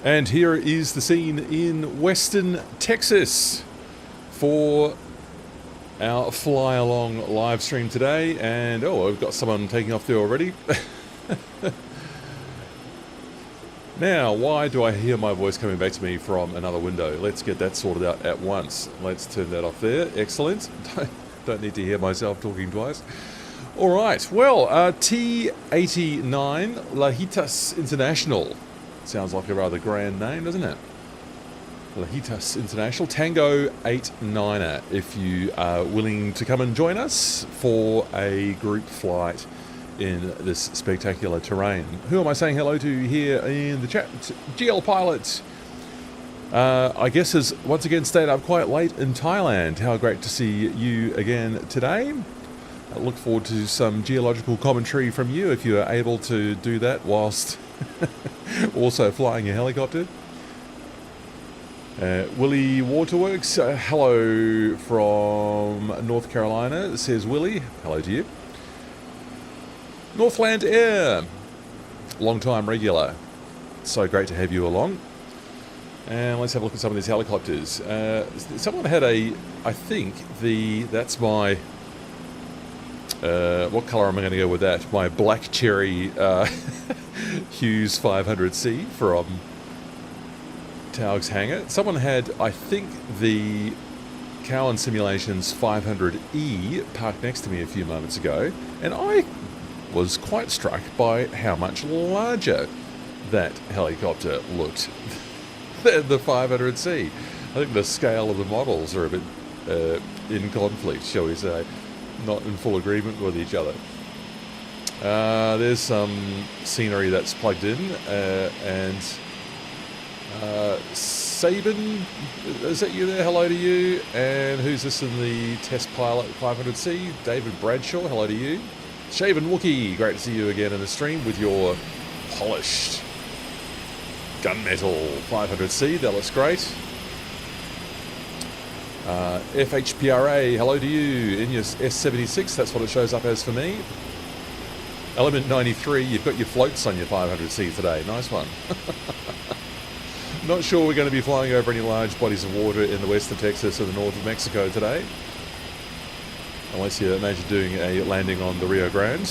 And here is the scene in Western Texas for our fly along live stream today. And oh, we've got someone taking off there already. Now, why do I hear my voice coming back to me from another window? Let's get that sorted out at once. Let's turn that off there. Excellent. Don't need to hear myself talking twice. All right. Well, T89 Lajitas International. Sounds like a rather grand name, doesn't it? Lajitas International, Tango 89er, if you are willing to come and join us for a group flight in this spectacular terrain. Who am I saying hello to here in the chat? GL Pilot, I guess, has once again stayed up quite late in Thailand. How great to see you again today. I look forward to some geological commentary from you if you are able to do that whilst also flying a helicopter. Willie Waterworks, hello from North Carolina, says Willie. Hello to you. Northland Air, long-time regular. So great to have you along. And let's have a look at some of these helicopters. Someone had I think that's my, what colour am I going to go with that? My black cherry Hughes 500C from Taug's hangar. Someone had, I think, the Cowan Simulations 500E parked next to me a few moments ago, and I was quite struck by how much larger that helicopter looked than the 500C. I think the scale of the models are a bit in conflict, shall we say, not in full agreement with each other. There's some scenery that's plugged in, and Sabin, is that you there? Hello to you. And who's this in the test pilot 500C? David Bradshaw, hello to you. Shaven Wookie, great to see you again in the stream with your polished gunmetal 500C. That looks great. FHPRA, hello to you in your S76. That's what it shows up as for me. Element 93, you've got your floats on your 500C today. Nice one. Not sure we're going to be flying over any large bodies of water in the west of Texas or the north of Mexico today. Unless you imagine doing a landing on the Rio Grande.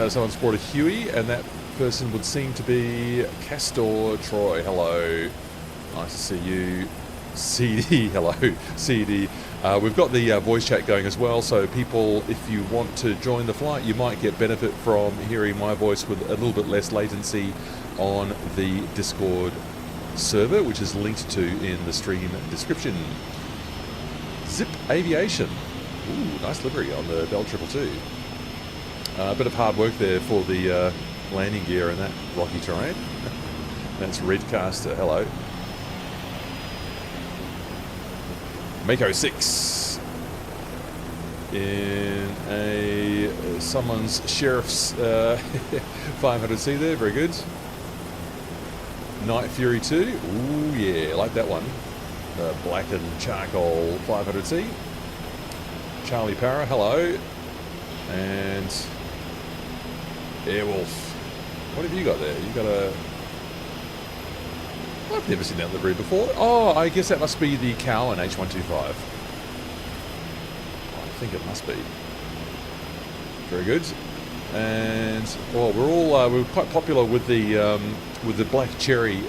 Someone's brought a Huey, and that person would seem to be Castor Troy. Hello. Nice to see you. CD, hello. CD. We've got the voice chat going as well, so people, if you want to join the flight, you might get benefit from hearing my voice with a little bit less latency on the Discord server, which is linked to in the stream description. Zip Aviation. Ooh, nice livery on the Bell 222. A bit of hard work there for the landing gear in that rocky terrain. That's Redcaster, hello. Mako 6 in a someone's sheriff's 500C there, very good. Night Fury 2, ooh yeah, like that one. Black and charcoal 500C. Charlie Parra, hello. And Airwolf. What have you got there? You got a... I've never seen that livery before. Oh, I guess that must be the Cowan H125. I think it must be. Very good. And well, we're quite popular with the black cherry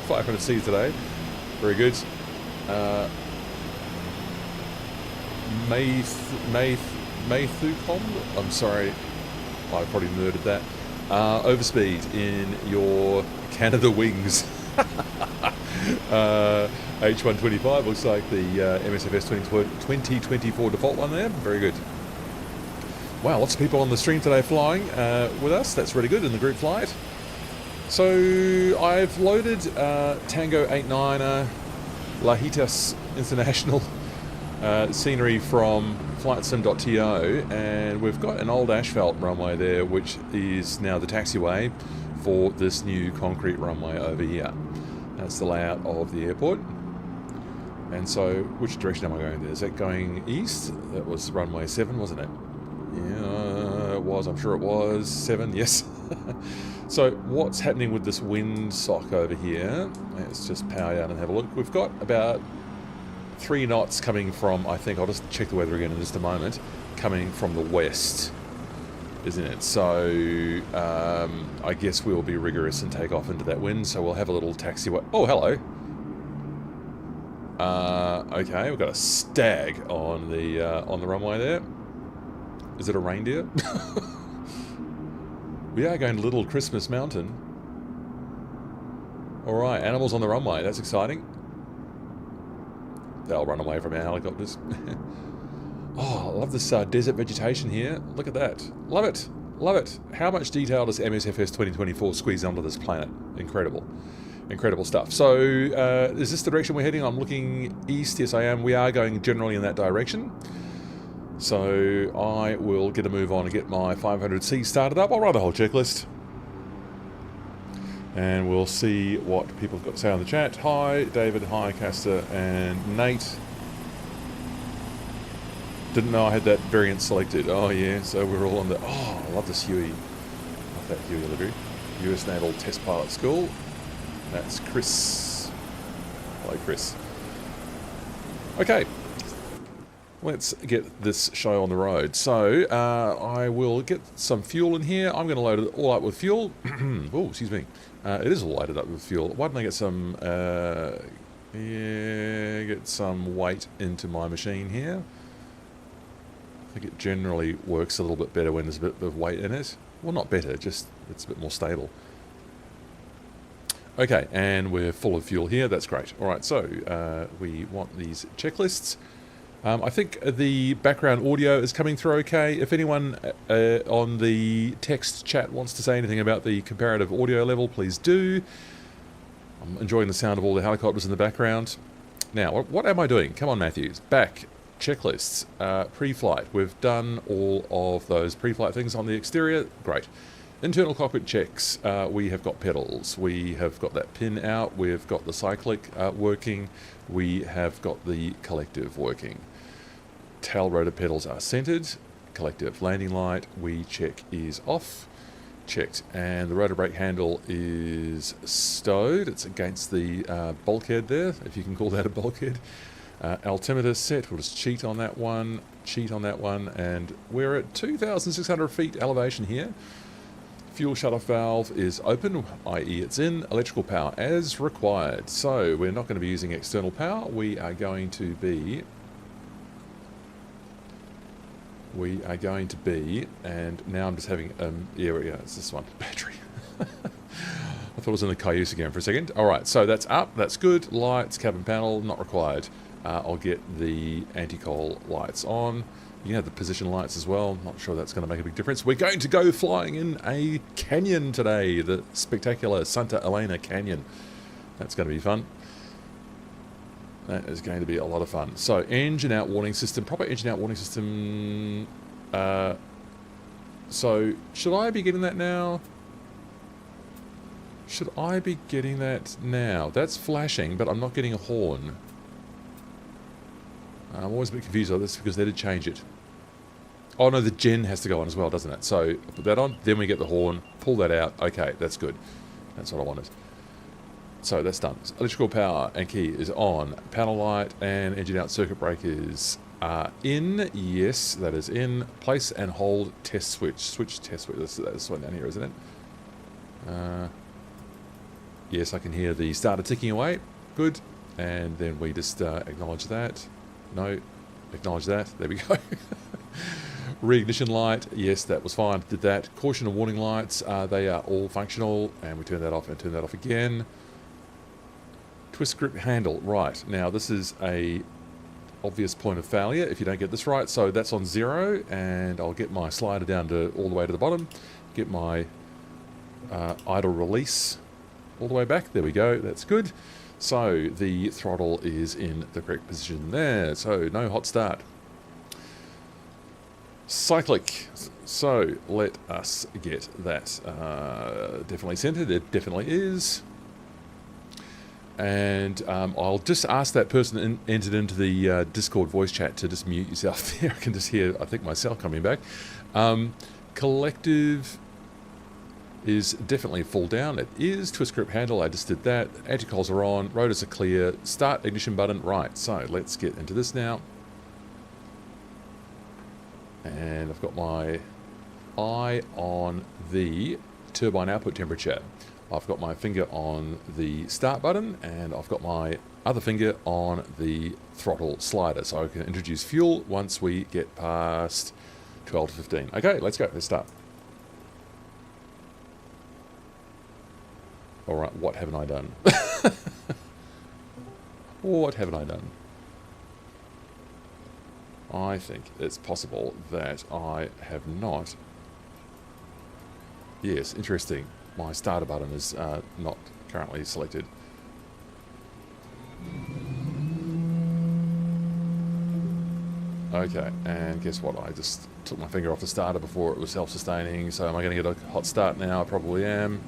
500C today. Very good. Maythucom. I'm sorry, I probably murdered that. Overspeed in your Canada Wings. H125 looks like the MSFS 2024 default one there. Very good. Wow, lots of people on the stream today flying with us. That's really good in the group flight. So I've loaded Tango 89er Lajitas International scenery from flightsim.to, and we've got an old asphalt runway there, which is now the taxiway for this new concrete runway over here. That's the layout of the airport. And so, which direction am I going there? Is that going east? That was runway 7, wasn't it? Yeah, was. I'm sure it was 7. Yes. So what's happening with this wind sock over here? Let's just power down and have a look. We've got about 3 knots coming from, I think, I'll just check the weather again in just a moment, coming from the west, isn't it? So I guess we'll be rigorous and take off into that wind, so we'll have a little taxiway. Oh, hello. Okay, we've got a stag on the runway there. Is it a reindeer? We are going to Little Christmas Mountain. Alright, animals on the runway, that's exciting. They'll run away from our helicopters. Oh, I love this desert vegetation here. Look at that. Love it. Love it. How much detail does MSFS 2024 squeeze onto this planet? Incredible. Incredible stuff. So, is this the direction we're heading? I'm looking east. Yes, I am. We are going generally in that direction. So, I will get a move on and get my 500C started up. I'll run the whole checklist. And we'll see what people have got to say on the chat. Hi, David. Hi, Castor and Nate. Didn't know I had that variant selected. Oh, yeah. So we're all on the... Oh, I love this Huey. Love that Huey livery. US Naval Test Pilot School. That's Chris. Hello, Chris. Okay. Let's get this show on the road. So, I will get some fuel in here. I'm going to load it all up with fuel. Oh, excuse me. It is all loaded up with fuel. Why don't I get some... yeah, get some weight into my machine here. I think it generally works a little bit better when there's a bit of weight in it. Well, not better, just it's a bit more stable. Okay, and we're full of fuel here. That's great. All right, so we want these checklists. I think the background audio is coming through okay. If anyone on the text chat wants to say anything about the comparative audio level, please do. I'm enjoying the sound of all the helicopters in the background. Now, what am I doing? Come on, Matthews. Back. Checklists. Pre-flight. We've done all of those pre-flight things on the exterior. Great. Internal cockpit checks. We have got pedals. We have got that pin out. We've got the cyclic working. We have got the collective working. Tail rotor pedals are centered. Collective landing light, we check, is off. Checked. And the rotor brake handle is stowed. It's against the bulkhead there, if you can call that a bulkhead. Altimeter set, we'll just cheat on that one, and we're at 2,600 feet elevation here. Fuel shutoff valve is open, i.e. it's in. Electrical power as required. So we're not going to be using external power. We are going to be, and now I'm just having, yeah, it's this one, battery. I thought it was in the Cayuse again for a second. All right, so that's up, that's good. Lights, cabin panel, not required. I'll get the anti-coal lights on. You can have the position lights as well. Not sure that's going to make a big difference. We're going to go flying in a canyon today. The spectacular Santa Elena Canyon. That's going to be fun. That is going to be a lot of fun. So, engine out warning system. Proper engine out warning system. So, should I be getting that now? Should I be getting that now? That's flashing, but I'm not getting a horn. I'm always a bit confused on this because they did change it. Oh no, the gen has to go on as well, doesn't it? So, put that on, then we get the horn, pull that out. Okay, that's good. That's what I wanted. So, that's done. So, electrical power and key is on. Panel light and engine out circuit breakers are in. Yes, that is in. Place and hold test switch. Switch test switch. That's this one down here, isn't it? Yes, I can hear the starter ticking away. Good. And then we just acknowledge that. No, acknowledge that. There we go. Reignition light. Yes, that was fine. Did that. Caution and warning lights. They are all functional. And we turn that off and turn that off again. Twist grip handle. Right. Now, this is a obvious point of failure if you don't get this right. So that's on 0. And I'll get my slider down to all the way to the bottom. Get my idle release all the way back. There we go. That's good. So the throttle is in the correct position there. So no hot start. Cyclic. So let us get that definitely centered. It definitely is. And I'll just ask that person entered into the Discord voice chat to just mute yourself there. I can just hear, I think, myself coming back. Collective is definitely full down. It is. Twist grip handle, I just did that. Anti-cols are on. Rotors are clear. Start ignition button. Right, so let's get into this now. And I've got my eye on the turbine output temperature. I've got my finger on the start button, and I've got my other finger on the throttle slider, so I can introduce fuel once we get past 12 to 15. Okay, let's go. Let's start. All right, what haven't I done? What haven't I done? I think it's possible that I have not. Yes, interesting. My starter button is not currently selected. Okay, and guess what? I just took my finger off the starter before it was self-sustaining, so am I going to get a hot start now? I probably am.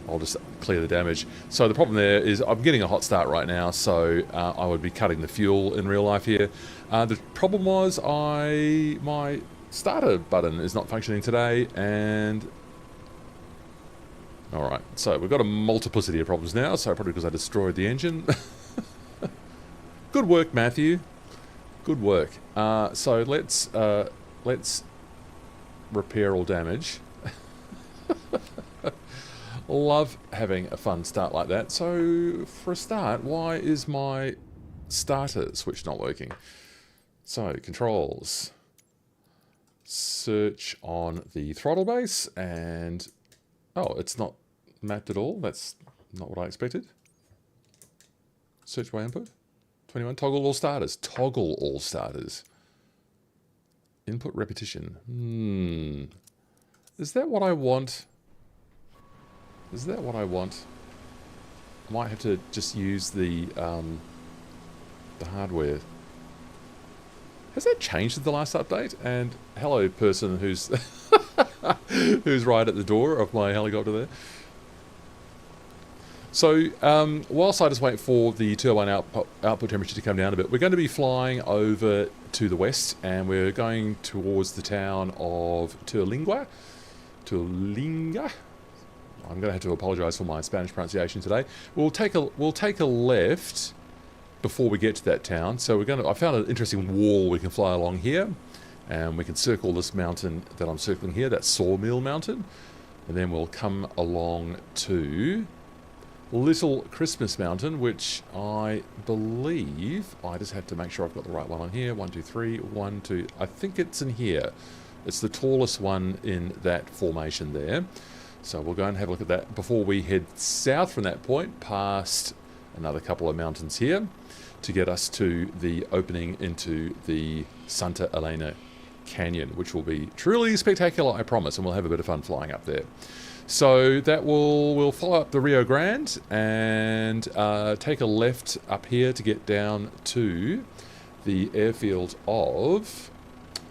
I'll just clear the damage. So the problem there is I'm getting a hot start right now, so I would be cutting the fuel in real life here. The problem was my starter button is not functioning today, and alright, so we've got a multiplicity of problems now, so probably because I destroyed the engine. Good work, Matthew. Good work. So let's repair all damage. Love having a fun start like that. So for a start, why is my starter switch not working? So controls, search on the throttle base, and oh, it's not mapped at all. That's not what I expected. Search by input. 21, toggle all starters. Toggle all starters. Input repetition. Is that what I want? Is that what I want? I might have to just use the hardware. Has that changed at the last update? And hello, person who's who's right at the door of my helicopter there. So whilst I just wait for the turbine output temperature to come down a bit, we're going to be flying over to the west, and we're going towards the town of Turlinga. I'm going to have to apologise for my Spanish pronunciation today. We'll take a left before we get to that town. So I found an interesting wall we can fly along here, and we can circle this mountain that I'm circling here. That's Sawmill Mountain, and then we'll come along to Little Christmas Mountain, which I believe I just have to make sure I've got the right one on here. 1, 2, 3, 1, 2. I think it's in here. It's the tallest one in that formation there. So we'll go and have a look at that before we head south from that point, past another couple of mountains here, to get us to the opening into the Santa Elena Canyon, which will be truly spectacular, I promise, and we'll have a bit of fun flying up there. So that we'll follow up the Rio Grande and take a left up here to get down to the airfield of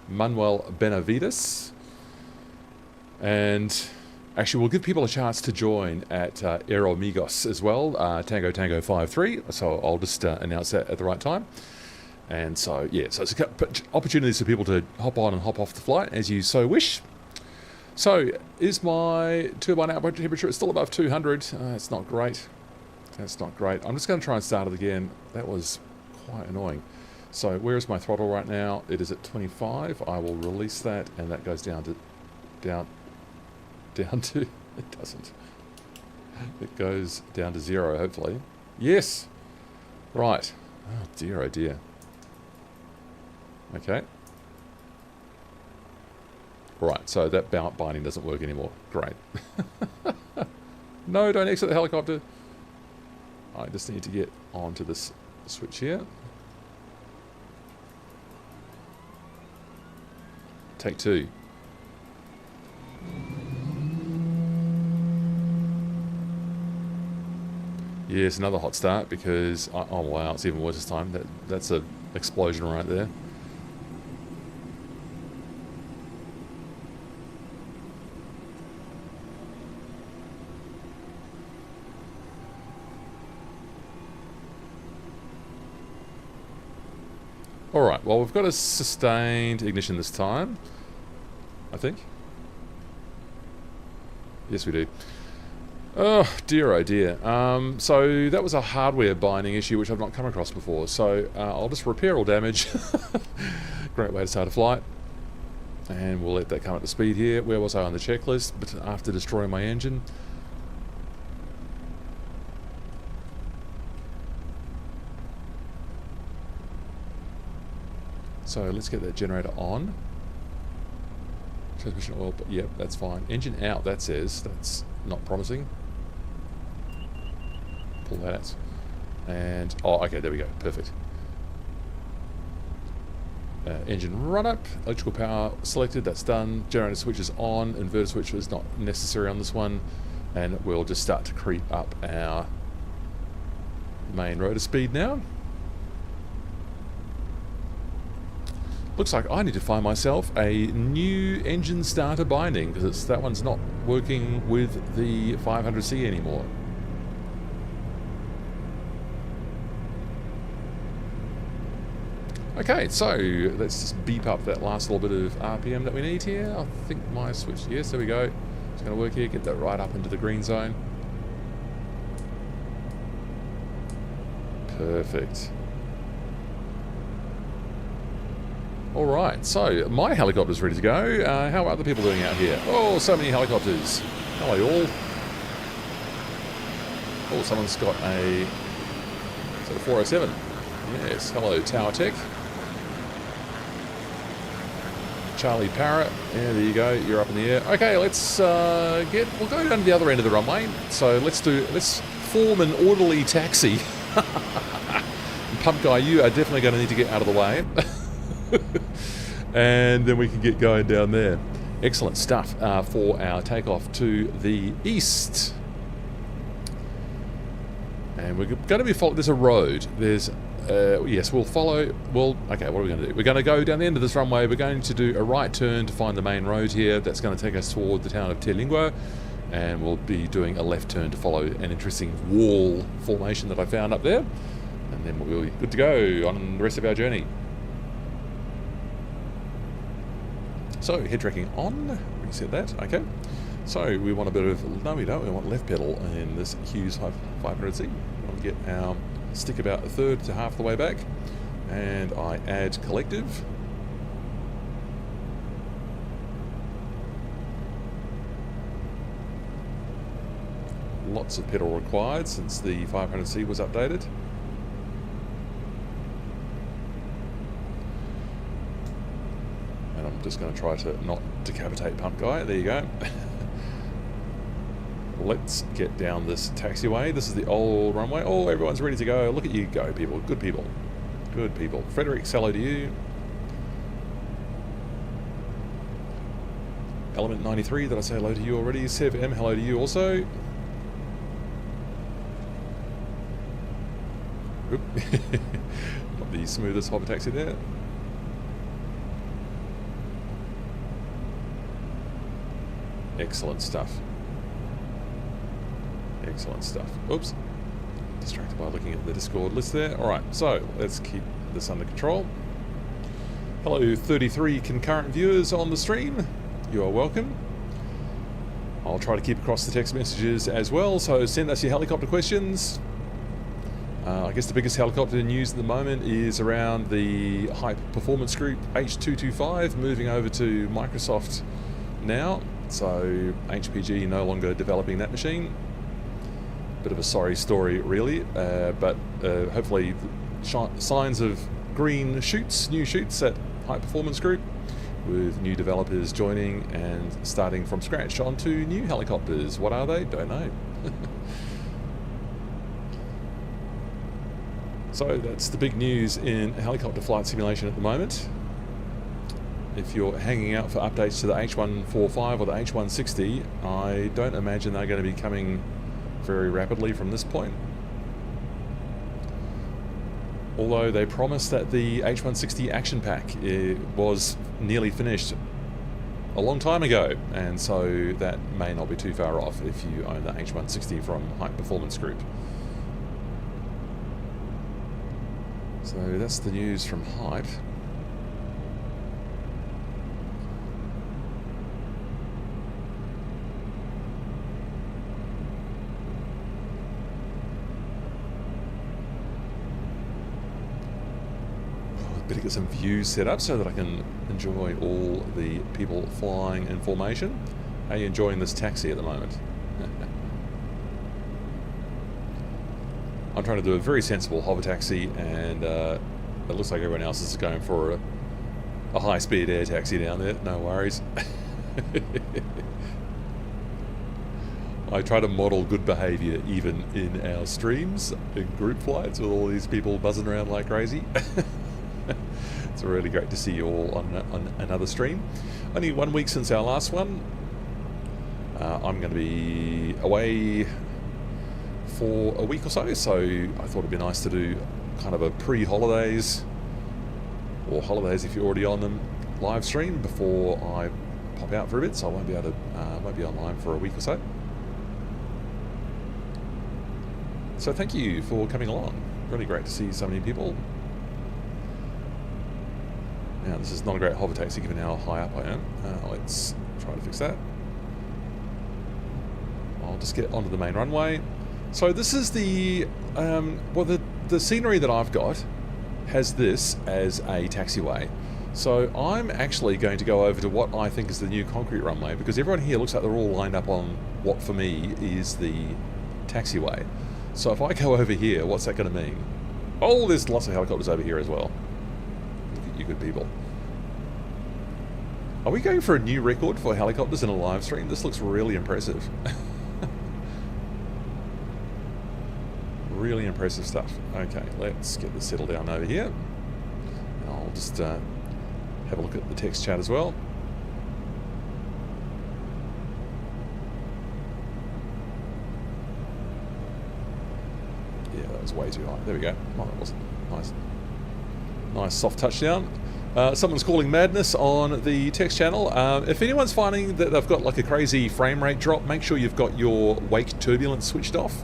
Manuel Benavides, and actually, we'll give people a chance to join at Aeromigos as well, Tango Tango 53, so I'll just announce that at the right time. And so, yeah, so it's opportunities for people to hop on and hop off the flight as you so wish. So, is my turbine output temperature still above 200? It's not great. That's not great. I'm just going to try and start it again. That was quite annoying. So, where is my throttle right now? It is at 25. I will release that, and that goes down to... down to, it doesn't. It goes down to 0, hopefully. Yes! Right. Oh dear, oh dear. Okay. Right, so that binding doesn't work anymore. Great. No, don't exit the helicopter. I just need to get onto this switch here. Take 2. Yes, another hot start because... oh wow, it's even worse this time. That's an explosion right there. Alright, well we've got a sustained ignition this time, I think. Yes we do. Oh dear. So that was a hardware binding issue which I've not come across before, so I'll just repair all damage. Great way to start a flight. And we'll let that come up to speed here. Where was I on the checklist? But after destroying my engine. So let's get that generator on. Transmission oil, but yep, that's fine. Engine out, that says. That's not promising. Pull that out. And, oh, okay, there we go. Perfect. Engine run up. Electrical power selected, that's done. Generator switch is on. Inverter switch is not necessary on this one. And we'll just start to creep up our main rotor speed now. Looks like I need to find myself a new engine starter binding, because that one's not working with the 500C anymore. Okay, so let's just beep up that last little bit of RPM that we need here. I think my switch, yes, there we go. It's going to work here, get that right up into the green zone. Perfect. Alright, so my helicopter's ready to go. How are other people doing out here? Oh, so many helicopters. Hello all. Oh, someone's got a 407. Yes, hello Tower Tech. Charlie Parrot. Yeah, there you go, you're up in the air. Okay, let's we'll go down to the other end of the runway. So let's form an orderly taxi. Pump guy, you are definitely going to need to get out of the way. And then we can get going down there. Excellent stuff for our takeoff to the east. And we're going to be following. There's a road. There's yes, we'll follow. Well, okay. What are we going to do? We're going to go down the end of this runway. We're going to do a right turn to find the main road here. That's going to take us toward the town of Terlingua, and we'll be doing a left turn to follow an interesting wall formation that I found up there, and then we'll be good to go on the rest of our journey. So, head tracking on, reset that, okay. So, we want a bit of, no we don't, we want left pedal in this Hughes 500C. We want to get our stick about a third to half the way back, and I add collective. Lots of pedal required since the 500C was updated. I'm just going to try to not decapitate Pump Guy. There you go. Let's get down this taxiway. This is the old runway. Oh, everyone's ready to go. Look at you go, people. Good people. Good people. Frederick, hello to you. Element 93, did I say hello to you already? Sev M, hello to you also. Oop. Not the smoothest hopper taxi there. Excellent stuff. Excellent stuff. Oops. Distracted by looking at the Discord list there. Alright, so let's keep this under control. Hello 33 concurrent viewers on the stream. You are welcome. I'll try to keep across the text messages as well, so send us your helicopter questions. I guess the biggest helicopter news at the moment is around the Hype Performance Group H225 moving over to Microsoft now. So HPG no longer developing that machine. Bit of a sorry story really, but hopefully signs of green shoots, new shoots at High Performance Group, with new developers joining and starting from scratch onto new helicopters. What are they? Don't know. So that's the big news in helicopter flight simulation at the moment. If you're hanging out for updates to the H145 or the H160, I don't imagine they're going to be coming very rapidly from this point. Although they promised that the H160 action pack was nearly finished a long time ago, and so that may not be too far off if you own the H160 from High Performance Group. So that's the news from Hype. Better get some views set up so that I can enjoy all the people flying in formation. Are you enjoying this taxi at the moment? I'm trying to do a very sensible hover taxi, and it looks like everyone else is going for a high-speed air taxi down there. No worries. I try to model good behaviour even in our streams, in group flights, with all these people buzzing around like crazy. It's really great to see you all on another stream. Only 1 week since our last one. I'm going to be away for a week or so I thought it'd be nice to do kind of a pre-holidays, or holidays if you're already on them, live stream before I pop out for a bit, so I won't be able to won't be online for a week or so. So thank you for coming along. Really great to see so many people. Now, this is not a great hover taxi given how high up I am. Let's try to fix that. I'll just get onto the main runway. So this is the, well, the scenery that I've got has this as a taxiway. So I'm actually going to go over to what I think is the new concrete runway, because everyone here looks like they're all lined up on what for me is the taxiway. So if I go over here, what's that going to mean? Oh, there's lots of helicopters over here as well. You good people. Are we going for a new record for helicopters in a live stream? This looks really impressive. Really impressive stuff. Okay, let's get this settled down over here. And I'll just have a look at the text chat as well. Yeah, that was way too high. There we go. Oh, that wasn't nice. Nice soft touchdown. Someone's calling madness on the text channel. If anyone's finding that they've got like a crazy frame rate drop, make sure you've got your wake turbulence switched off.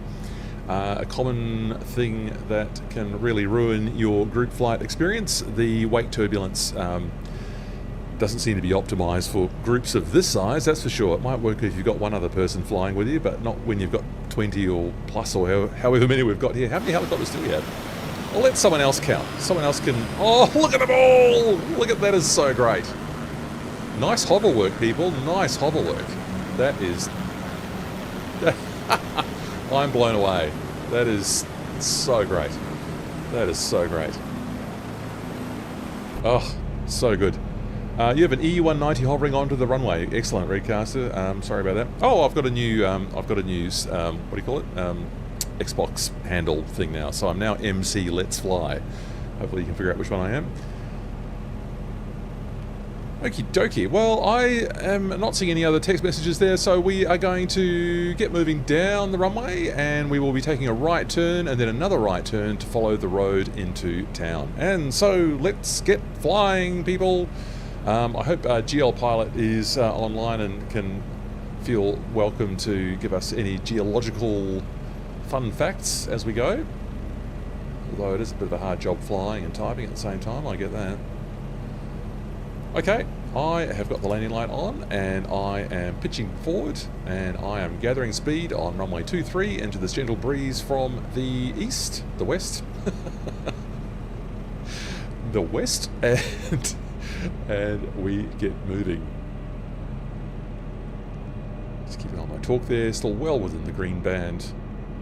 A common thing that can really ruin your group flight experience. The wake turbulence doesn't seem to be optimized for groups of this size, that's for sure. It might work if you've got one other person flying with you, but not when you've got 20 or plus, or however many we've got here. How many helicopters do we have? I'll let someone else count. Someone else can... Oh, look at them all! Look at that, is so great. Nice hover work, people. Nice hover work. That is... I'm blown away. That is so great. That is so great. Oh, so good. You have an E190 hovering onto the runway. Excellent, Redcaster. Sorry about that. Oh, I've got a new what do you call it? Xbox handle thing now. So I'm now MC Let's Fly. Hopefully you can figure out which one I am. Okie dokie. Well, I am not seeing any other text messages there, so we are going to get moving down the runway, and we will be taking a right turn and then another right turn to follow the road into town. And so let's get flying, people. I hope GL Pilot is online and can feel welcome to give us any geological fun facts as we go. Although it is a bit of a hard job flying and typing at the same time, I get that. Okay, I have got the landing light on and I am pitching forward and I am gathering speed on runway 23 into this gentle breeze from the east, the west, the west, and we get moving. Just keeping on my torque there, still well within the green band,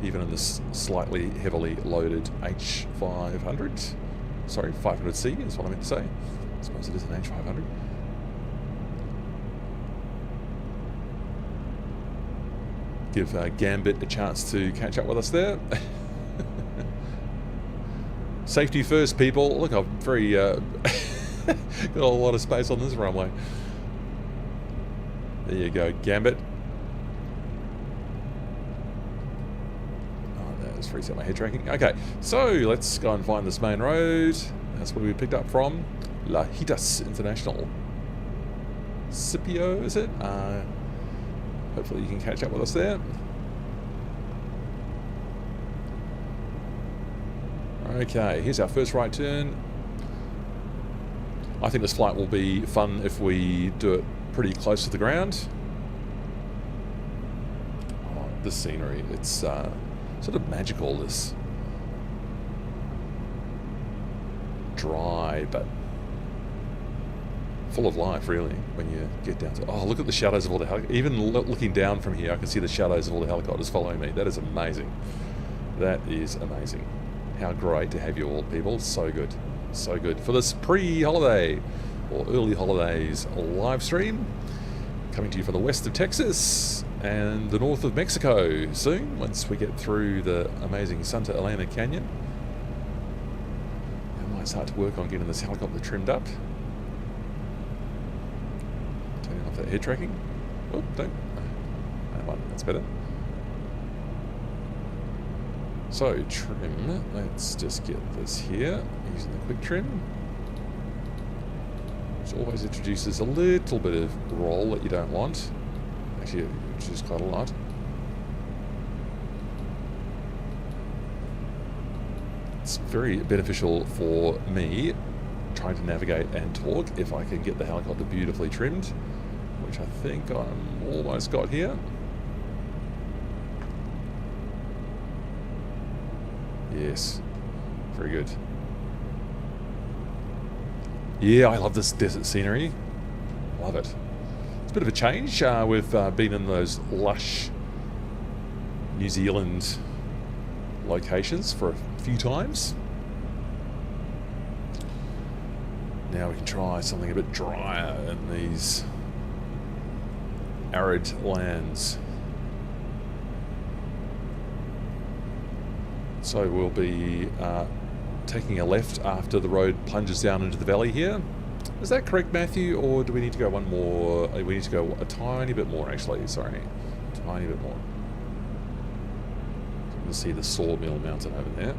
even in this slightly heavily loaded H500. Sorry, 500C is what I meant to say. I suppose it is an H500. Give Gambit a chance to catch up with us there. Safety first, people. Look, I'm very... got a lot of space on this runway. There you go, Gambit. Oh, that was reset my head tracking. Okay, so let's go and find this main road. That's where we picked up from. Lajitas International. Scipio, is it? Hopefully you can catch up with us there. Okay, here's our first right turn. I think this flight will be fun if we do it pretty close to the ground. Oh, this scenery, it's sort of magical, this dry but full of life, really, when you get down to... Oh, look at the shadows of all the helicopters. Even looking down from here, I can see the shadows of all the helicopters following me. That is amazing. That is amazing. How great to have you all, people. So good. So good. For this pre-holiday, or early holidays live stream, coming to you from the west of Texas and the north of Mexico soon, once we get through the amazing Santa Elena Canyon. I might start to work on getting this helicopter trimmed up. Turning off that head tracking. Oh, don't. That one, that's better. So, trim. Let's just get this here using the quick trim, which always introduces a little bit of roll that you don't want. Actually, which is quite a lot. It's very beneficial for me trying to navigate and talk if I can get the helicopter beautifully trimmed, which I think I'm almost got here. Yes, very good. Yeah, I love this desert scenery. Love it. It's a bit of a change. We've been in those lush New Zealand locations for a few times. Now we can try something a bit drier in these arid lands. So we'll be taking a left after the road plunges down into the valley here. Is that correct, Matthew, or do we need to go one more? We need to go a tiny bit more, actually. Sorry, a tiny bit more. You can see the Sawmill Mountain over there.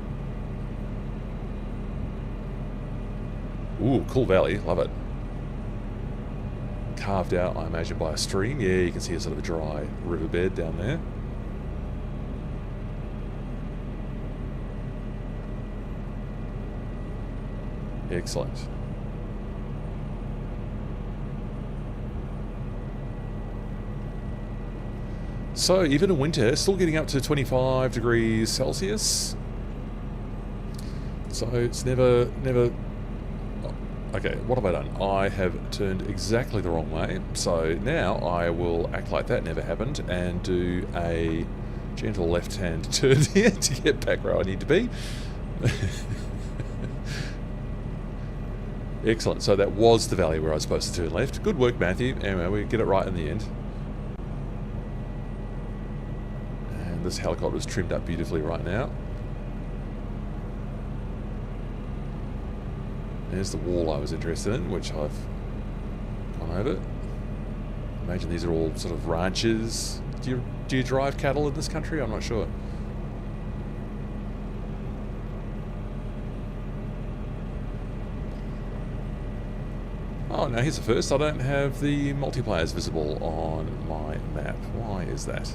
Ooh, cool valley. Love it. Carved out, I imagine, by a stream. Yeah, you can see a sort of a dry riverbed down there. Excellent. So even in winter, still getting up to 25 degrees Celsius. So it's never... Oh, okay, what have I done? I have turned exactly the wrong way. So now I will act like that never happened and do a gentle left-hand turn here to get back where I need to be. Excellent. So that was the valley where I was supposed to turn left. Good work, Matthew. Anyway, we get it right in the end. And this helicopter is trimmed up beautifully right now. There's the wall I was interested in, which I've gone over. Imagine these are all sort of ranches. Do you drive cattle in this country? I'm not sure. Oh, now here's the first. I don't have the multiplayers visible on my map. Why is that?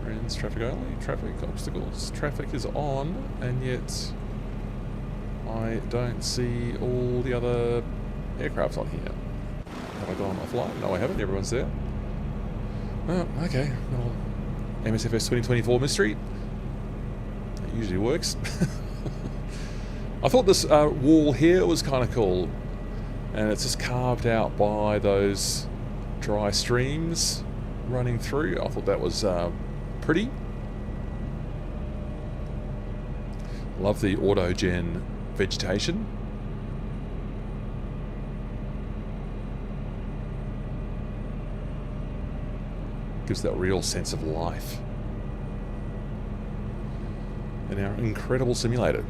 Friends, traffic only, traffic obstacles. Traffic is on, and yet I don't see all the other aircraft on here. Have I gone offline? No, I haven't. Everyone's there. Oh, okay. Well, MSFS 2024 mystery. It usually works. I thought this wall here was kind of cool, and it's just carved out by those dry streams running through. I thought that was pretty. Love the autogen vegetation. Gives that real sense of life in our incredible simulator.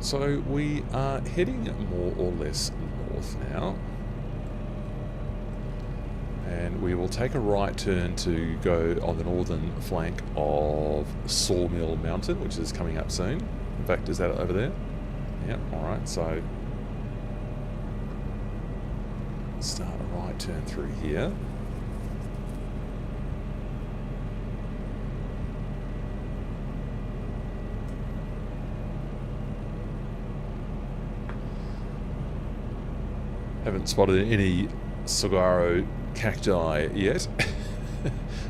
So we are heading more or less north now, and we will take a right turn to go on the northern flank of Sawmill Mountain, which is coming up soon. In fact, is that over there? Yep, alright, so start a right turn through here. Haven't spotted any saguaro cacti yet.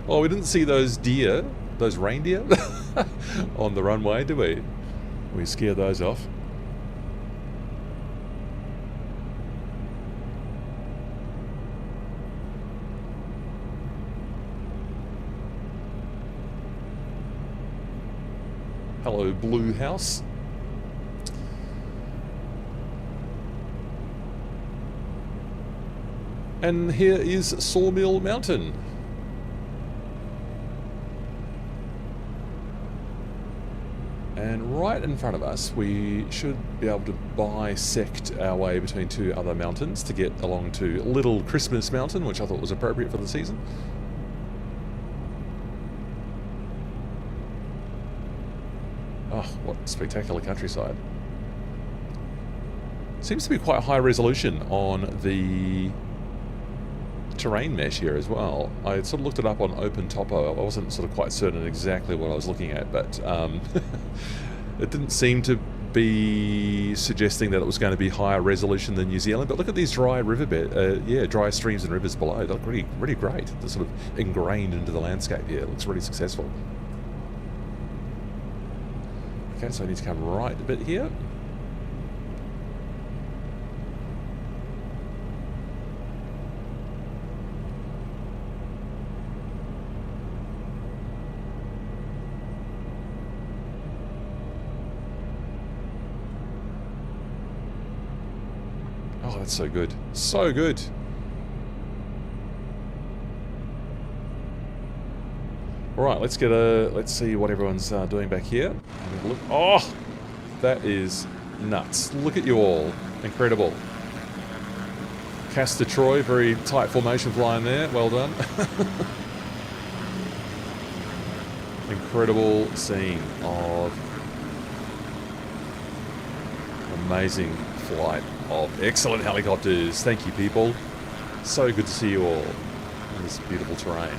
Oh, we didn't see those deer, those reindeer on the runway, did we? We scared those off. Hello, Blue House. And here is Sawmill Mountain. And right in front of us, we should be able to bisect our way between two other mountains to get along to Little Christmas Mountain, which I thought was appropriate for the season. Oh, what spectacular countryside. Seems to be quite high resolution on the terrain mesh here as well. I sort of looked it up on OpenTopo. I wasn't sort of quite certain exactly what I was looking at, but it didn't seem to be suggesting that it was going to be higher resolution than New Zealand. But look at these dry riverbed, dry streams and rivers below. They look really, really great. They're sort of ingrained into the landscape here. It looks really successful. Okay, so I need to come right a bit here. Oh, that's so good. So good. Alright, let's see what everyone's doing back here. Have a look. Oh, that is nuts. Look at you all. Incredible. Castor Troy, very tight formation flying there. Well done. Incredible scene of amazing flight of excellent helicopters. Thank you, people. So good to see you all in this beautiful terrain.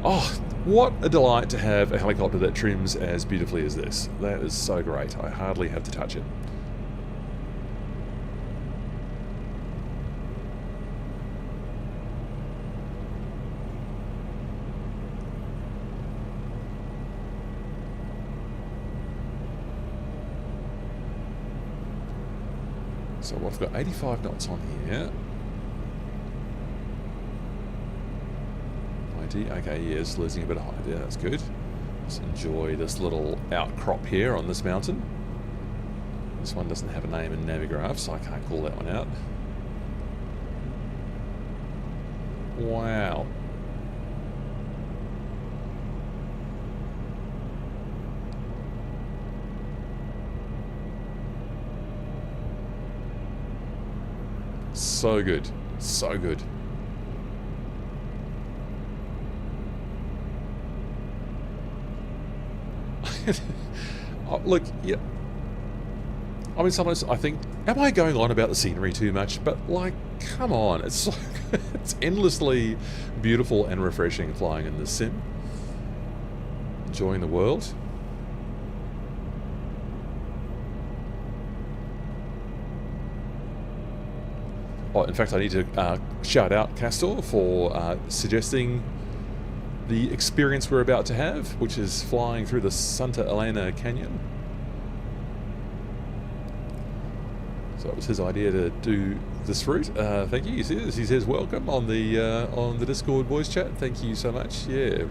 Oh, what a delight to have a helicopter that trims as beautifully as this. That is so great. I hardly have to touch it. So I've got 85 knots on here. 90, okay, yes, losing a bit of height there, that's good. Let's enjoy this little outcrop here on this mountain. This one doesn't have a name in Navigraph, so I can't call that one out. Wow. So good. So good. Oh, look, yeah. I mean, sometimes I think, am I going on about the scenery too much? But, like, come on. It's so it's endlessly beautiful and refreshing flying in this sim. Enjoying the world. Oh, in fact, I need to shout out Castor for suggesting the experience we're about to have, which is flying through the Santa Elena Canyon. So it was his idea to do this route. Thank you. He says welcome on the Discord voice chat. Thank you so much. Yeah.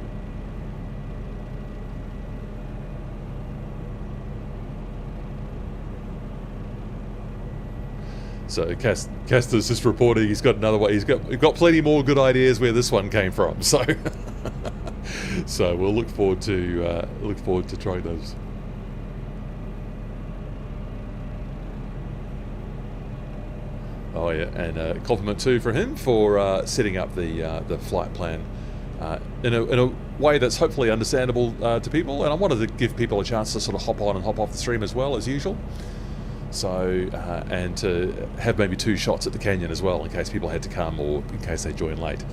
So Castor's just reporting he's got another way. He's got plenty more good ideas where this one came from. So so we'll look forward to trying those. Oh yeah, and compliment too for him for setting up the flight plan in a way that's hopefully understandable to people. And I wanted to give people a chance to sort of hop on and hop off the stream as well as usual. So, and to have maybe 2 shots at the canyon as well, in case people had to come or in case they joined late.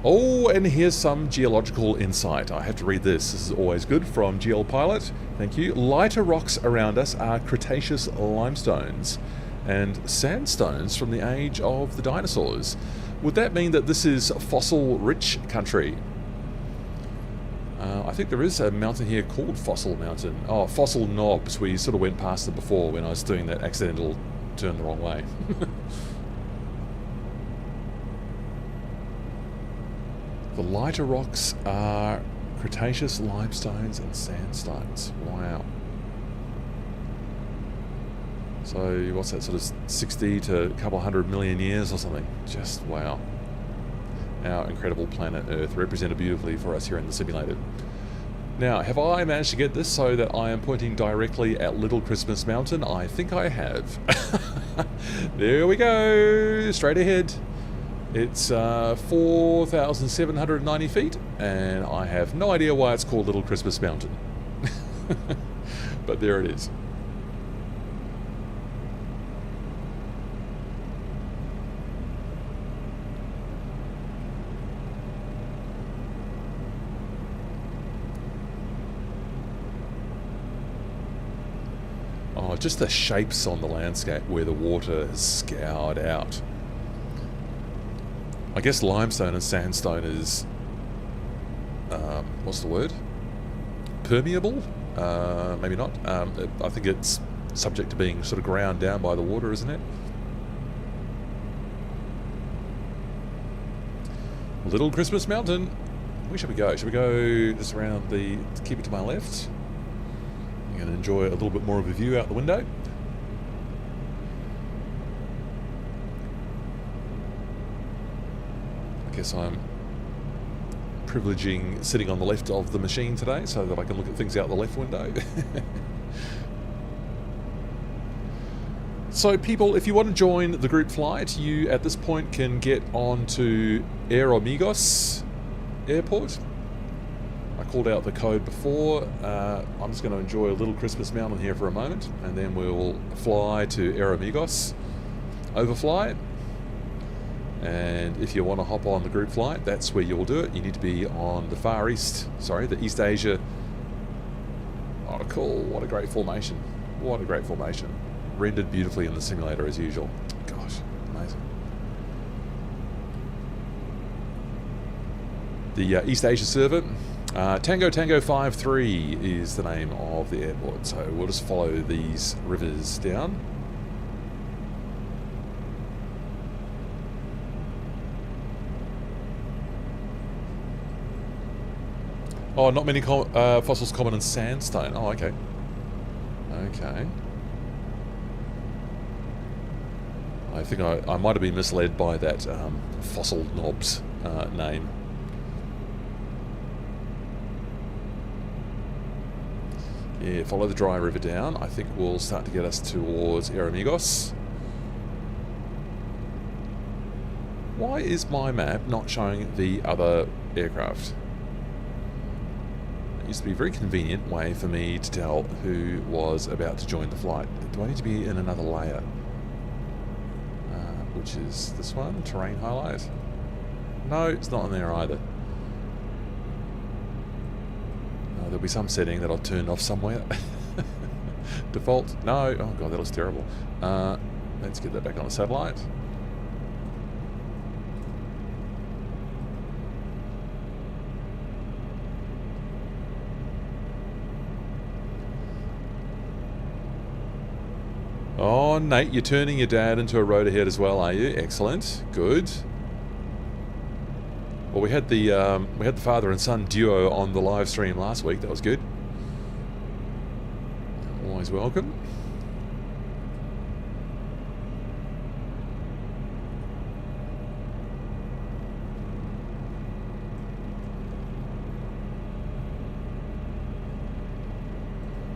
Oh, and here's some geological insight. I have to read this. This is always good from GL Pilot. Thank you. Lighter rocks around us are Cretaceous limestones and sandstones from the age of the dinosaurs. Would that mean that this is fossil-rich country? I think there is a mountain here called Fossil Mountain. Oh, Fossil Knobs. We sort of went past it before when I was doing that accidental turn the wrong way. The lighter rocks are Cretaceous limestones and sandstones. Wow. So what's that, sort of 60 to a couple 100 million years or something? Just wow. Our incredible planet Earth, represented beautifully for us here in the simulator. Now, have I managed to get this so that I am pointing directly at Little Christmas Mountain? I think I have. There we go, straight ahead. It's 4,790 feet, and I have no idea why it's called Little Christmas Mountain. But there it is. Oh, just the shapes on the landscape where the water has scoured out. I guess limestone and sandstone is, what's the word? Permeable? Maybe not. I think it's subject to being sort of ground down by the water, isn't it? Little Christmas Mountain. Where should we go? Should we go just around the... keep it to my left? I'm going to enjoy a little bit more of a view out the window. I guess I'm privileging sitting on the left of the machine today so that I can look at things out the left window. So people, if you want to join the group flight, you at this point can get on to Aeromigos Airport. I called out the code before. I'm just going to enjoy a Little Christmas Mountain here for a moment, and then we'll fly to Aeromigos, overfly it. And if you want to hop on the group flight, that's where you'll do it. You need to be on the far east, sorry, the East Asia. Oh, cool. What a great formation. What a great formation. Rendered beautifully in the simulator as usual. Gosh, amazing. The East Asia server. Tango Tango 53 is the name of the airport. So we'll just follow these rivers down. Oh, not many fossils common in sandstone. Oh, okay. Okay. I think I might have been misled by that Fossil Knobs name. Yeah, follow the dry river down. I think we'll start to get us towards Aeromigos. Why is my map not showing the other aircraft? It used to be a very convenient way for me to tell who was about to join the flight. Do I need to be in another layer? Which is this one, terrain highlight. No, it's not in there either. There'll be some setting that I've turned off somewhere. Default, no, oh god, that looks terrible. Let's get that back on the satellite. Oh, Nate, you're turning your dad into a road ahead as well, are you? Excellent. Good. Well, we had the father and son duo on the live stream last week. That was good. Always welcome.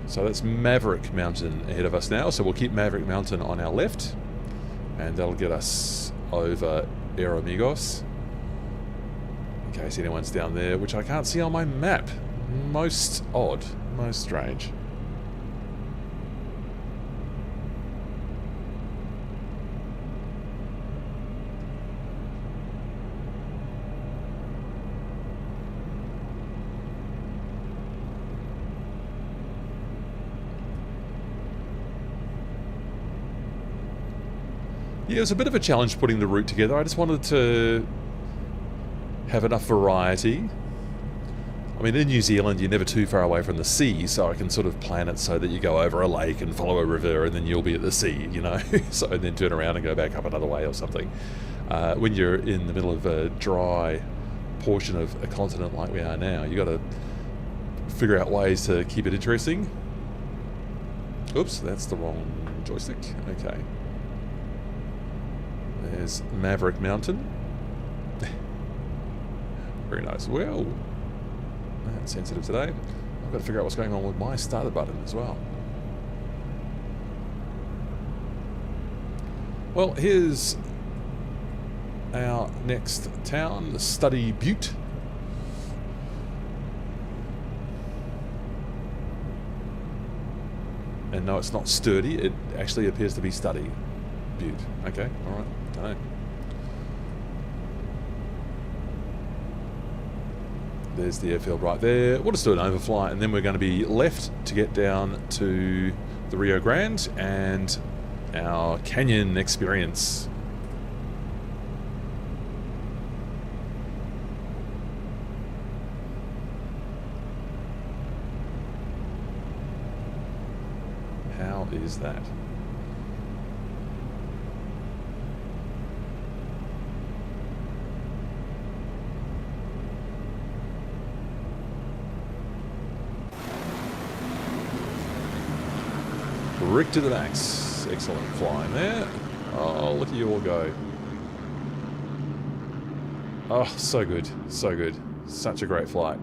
So that's Maverick Mountain ahead of us now. So we'll keep Maverick Mountain on our left. And that'll get us over Aeromigos. In case anyone's down there, which I can't see on my map. Most odd. Most strange. Yeah, it was a bit of a challenge putting the route together. I just wanted to have enough variety. I mean, in New Zealand, you're never too far away from the sea, so I can sort of plan it so that you go over a lake and follow a river, and then you'll be at the sea, you know, so and then turn around and go back up another way or something. When you're in the middle of a dry portion of a continent like we are now, you got to figure out ways to keep it interesting. Oops, that's the wrong joystick. Okay. There's Maverick Mountain. Very nice. Well, that's sensitive today. I've got to figure out what's going on with my starter button as well. Well, here's our next town, Study Butte. And no, it's not sturdy. It actually appears to be Study Butte. Okay, all right. I know. There's the airfield right there. We'll just do an overfly, and then we're going to be left to get down to the Rio Grande and our canyon experience. How is that? Rick to the max. Excellent flying there. Oh, look at you all go. Oh, so good. So good. Such a great flight.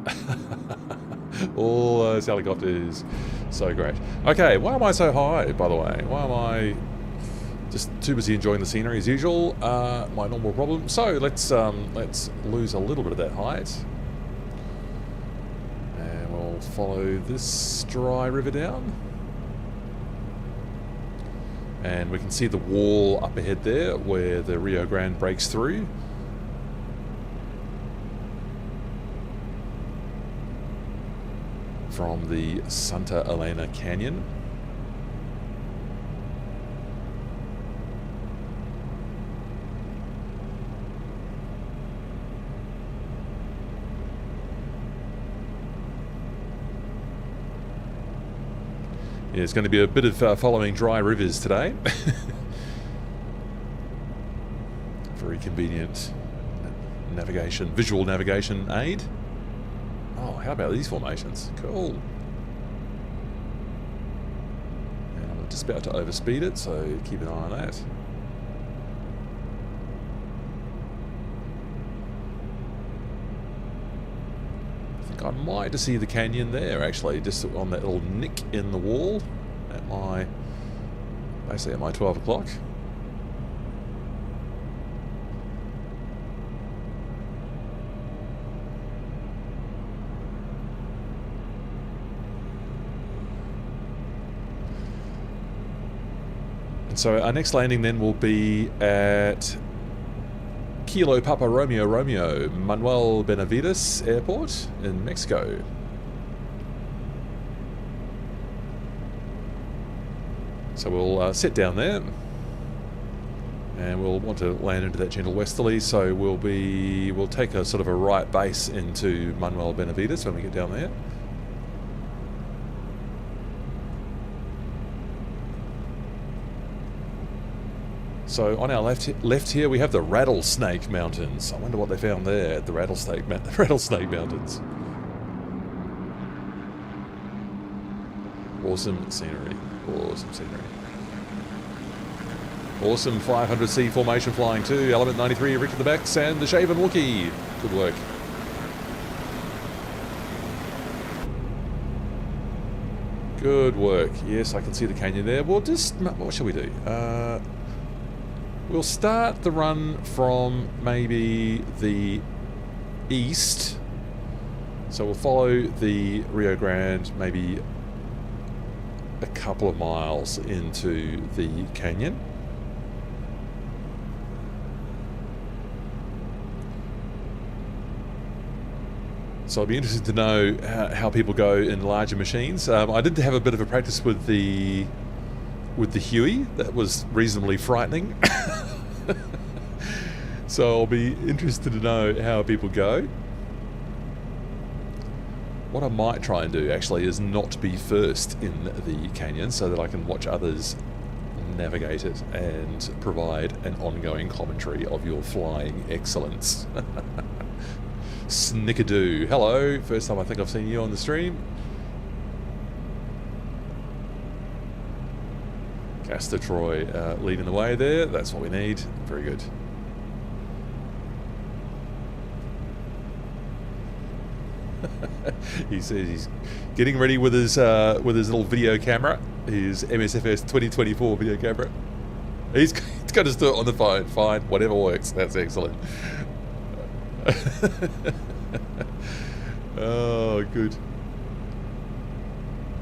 All those helicopters. So great. Okay, why am I so high, by the way? Why am I just too busy enjoying the scenery as usual? My normal problem. So let's lose a little bit of that height. And we'll follow this dry river down. And we can see the wall up ahead there where the Rio Grande breaks through. From the Santa Elena Canyon. Yeah, it's going to be a bit of following dry rivers today. Very convenient navigation, visual navigation aid. Oh, how about these formations? Cool. And I'm just about to overspeed it, so keep an eye on that. I might just see the canyon there, actually, just on that little nick in the wall at my, basically at my 12 o'clock. And so our next landing then will be at Kilo Papa Romeo Romeo Manuel Benavides Airport in Mexico. So we'll sit down there, and we'll want to land into that gentle westerly. So we'll take a sort of a right base into Manuel Benavides when we get down there. So on our left here we have the Rattlesnake Mountains. I wonder what they found there at the Rattlesnake Mountains. Awesome scenery. Awesome scenery. Awesome 500C formation flying too. Element 93, Rick to the Backs, and the Shaven Wookiee. Good work. Good work. Yes, I can see the canyon there. We'll just... What shall we do? We'll start the run from maybe the east. So we'll follow the Rio Grande maybe a couple of miles into the canyon. So I'd be interested to know how people go in larger machines. I did have a bit of a practice with the Huey. That was reasonably frightening. So I'll be interested to know how people go. What I might try and do actually is not be first in the canyon so that I can watch others navigate it and provide an ongoing commentary of your flying excellence. Snickadoo. Hello. First time I think I've seen you on the stream. Castor Troy leading the way there. That's what we need. Very good. He says he's getting ready with his little video camera, his MSFS 2024 video camera. He's got to do it on the phone. Fine, whatever works. That's excellent. Oh, good.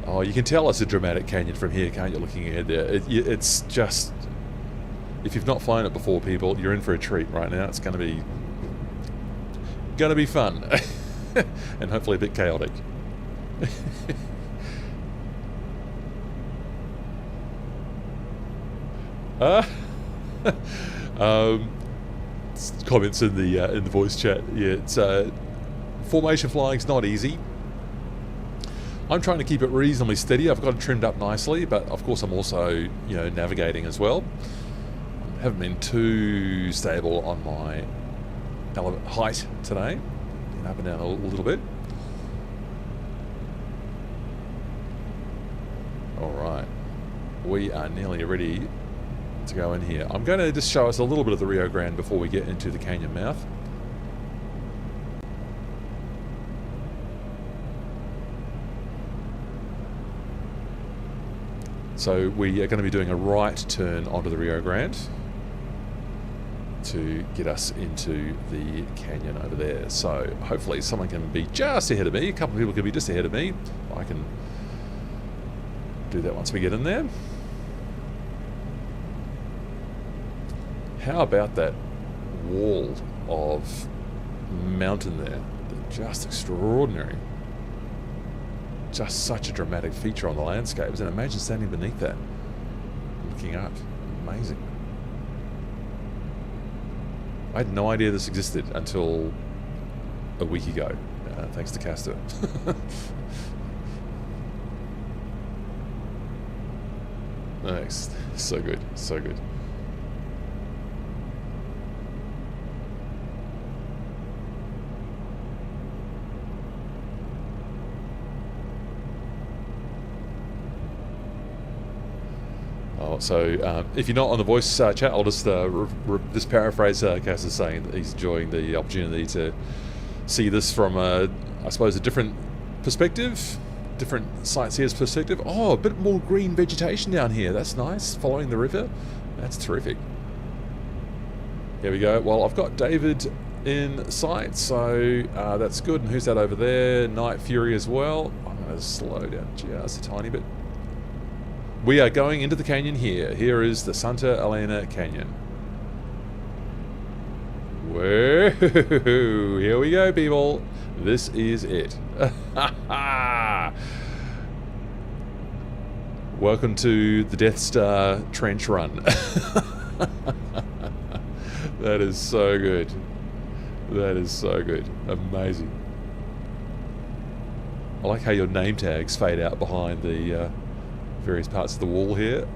Oh, you can tell it's a dramatic canyon from here, can't you? Looking ahead there, it's just, if you've not flown it before, people, you're in for a treat right now. It's going to be fun. And hopefully a bit chaotic. Comments in the voice chat. Yeah, it's formation flying's not easy. I'm trying to keep it reasonably steady. I've got it trimmed up nicely, but of course I'm also, navigating as well. I haven't been too stable on my height today. Up and down a little bit. Alright, we are nearly ready to go in here. I'm going to just show us a little bit of the Rio Grande before we get into the canyon mouth. So we are going to be doing a right turn onto the Rio Grande to get us into the canyon over there. So hopefully someone can be just ahead of me. A couple of people can be just ahead of me. I can do that once we get in there. How about that wall of mountain there? Just extraordinary. Just such a dramatic feature on the landscape. And imagine standing beneath that, looking up. Amazing. I had no idea this existed until a week ago, thanks to Castor. Nice. So good. So good. So if you're not on the voice chat, I'll just paraphrase Cass is saying that he's enjoying the opportunity to see this from, I suppose, a different perspective, different sightseer's perspective. Oh, a bit more green vegetation down here. That's nice. Following the river. That's terrific. Here we go. Well, I've got David in sight, so that's good. And who's that over there? Night Fury as well. I'm going to slow down just a tiny bit. We are going into the canyon here. Here is the Santa Elena Canyon. Whoa! Here we go, people. This is it. Welcome to the Death Star Trench Run. That is so good. That is so good. Amazing. I like how your name tags fade out behind the various parts of the wall here.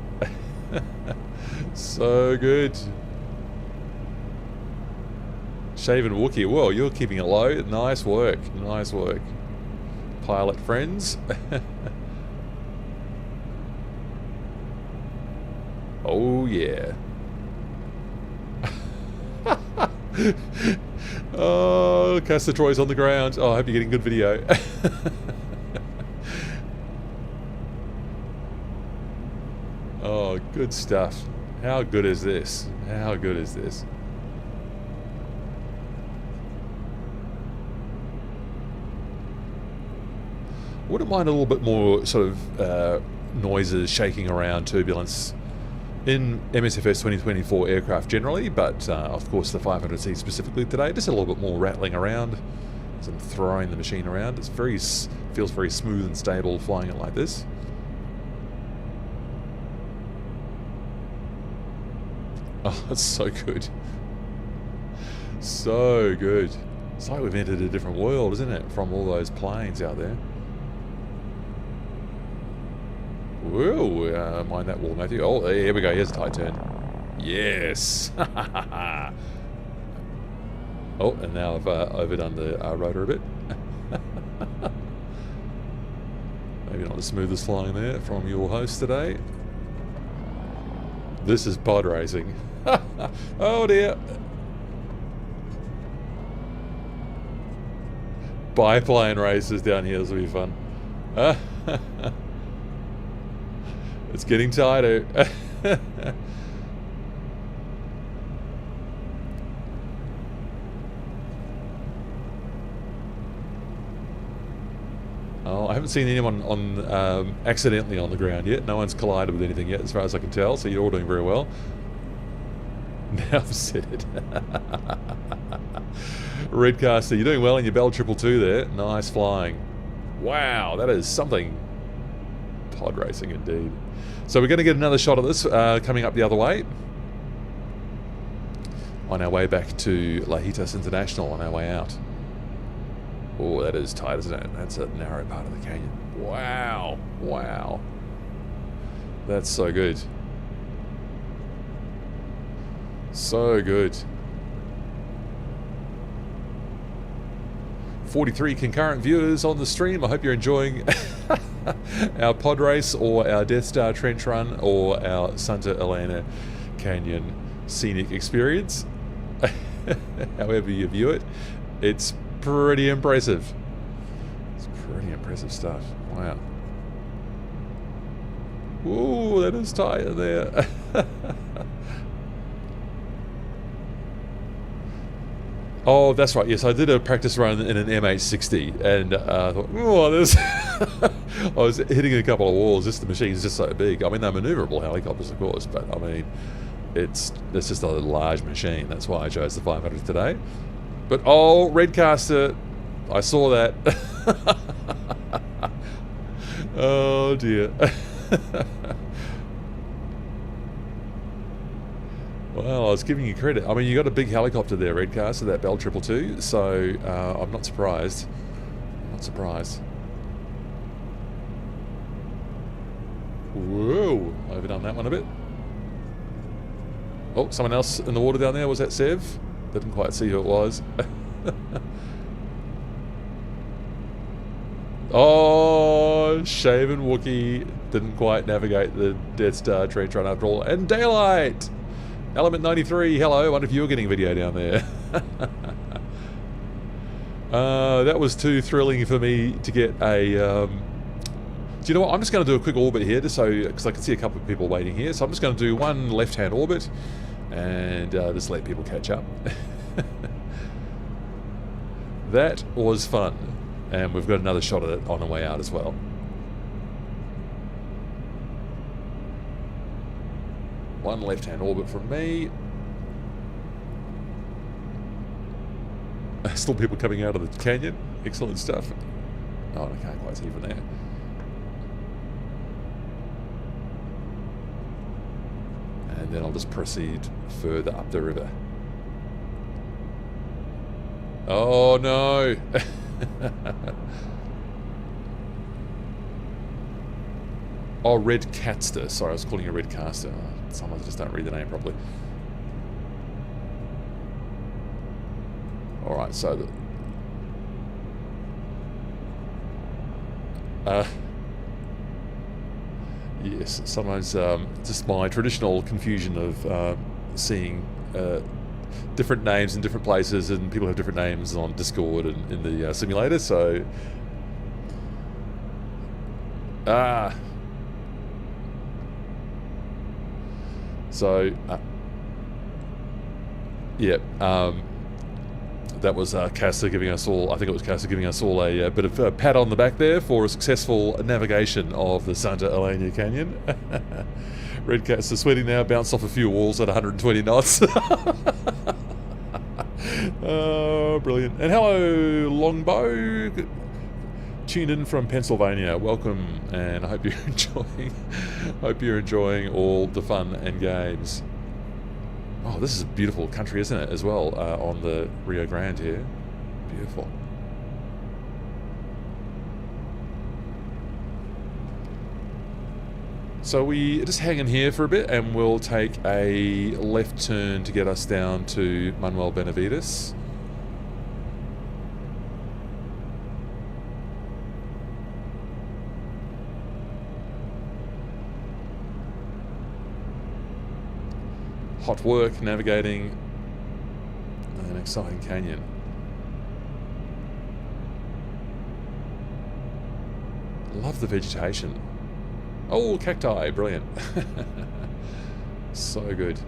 So good. Shaven Wookie. Whoa, you're keeping it low. Nice work. Nice work. Pilot friends. Oh, yeah. Oh, Castor Troy's on the ground. Oh, I hope you're getting good video. Oh, good stuff. How good is this? How good is this? Wouldn't mind a little bit more sort of noises, shaking around, turbulence in MSFS 2024 aircraft generally, but of course the 500C specifically today, just a little bit more rattling around, some throwing the machine around. It's feels very smooth and stable flying it like this. Oh, that's so good. So good. It's like we've entered a different world, isn't it? From all those planes out there. Whoa, mind that wall, Matthew. Oh, here we go. Here's a tight turn. Yes. Oh, and now I've overdone the rotor a bit. Maybe not the smoothest flying there from your host today. This is pod racing. Oh dear. Biplane races down here. This will be fun. It's getting tighter. Oh, I haven't seen anyone on accidentally on the ground yet. No one's collided with anything yet, as far as I can tell. So you're all doing very well. Now I've said it. Redcaster, you're doing well in your Bell 222 there. Nice flying. Wow, that is something. Pod racing indeed. So we're going to get another shot of this coming up the other way. On our way back to Lajitas International on our way out. Oh, that is tight, isn't it? That's a narrow part of the canyon. Wow. Wow. That's so good. So good. 43 concurrent viewers on the stream. I hope you're enjoying our pod race or our Death Star trench run or our Santa Elena Canyon scenic experience. However you view it, it's pretty impressive. It's pretty impressive stuff. Wow. Ooh, that is tight in there. Oh, that's right. Yes, I did a practice run in an MH60, and I thought, oh, this. I was hitting a couple of walls. Just the machine's just so big. I mean, they're maneuverable helicopters, of course, but I mean, it's just a large machine. That's why I chose the 500 today. But oh, Redcaster, I saw that. Oh dear. Well, I was giving you credit. I mean, you got a big helicopter there, Redcaster, that Bell 222, so I'm not surprised. Not surprised. Whoa, overdone that one a bit. Oh, someone else in the water down there. Was that Sev? Didn't quite see who it was. Oh, shaven Wookie didn't quite navigate the Death Star trench run after all. And Daylight! Element 93, hello. I wonder if you were getting video down there. That was too thrilling for me to get a... do you know what? I'm just going to do a quick orbit here, just so because I can see a couple of people waiting here. So I'm just going to do one left-hand orbit and just let people catch up. That was fun. And we've got another shot at it on the way out as well. One left-hand orbit from me. Still people coming out of the canyon. Excellent stuff. Oh, I can't quite see from there. And then I'll just proceed further up the river. Oh no! Oh, Redcaster. Sorry, I was calling you Redcaster. Sometimes I just don't read the name properly. Alright, so... yes, sometimes just my traditional confusion of seeing different names in different places, and people have different names on Discord and in the simulator, so... So, yeah, that was Casa giving us all, I think it was Casa giving us all a bit of a pat on the back there for a successful navigation of the Santa Elena Canyon. Redcaster sweating now, bounced off a few walls at 120 knots. Oh, brilliant. And hello, Longbow. Tuned in from Pennsylvania. Welcome, and I hope you're enjoying all the fun and games. Oh, this is a beautiful country, isn't it, as well, on the Rio Grande here. Beautiful. So we just hang in here for a bit and we'll take a left turn to get us down to Manuel Benavides. Hot work navigating an exciting canyon. Love the vegetation. Oh, cacti, brilliant. So good.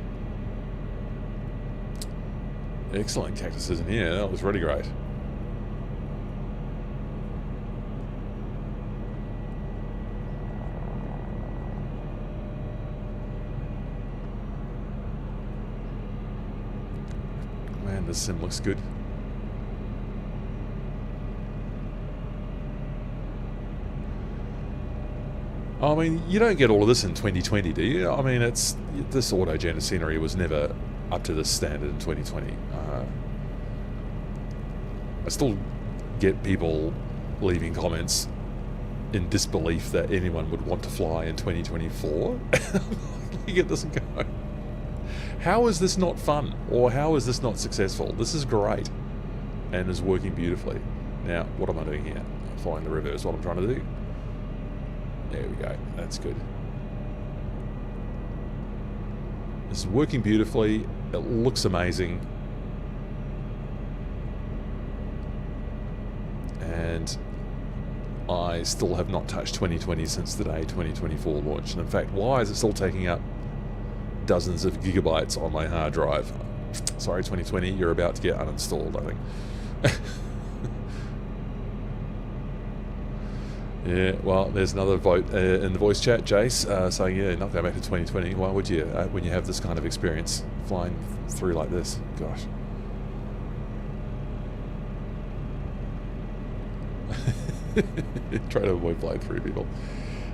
Excellent cactuses in here, that was really great. Man, this sim looks good. I mean, you don't get all of this in 2020, do you? I mean, this autogenesis scenery was never up to this standard in 2020. I still get people leaving comments in disbelief that anyone would want to fly in 2024. You get this and go, how is this not fun? Or how is this not successful? This is great and is working beautifully. Now, what am I doing here? Following the river is what I'm trying to do. There we go. That's good. This is working beautifully. It looks amazing. And I still have not touched 2020 since the day 2024 launched. And in fact, why is it still taking up dozens of gigabytes on my hard drive? Sorry, 2020, you're about to get uninstalled, I think. Yeah, well, there's another vote in the voice chat, Jace, saying, yeah, not going back to 2020. Why would you, when you have this kind of experience flying through like this? Gosh. Try to avoid flying through people.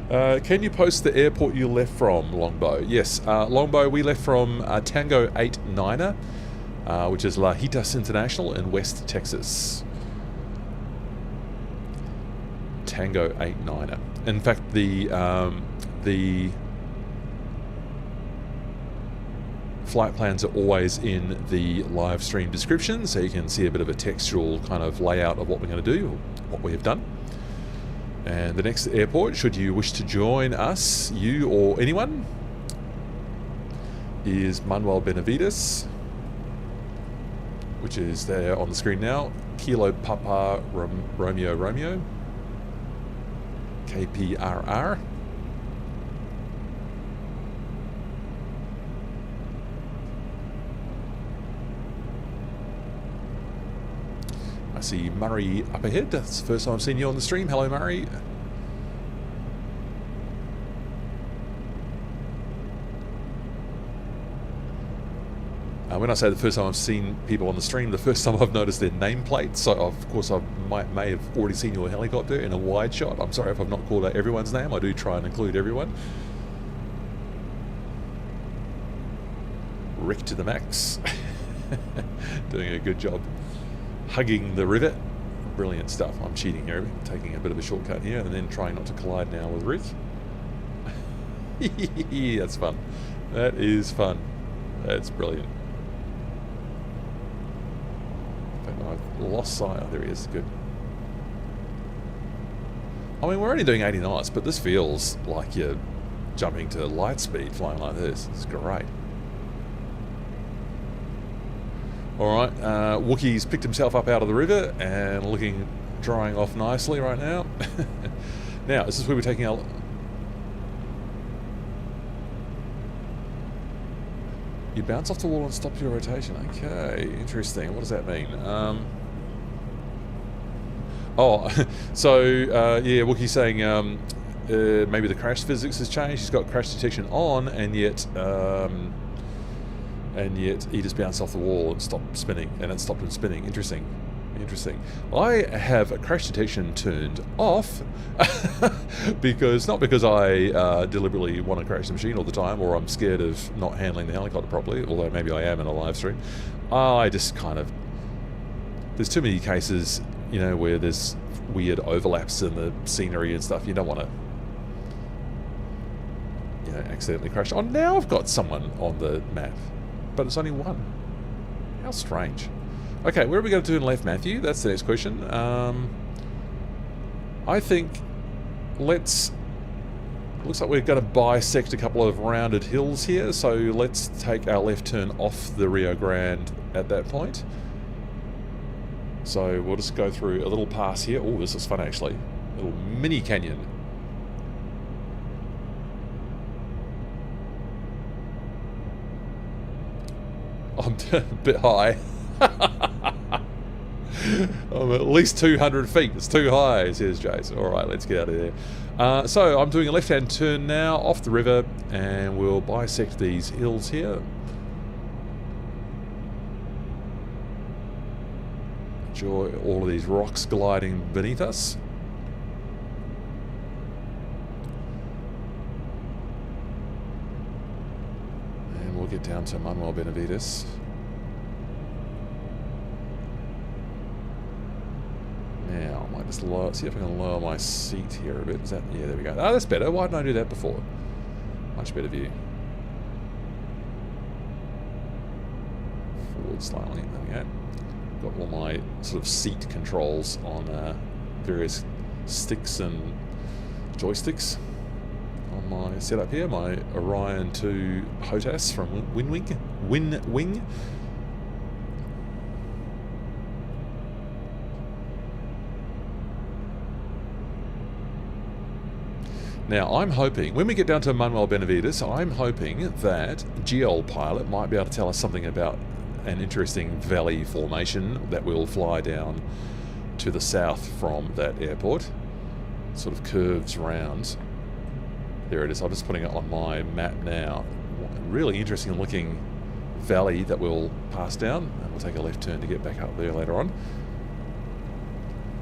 Can you post the airport you left from, Longbow? Yes, Longbow, we left from Tango 89er, which is Lajitas International in West Texas. Tango 89er. In fact, the flight plans are always in the live stream description, so you can see a bit of a textual kind of layout of what we're going to do, what we have done. And the next airport, should you wish to join us, you or anyone, is Manuel Benavides, which is there on the screen now. Kilo Papa Romeo Romeo. KPRR. I see Murray up ahead. That's the first time I've seen you on the stream. Hello, Murray. When I say the first time I've seen people on the stream, the first time I've noticed their nameplates. So, of course, I may have already seen your helicopter in a wide shot. I'm sorry if I've not called out everyone's name. I do try and include everyone. Rick to the max. Doing a good job. Hugging the river. Brilliant stuff. I'm cheating here. Taking a bit of a shortcut here and then trying not to collide now with Rick. That's fun. That is fun. That's brilliant. I've lost sight. Oh, there he is. Good. I mean, we're only doing 80 knots, but this feels like you're jumping to light speed flying like this. It's great. Alright, Wookie's picked himself up out of the river and drying off nicely right now. Now, this is where we're taking our... You bounce off the wall and stop your rotation. Okay, interesting. What does that mean? Yeah, Wookie's saying maybe the crash physics has changed. He's got crash detection on, and yet he just bounced off the wall and stopped spinning, and it stopped him spinning. Interesting. Interesting. I have a crash detection turned off because not because I deliberately want to crash the machine all the time, or I'm scared of not handling the helicopter properly, although maybe I am in a live stream. I just kind of, there's too many cases, you know, where there's weird overlaps in the scenery and stuff. You don't want to, you know, accidentally crash. Oh, now I've got someone on the map, but it's only one. How strange. Okay, where are we going to turn left, Matthew? That's the next question. I think looks like we're going to bisect a couple of rounded hills here, so let's take our left turn off the Rio Grande at that point. So we'll just go through a little pass here. Oh, this is fun actually. A little mini canyon. I'm a bit high. I'm at least 200 feet. It's too high, says Jace. Alright, let's get out of there. So I'm doing a left-hand turn now off the river, and we'll bisect these hills here. Enjoy all of these rocks gliding beneath us. And we'll get down to Manuel Benavides. Now, I might just see if I can lower my seat here a bit. Is that, yeah, there we go. Oh, that's better. Why didn't I do that before? Much better view. Forward slightly. There we go. Got all my sort of seat controls on various sticks and joysticks on my setup here. My Orion 2 HOTAS from Winwing. Now, I'm hoping, when we get down to Manuel Benavides, I'm hoping that GL Pilot might be able to tell us something about an interesting valley formation that will fly down to the south from that airport. It sort of curves round. There it is. I'm just putting it on my map now. Really interesting looking valley that we'll pass down, and we'll take a left turn to get back up there later on.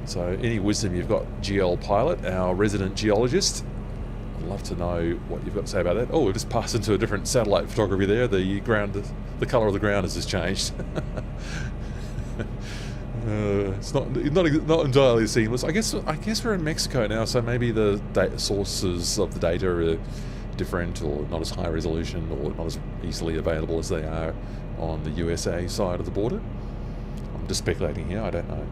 So, any wisdom you've got, GL Pilot, our resident geologist, I'd love to know what you've got to say about that. Oh, we've just passed into a different satellite photography there. The colour of the ground has just changed. It's not entirely seamless. I guess we're in Mexico now, so maybe the sources of the data are different, or not as high resolution, or not as easily available as they are on the USA side of the border. I'm just speculating here. I don't know.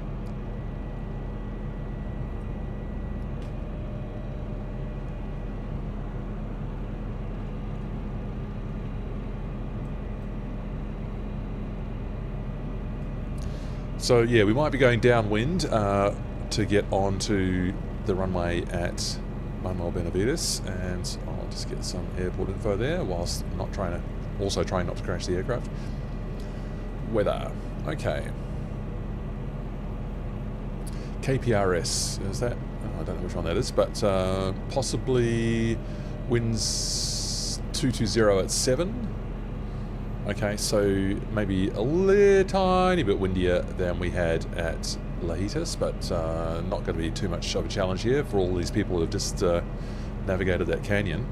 So yeah, we might be going downwind to get onto the runway at Manuel Benavides, and I'll just get some airport info there whilst also trying not to crash the aircraft. Weather, okay. KPRS, is that? Oh, I don't know which one that is, but possibly winds 220 at 7. Okay, so maybe a tiny bit windier than we had at Lajitas, but not going to be too much of a challenge here for all these people who have just navigated that canyon.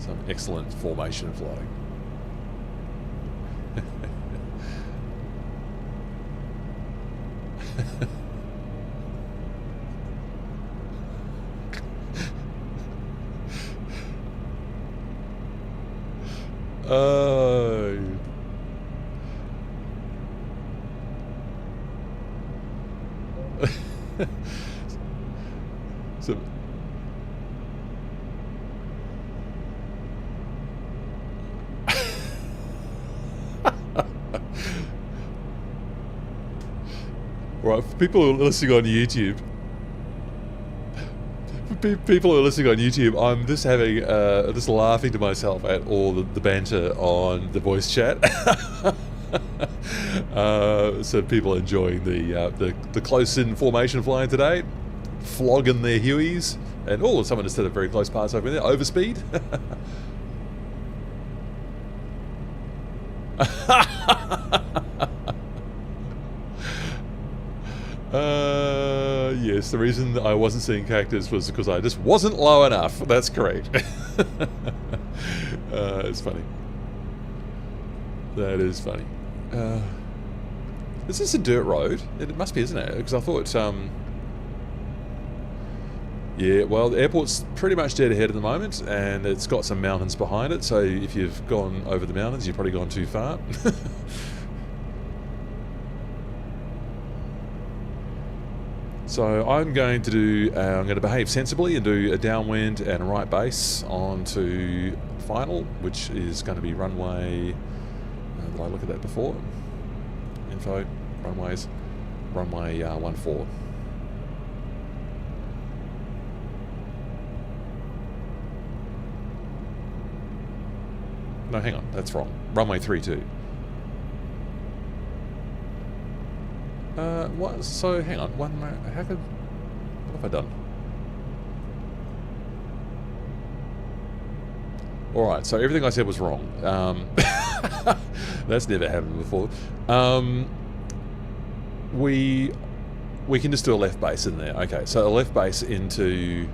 Some excellent formation flying. So, right, for people who are listening on YouTube, I'm just having, just laughing to myself at all the banter on the voice chat. So people enjoying the close-in formation flying today, flogging their Hueys, and someone just did a very close pass over there, overspeed. cactus. The reason I wasn't seeing cactus was because I just wasn't low enough. That's correct. It's funny. That is funny. Is this a dirt road? It must be, isn't it? Because I thought, yeah, well, the airport's pretty much dead ahead at the moment, and it's got some mountains behind it, so if you've gone over the mountains, you've probably gone too far. So I'm going to behave sensibly and do a downwind and a right base onto final, which is going to be runway, did I look at that before? Info, runways, runway 14. No, hang on, that's wrong. Runway 32. What? So, hang on. What have I done? Alright, so everything I said was wrong. That's never happened before. We can just do a left base in there. Okay, so a left base into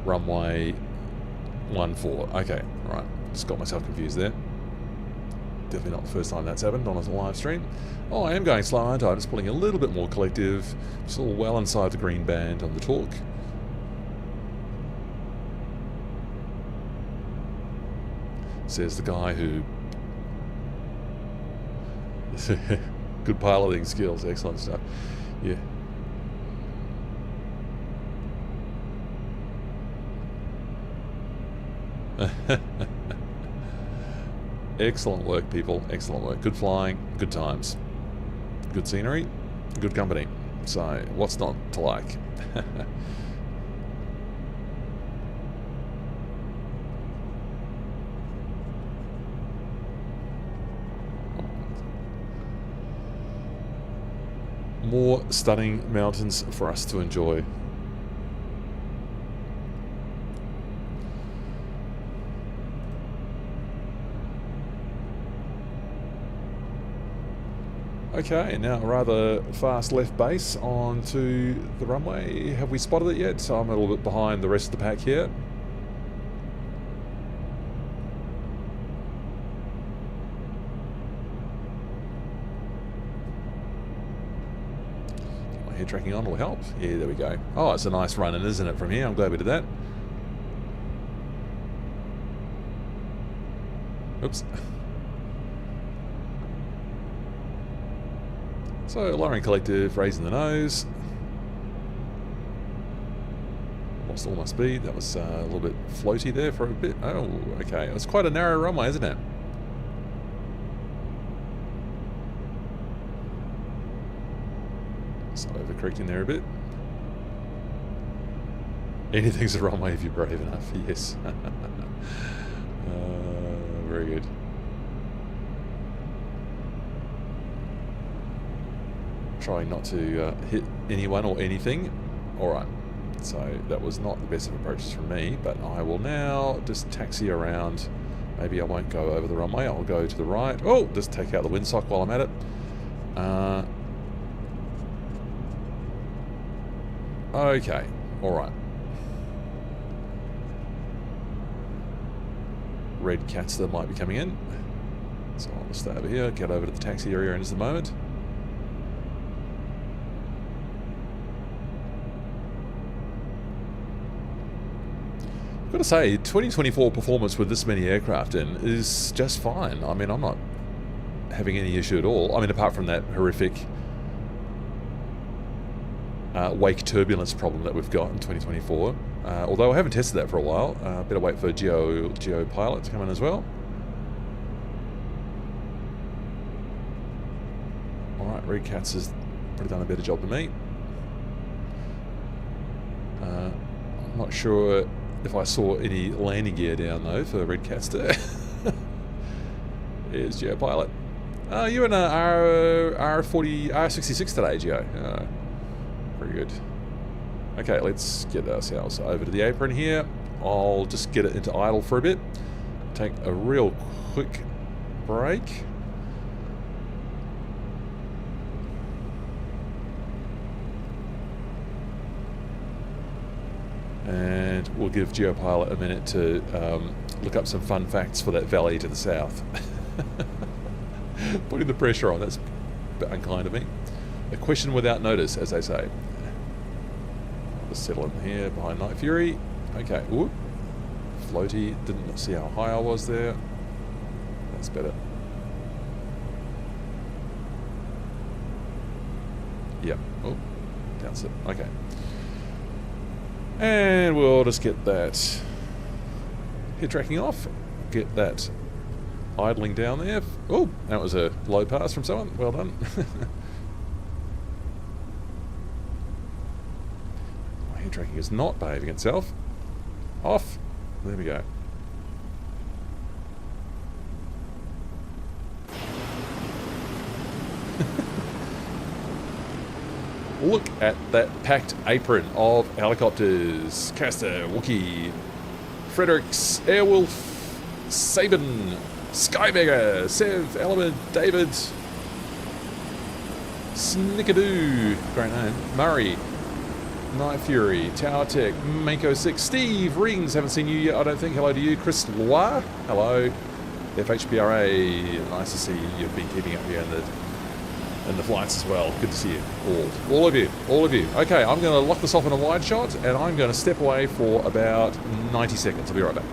runway 14. Okay, right. Just got myself confused there. Definitely not the first time that's happened on a live stream. Oh, I am going slow, aren't I? I'm just pulling a little bit more collective. Still well inside the green band on the torque. Says the guy who... Good piloting skills, excellent stuff. Yeah. Excellent work, people. Excellent work. Good flying, good times, good scenery, good company. So, what's not to like? More stunning mountains for us to enjoy. Okay, now a rather fast left base onto the runway. Have we spotted it yet? So I'm a little bit behind the rest of the pack here. My head tracking on will help. Yeah, there we go. Oh, it's a nice run in, isn't it, from here? I'm glad we did that. Oops. So, lowering collective, raising the nose. Lost all my speed. That was a little bit floaty there for a bit. Oh, okay. It's quite a narrow runway, isn't it? So, overcorrecting there a bit. Anything's a runway if you're brave enough. Yes. Very good. Trying not to hit anyone or anything. Alright, so that was not the best of approaches from me, but I will now just taxi around. Maybe I won't go over the runway, I'll go to the right. Oh, just take out the windsock while I'm at it. Okay, alright. Red cats that might be coming in. So I'll stay over here, get over to the taxi area in just a moment. I've got to say, 2024 performance with this many aircraft in is just fine. I mean, I'm not having any issue at all. I mean, apart from that horrific wake turbulence problem that we've got in 2024. Although I haven't tested that for a while. Better wait for Geo Pilot to come in as well. Alright, Red Cats has probably done a better job than me. I'm not sure if I saw any landing gear down though for Red Cats there. Here's Geo Pilot. You're in a R66 today, Geo. Very good. Okay, let's get ourselves over to the apron here. I'll just get it into idle for a bit. Take a real quick break. And we'll give GeoPilot a minute to look up some fun facts for that valley to the south. Putting the pressure on, that's a bit unkind of me. A question without notice, as they say. Let's settle in here behind Night Fury. Okay, whoop. Floaty, didn't see how high I was there. That's better. Yep. Oh, downset. Okay. And we'll just get that head tracking off. Get that idling down there. Oh, that was a low pass from someone. Well done. My head tracking is not behaving itself. Off. There we go. Look at that packed apron of helicopters. Castor, Wookie, Fredericks, Airwolf, Sabin, Skyvega, Sev, Element, David, Snickadoo, great name, Murray, Night Fury, Tower Tech, Mako 6, Steve, Rings, haven't seen you yet, I don't think. Hello to you. Chris Loire, hello. FHPRA, nice to see you've been keeping up here in the flights as well. Good to see you. All of you. Okay, I'm going to lock this off in a wide shot, and I'm going to step away for about 90 seconds. I'll be right back.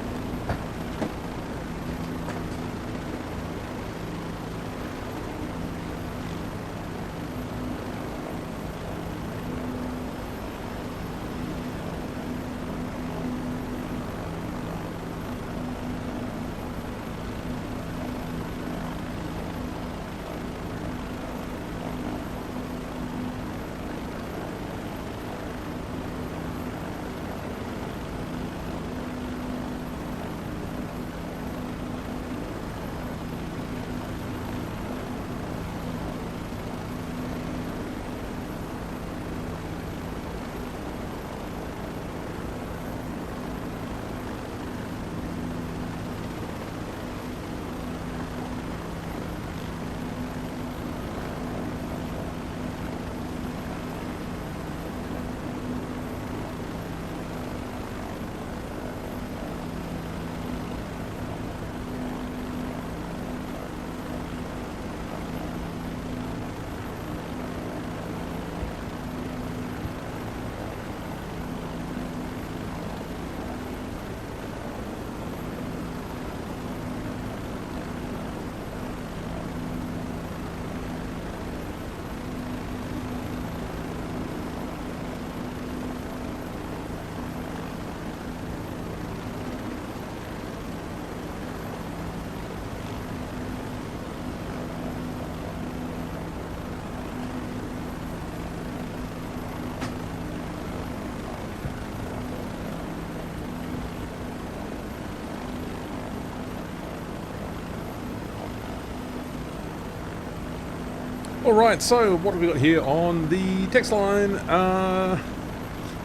Alright, so what have we got here on the text line?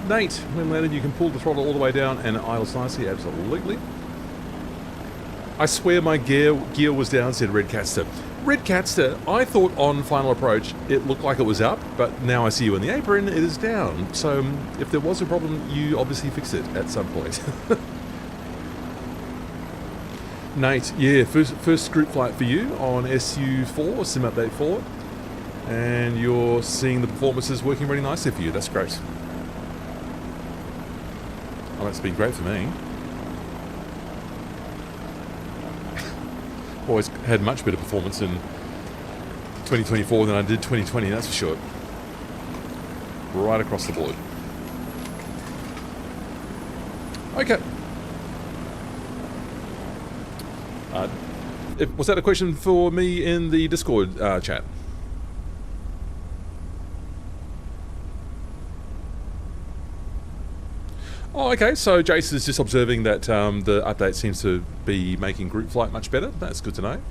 Nate, when landed you can pull the throttle all the way down and idle nicely, absolutely. I swear my gear was down, said Red Catster. Red Catster, I thought on final approach it looked like it was up, but now I see you in the apron, it is down. So if there was a problem, you obviously fixed it at some point. Nate, yeah, first group flight for you on SU4, Sim Update 4. And you're seeing the performances working really nicely for you. That's great. Oh, that's been great for me. Always had much better performance in 2024 than I did 2020, that's for sure. Right across the board. Okay. Was that a question for me in the Discord chat? Oh, okay, so Jason is just observing that the update seems to be making group flight much better. That's good to know.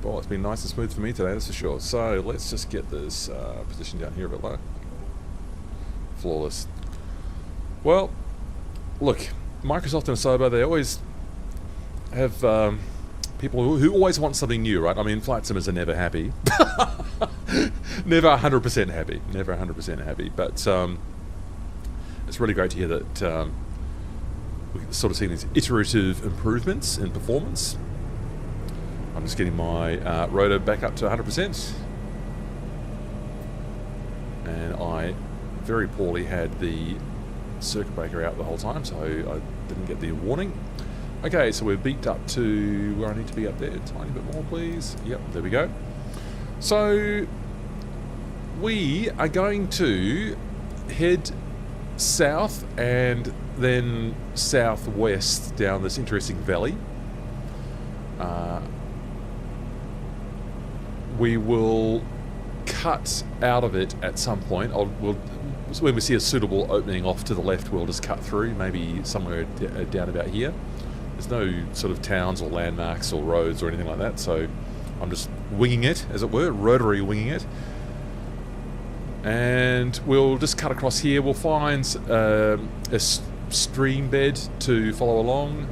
Well, it's been nice and smooth for me today, that's for sure. So let's just get this position down here a bit lower. Flawless. Well, look, Microsoft and Asobo, they always have people who always want something new, right? I mean, flight simmers are never happy. Never 100% happy. Never 100% happy. But it's really great to hear that we're sort of seeing these iterative improvements in performance. I'm just getting my rotor back up to 100%. And I very poorly had the circuit breaker out the whole time, so I didn't get the warning. Okay, so we're beeped up to where I need to be up there. A tiny bit more, please. Yep, there we go. So we are going to head south and then southwest down this interesting valley. We will cut out of it at some point. When we see a suitable opening off to the left, we'll just cut through, maybe somewhere down about here. There's no sort of towns or landmarks or roads or anything like that, so I'm just winging it, as it were, rotary winging it. And we'll just cut across here. We'll find a stream bed to follow along.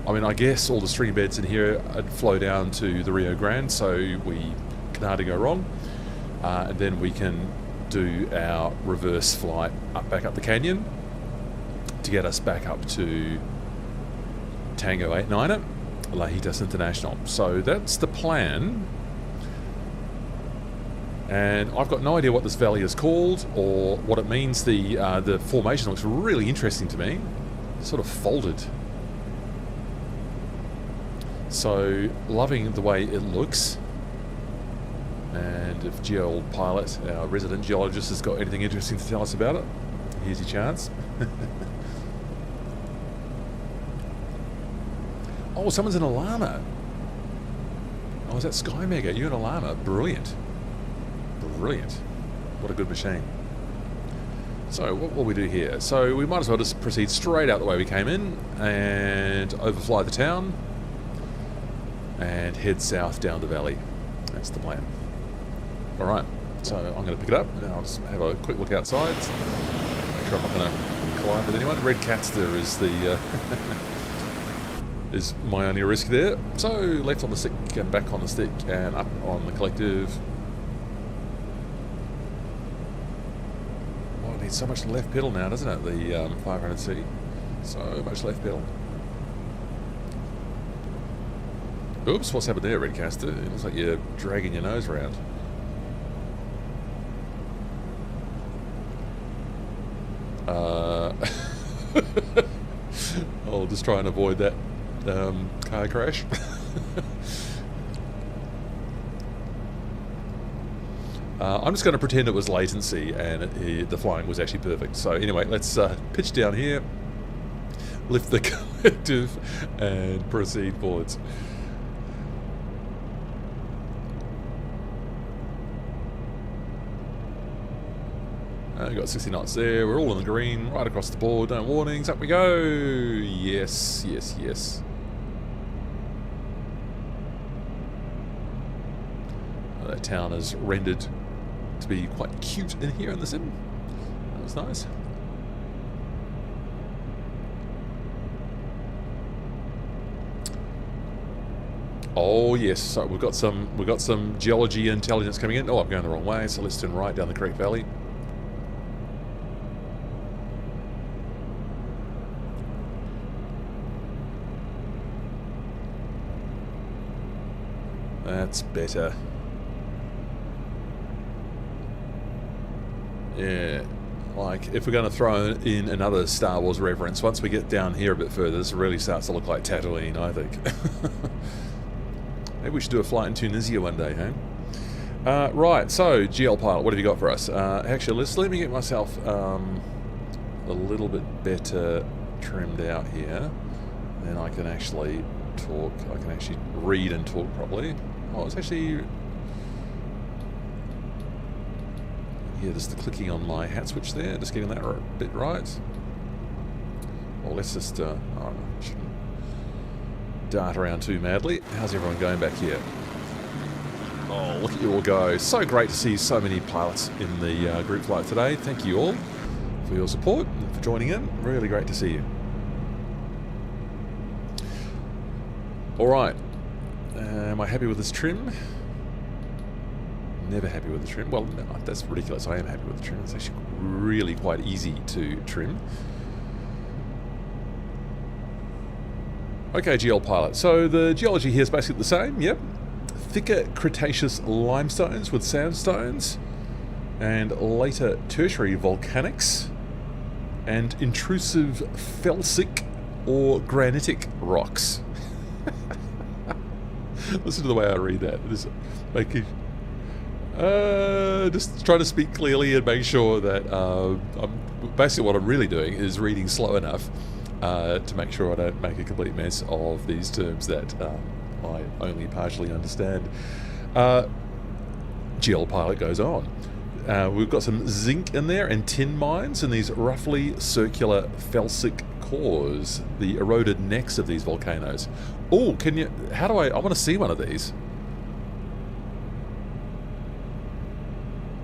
I mean, I guess all the stream beds in here flow down to the Rio Grande, so we can hardly go wrong. And then we can do our reverse flight back up the canyon to get us back up to Tango 89 Lajitas International. So that's the plan. And I've got no idea what this valley is called or what it means. The formation looks really interesting to me. It's sort of folded. So loving the way it looks. And if Geo Pilot, our resident geologist, has got anything interesting to tell us about it, here's your chance. Oh, someone's in a llama. Oh, is that Sky Mega? You're in a llama. Brilliant. Brilliant. What a good machine. So, what will we do here? So, we might as well just proceed straight out the way we came in and overfly the town and head south down the valley. That's the plan. Alright, so I'm going to pick it up and I'll just have a quick look outside. Make sure I'm not going to collide with anyone. Red Catster is the is my only risk there. So left on the stick and back on the stick and up on the collective. Oh, it needs so much left pedal now, doesn't it? The 500C. So much left pedal. Oops, what's happened there, Red Caster? It looks like you're dragging your nose around. I'll just try and avoid that car crash. I'm just going to pretend it was latency and the flying was actually perfect. So anyway, let's pitch down here, lift the collective and proceed forwards. We've got 60 knots there. We're all in the green, right across the board. No warnings. Up we go. Yes, yes, yes. That town is rendered to be quite cute in here in the sim. That was nice. Oh yes, so we've got some geology intelligence coming in. Oh, I'm going the wrong way, so let's turn right down the Creek Valley. That's better. Yeah, like if we're going to throw in another Star Wars reference, once we get down here a bit further, this really starts to look like Tatooine, I think. Maybe we should do a flight in Tunisia one day, hey? Right, so GL Pilot, what have you got for us? Actually, let me get myself a little bit better trimmed out here. Then I can actually talk, I can actually read and talk properly. Oh, it's actually... Yeah, just the clicking on my hat switch there, just getting that bit right. Well, let's just, I don't know, shouldn't dart around too madly. How's everyone going back here? Oh, look at you all go. So great to see so many pilots in the group flight today. Thank you all for your support and for joining in. Really great to see you. Alright. Am I happy with this trim? Never happy with the trim. Well, no, that's ridiculous. I am happy with the trim. It's actually really quite easy to trim. Okay, GL pilot. So the geology here is basically the same. Yep. Thicker Cretaceous limestones with sandstones, and later tertiary volcanics, and intrusive felsic or granitic rocks. Listen to the way I read that. It is making, just trying to speak clearly and make sure that basically what I'm really doing is reading slow enough to make sure I don't make a complete mess of these terms that I only partially understand. GL pilot goes on. We've got some zinc in there and tin mines in these roughly circular felsic cores, the eroded necks of these volcanoes. Oh, can you, how do I want to see one of these.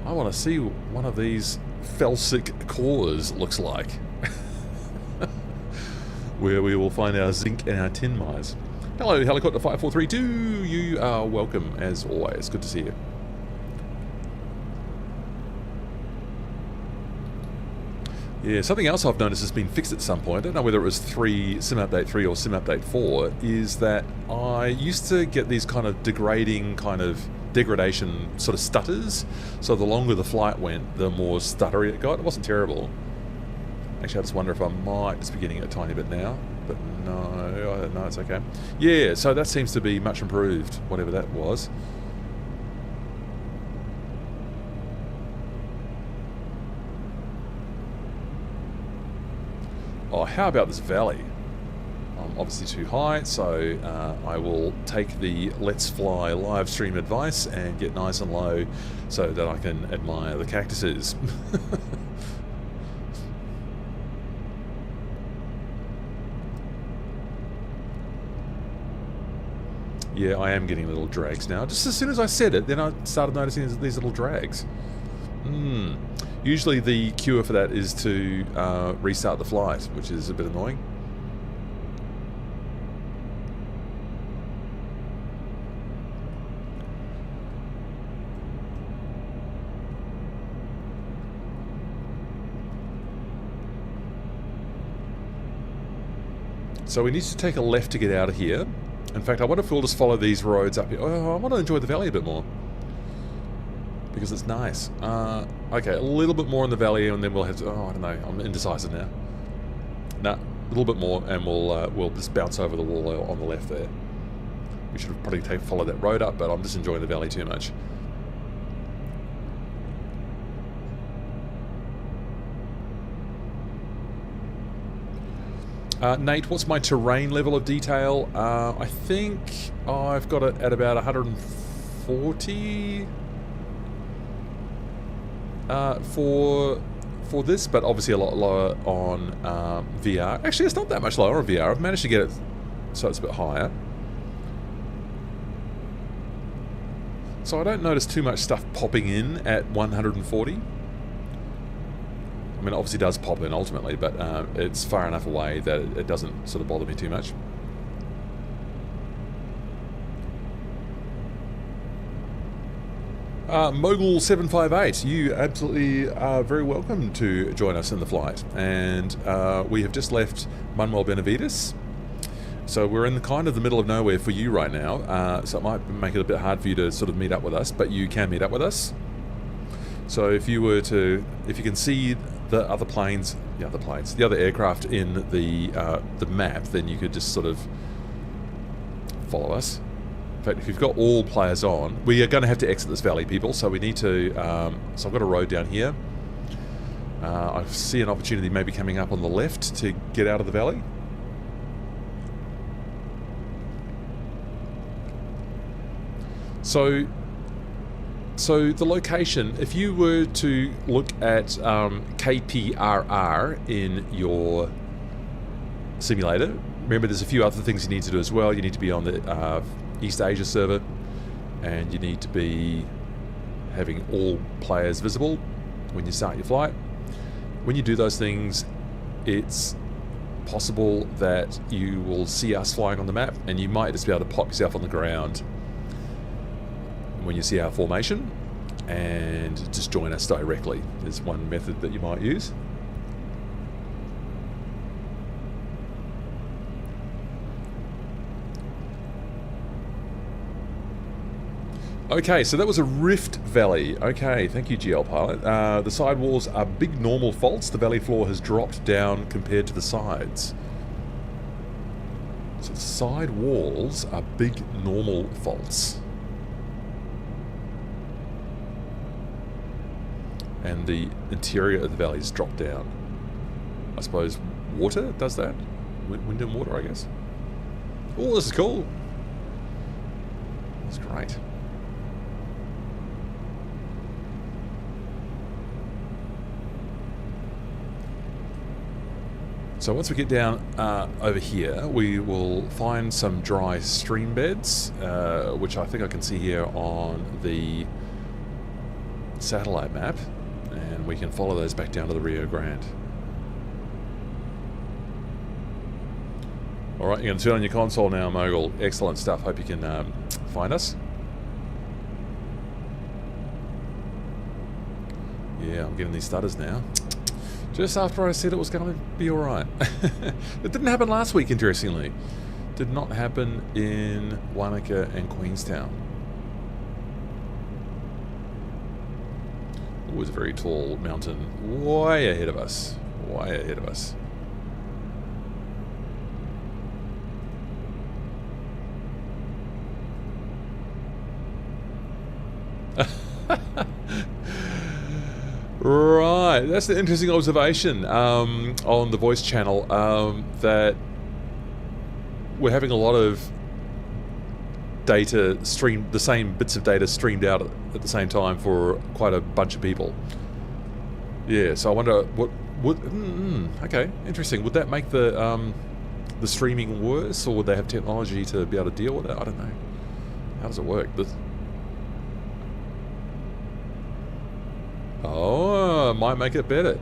I want to see one of these felsic cores looks like. Where we will find our zinc and our tin mines. Hello, Helicopter 5432. You are welcome, as always. Good to see you. Yeah, something else I've noticed has been fixed at some point, I don't know whether it was Sim Update 3 or Sim Update 4, is that I used to get these kind of degradation sort of stutters. So the longer the flight went, the more stuttery it got. It wasn't terrible. Actually, I just wonder if I might just be getting it a tiny bit now. But no, it's okay. Yeah, so that seems to be much improved, whatever that was. Oh, how about this valley? I'm obviously too high, so I will take the Let's Fly live stream advice and get nice and low so that I can admire the cactuses. Yeah, I am getting little drags now. Just as soon as I said it, then I started noticing these little drags. Usually the cure for that is to restart the flight, which is a bit annoying. So we need to take a left to get out of here. In fact, I wonder if we'll just follow these roads up here. Oh, I want to enjoy the valley a bit more, because it's nice. Okay, a little bit more in the valley, and then we'll have to... Oh, I don't know. I'm indecisive now. Nah, a little bit more, and we'll just bounce over the wall on the left there. We should have probably followed that road up, but I'm just enjoying the valley too much. Nate, what's my terrain level of detail? I think I've got it at about 140 for this, but obviously a lot lower on VR. Actually, it's not that much lower on VR. I've managed to get it so it's a bit higher. So I don't notice too much stuff popping in at 140. I mean, it obviously does pop in ultimately, but it's far enough away that it doesn't sort of bother me too much. Mogul758, you absolutely are very welcome to join us in the flight. And we have just left Manuel Benavides. So we're in kind of the middle of nowhere for you right now. So it might make it a bit hard for you to sort of meet up with us, but you can meet up with us. So if you can see the other aircraft in the map, then you could just sort of follow us. In fact, if you've got all players on, we are going to have to exit this valley, people. So we need to. So I've got a road down here. I see an opportunity maybe coming up on the left to get out of the valley. So the location, if you were to look at KPRR in your simulator, remember there's a few other things you need to do as well. You need to be on the East Asia server, and you need to be having all players visible when you start your flight. When you do those things, it's possible that you will see us flying on the map, and you might just be able to pop yourself on the ground when you see our formation. and just join us directly. Is one method that you might use. Okay, so that was a rift valley. Okay, thank you, GL Pilot. The side walls are big normal faults. The valley floor has dropped down compared to the sides. So the side walls are big normal faults. And the interior of the valley has dropped down. I suppose water does that? Wind and water, I guess. Oh, this is cool. That's great. So once we get down over here, we will find some dry stream beds, which I think I can see here on the satellite map, and we can follow those back down to the Rio Grande. Alright, you're going to turn on your console now, Mogul. Excellent stuff. Hope you can find us. Yeah, I'm getting these stutters now. Just after I said it was going to be alright. It didn't happen last week, interestingly. Did not happen in Wanaka and Queenstown. Always a very tall mountain. Way ahead of us. Way ahead of us. Right, that's the interesting observation on the voice channel, that we're having a lot of data streamed, the same bits of data streamed out at the same time for quite a bunch of people. Yeah, so I wonder what would okay, interesting. Would that make the streaming worse, or would they have technology to be able to deal with it? I don't know. How does it work? Oh, might make it better.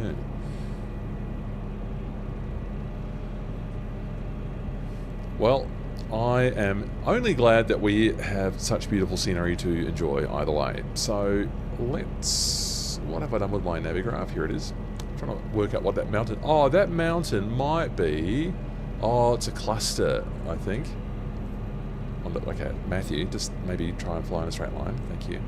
Yeah. Well, I am only glad that we have such beautiful scenery to enjoy either way. So let's... What have I done with my navigraph? Here it is. I'm trying to work out what that mountain... Oh, that mountain might be... Oh, it's a cluster, I think. Okay, Matthew, just maybe try and fly in a straight line. Thank you.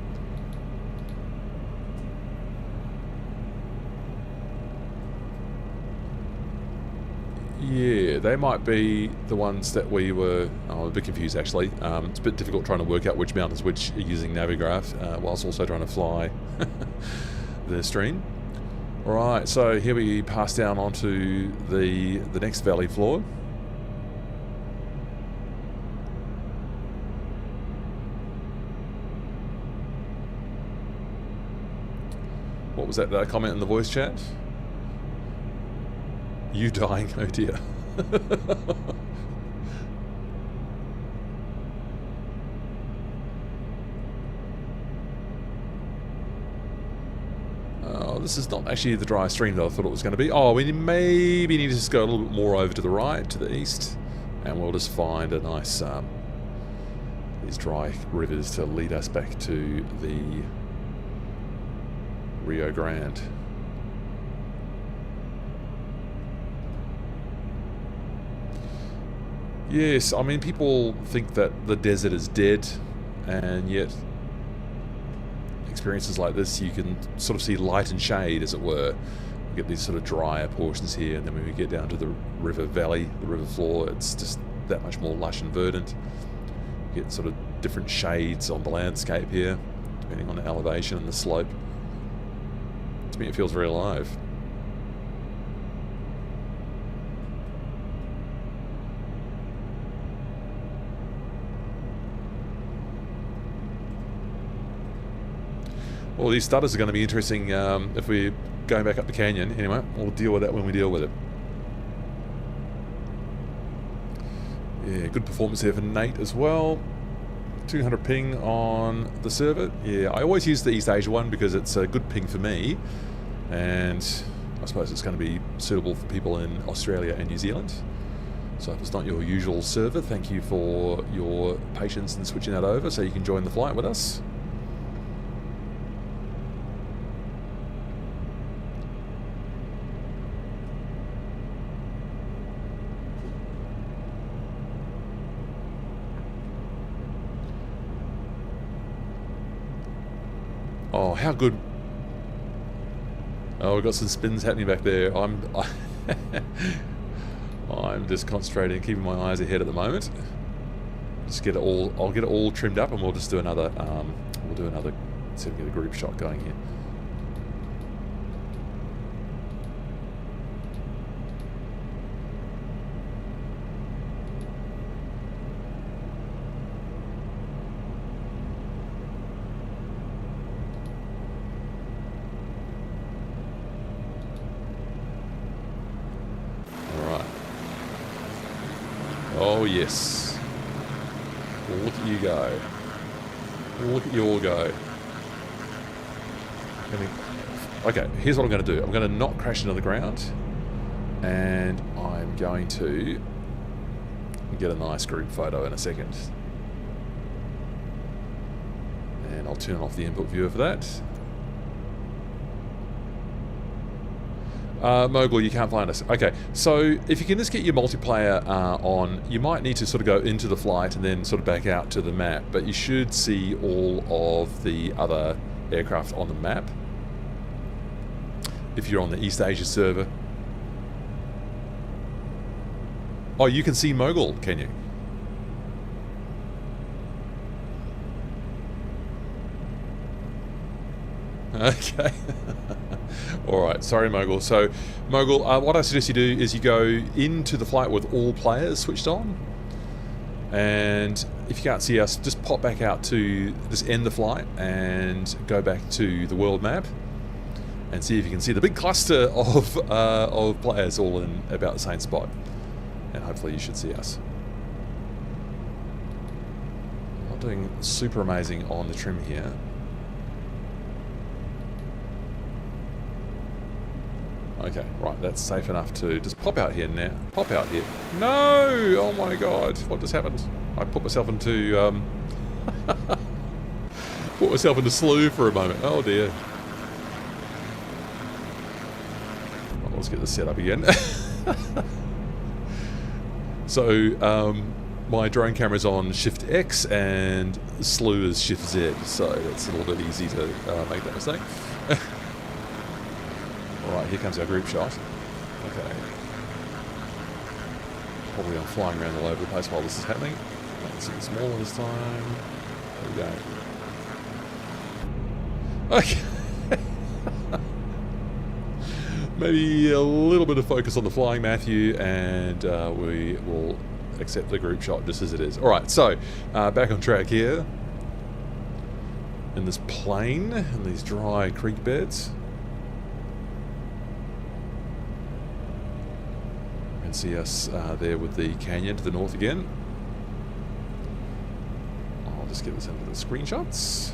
Yeah, they might be the ones that we were... Oh, I'm a bit confused, actually. It's a bit difficult trying to work out which mountains which are using navigraph, whilst also trying to fly the stream. Alright, so here we pass down onto the next valley floor. What was that comment in the voice chat? You dying, oh dear. Oh, this is not actually the dry stream that I thought it was going to be. Oh, we maybe need to just go a little bit more over to the right, to the east, and we'll just find a nice these dry rivers to lead us back to the Rio Grande. Yes, I mean, people think that the desert is dead, and yet experiences like this, you can sort of see light and shade, as it were. We get these sort of drier portions here, and then when we get down to the river valley, the river floor, it's just that much more lush and verdant. You get sort of different shades on the landscape here, depending on the elevation and the slope. To me, it feels very alive. Well, these stutters are going to be interesting if we're going back up the canyon. Anyway, we'll deal with that when we deal with it. Yeah, good performance here for Nate as well. 200 ping on the server. Yeah, I always use the East Asia one because it's a good ping for me. And I suppose it's going to be suitable for people in Australia and New Zealand. So if it's not your usual server, thank you for your patience in switching that over so you can join the flight with us. Oh, how good. Oh, we've got some spins happening back there. I'm just concentrating, keeping my eyes ahead at the moment. Just get it all. I'll get it all trimmed up, and we'll just do another. We'll do another. See if we get a group shot going here. Oh yes. Look at you go. Look at you all go. Okay, here's what I'm going to do. I'm going to not crash into the ground. And I'm going to get a nice group photo in a second. And I'll turn off the input viewer for that. Mogul, you can't find us. Okay, so if you can just get your multiplayer on, you might need to sort of go into the flight and then sort of back out to the map, but you should see all of the other aircraft on the map if you're on the East Asia server. Oh, you can see Mogul, can you? Okay. Alright, sorry Mogul. So, Mogul, what I suggest you do is you go into the flight with all players switched on. And if you can't see us, just pop back out to, just end the flight and go back to the world map. And see if you can see the big cluster of players all in about the same spot. And hopefully you should see us. I'm not doing super amazing on the trim here. Okay, right, that's safe enough to just pop out here now. Pop out here. No! Oh my god, what just happened? I put myself into, put myself into slew for a moment. Oh dear. Well, let's get this set up again. So, my drone camera's on Shift X and slew is Shift Z, so that's a little bit easy to make that mistake. Alright, here comes our group shot. Okay. Probably I'm flying around all over the place while this is happening. Let's get smaller this time. There we go. Okay. Maybe a little bit of focus on the flying, Matthew, and we will accept the group shot just as it is. Alright, so back on track here. In this plain, in these dry creek beds. And see us there with the canyon to the north again. I'll just get this into the screenshots.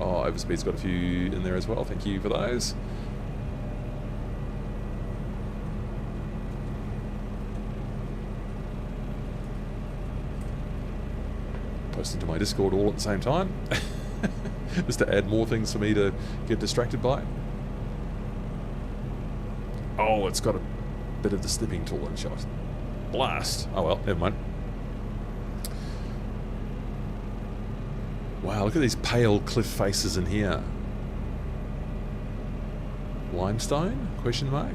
Oh, Overspeed's got a few in there as well. Thank you for those. Posting to my Discord all at the same time. Just to add more things for me to get distracted by. Oh, it's got a bit of the snipping tool in shot. Blast! Oh well, never mind. Wow, look at these pale cliff faces in here. Limestone? Question mark?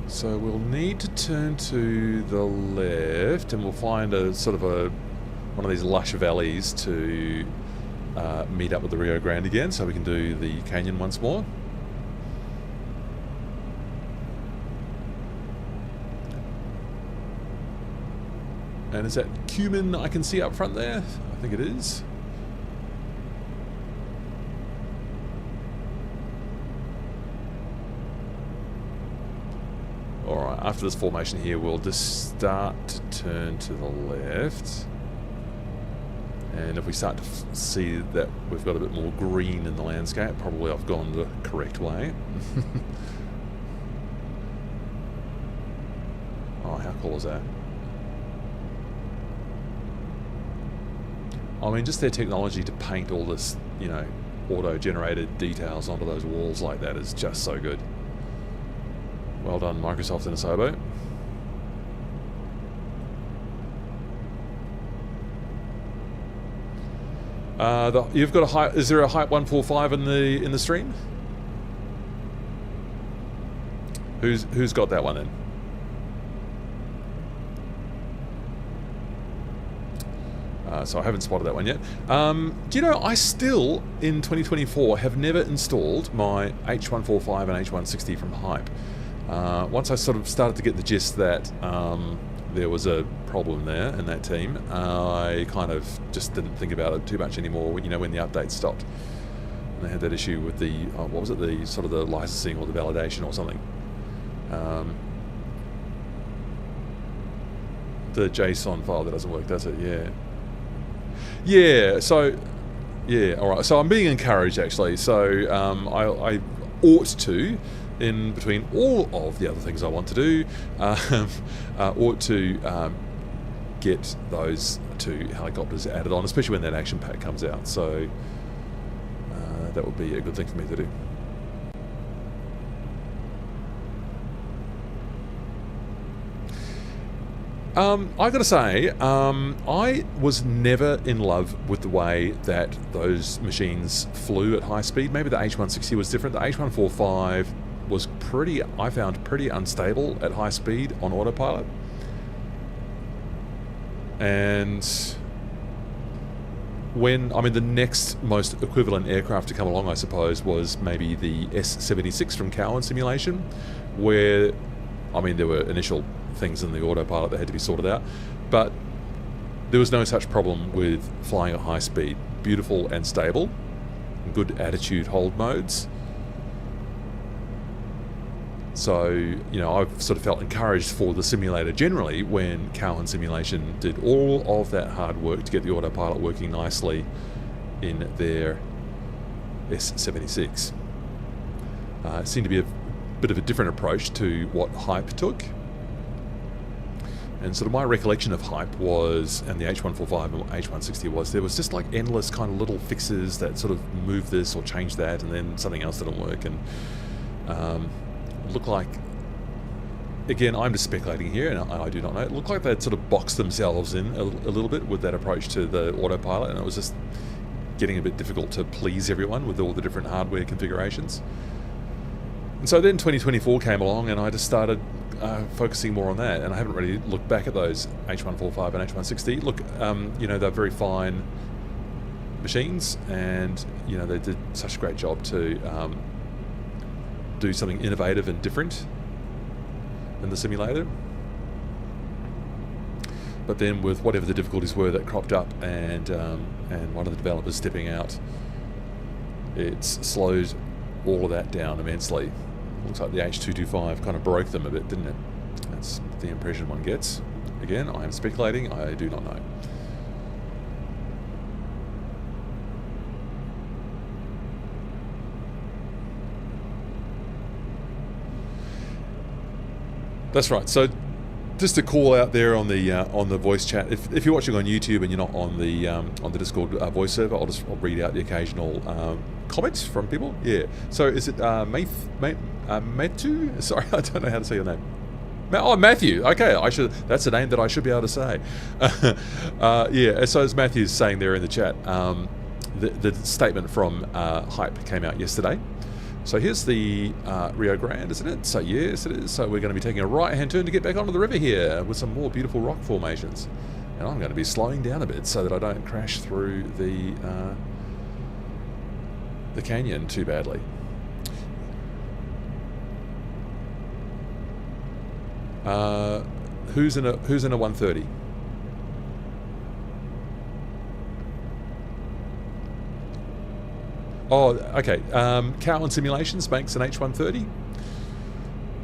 So we'll need to turn to the left and we'll find a sort of one of these lush valleys to meet up with the Rio Grande again so we can do the canyon once more. And is that cumin I can see up front there? I think it is. Alright, after this formation here, we'll just start to turn to the left. And if we start to see that we've got a bit more green in the landscape, probably I've gone the correct way. Oh, how cool is that? I mean, just their technology to paint all this, you know, auto-generated details onto those walls like that is just so good. Well done, Microsoft and Asobo. You've got a height. Is there a height 145 in the stream? Who's got that one then? So I haven't spotted that one yet. Do you know, I still, in 2024, have never installed my H145 and H160 from Hype. Once I sort of started to get the gist that there was a problem there in that team, I kind of just didn't think about it too much anymore, you know, when the update stopped. And they had that issue with the, what was it, the sort of the licensing or the validation or something. The JSON file that doesn't work, does it? Yeah. Yeah, so, yeah, alright. So I'm being encouraged, actually. So I ought to, in between all of the other things I want to do, ought to get those 2 helicopters added on, especially when that action pack comes out. So that would be a good thing for me to do. I gotta say, I was never in love with the way that those machines flew at high speed. Maybe the H160 was different. The H145 was I found pretty unstable at high speed on autopilot. And the next most equivalent aircraft to come along, I suppose, was maybe the S-76 from Cowan Simulation, where, there were initial things in the autopilot that had to be sorted out, but there was no such problem with flying at high speed. Beautiful and stable, good attitude hold modes. So, you know, I've sort of felt encouraged for the simulator generally when Cowan Simulation did all of that hard work to get the autopilot working nicely in their S-76. It seemed to be a bit of a different approach to what Hype took. And sort of my recollection of Hype was, and the H145 and H160 was, there was just like endless kind of little fixes that sort of move this or change that, and then something else didn't work. And looked like, again, I'm just speculating here, and I do not know, it looked like they'd sort of boxed themselves in a little bit with that approach to the autopilot, and it was just getting a bit difficult to please everyone with all the different hardware configurations. And so then 2024 came along, and I just started focusing more on that, and I haven't really looked back at those H145 and H160. Look, you know, they're very fine machines, and, you know, they did such a great job to do something innovative and different in the simulator. But then with whatever the difficulties were that cropped up, and one of the developers stepping out, it's slowed all of that down immensely. Looks like the H225 kind of broke them a bit, didn't it? That's the impression one gets. Again, I am speculating, I do not know. That's right. So, just a call out there on the voice chat. If you're watching on YouTube and you're not on the Discord voice server, I'll read out the occasional comments from people. Yeah. So is it Matthew? Sorry, I don't know how to say your name. Matthew. Okay, that's a name that I should be able to say. Yeah. So as Matthew's saying there in the chat, the statement from Hype came out yesterday. So here's the Rio Grande, isn't it? So yes, it is. So we're going to be taking a right-hand turn to get back onto the river here with some more beautiful rock formations. And I'm going to be slowing down a bit so that I don't crash through the canyon too badly. Who's in a 130? Oh, okay. Cowan Simulations makes an H130.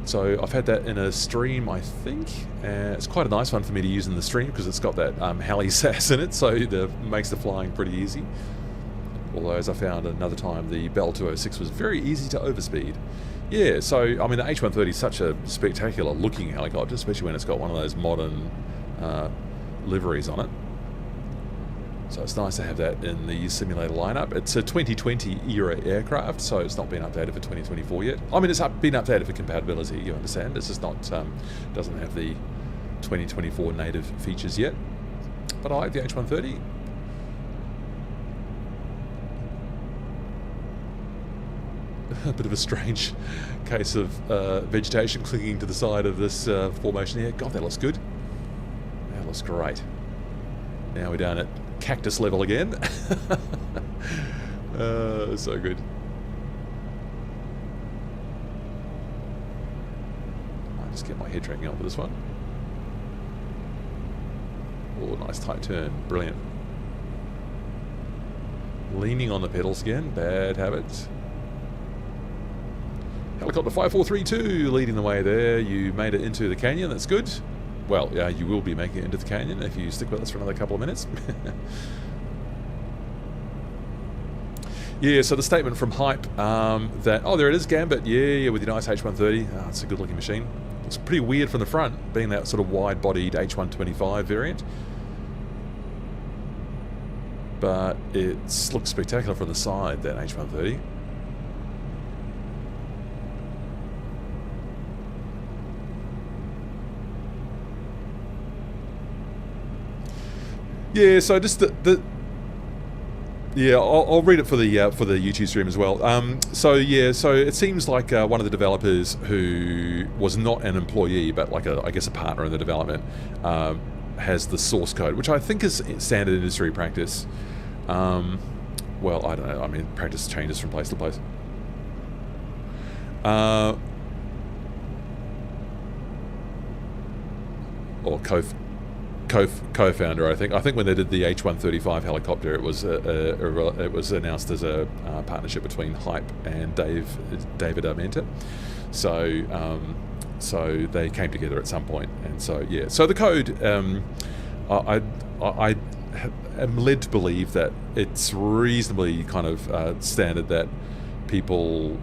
So I've had that in a stream, I think. It's quite a nice one for me to use in the stream because it's got that heli sass in it, so it makes the flying pretty easy. Although, as I found another time, the Bell 206 was very easy to overspeed. Yeah, so, I mean, the H130 is such a spectacular looking helicopter, especially when it's got one of those modern liveries on it. So it's nice to have that in the simulator lineup. It's a 2020 era aircraft, so it's not been updated for 2024 yet. I mean, it's been updated for compatibility, you understand. It's just not, doesn't have the 2024 native features yet. But I like the H130. A bit of a strange case of vegetation clinging to the side of this formation here. God, that looks good. That looks great. Now we're down at cactus level again. So good. I'll just get my head tracking on for this one. Oh, nice tight turn. Brilliant. Leaning on the pedals again. Bad habit. Helicopter 5432 leading the way there. You made it into the canyon. That's good. Well, yeah, you will be making it into the canyon if you stick with us for another couple of minutes. Yeah, so the statement from Hype that, oh, there it is, Gambit. Yeah, with your nice H130. Oh, it's a good-looking machine. Looks pretty weird from the front, being that sort of wide-bodied H125 variant. But it looks spectacular from the side, that H130. Yeah, so just yeah, I'll read it for the YouTube stream as well. So yeah, so it seems like one of the developers who was not an employee but like I guess a partner in the development has the source code, which I think is standard industry practice. Well, I don't know. I mean, practice changes from place to place. Or co-founder, I think. I think when they did the H135 helicopter, it was announced as a partnership between Hype and David Armenta. So they came together at some point, and so yeah. So the code, I am led to believe that it's reasonably kind of standard that people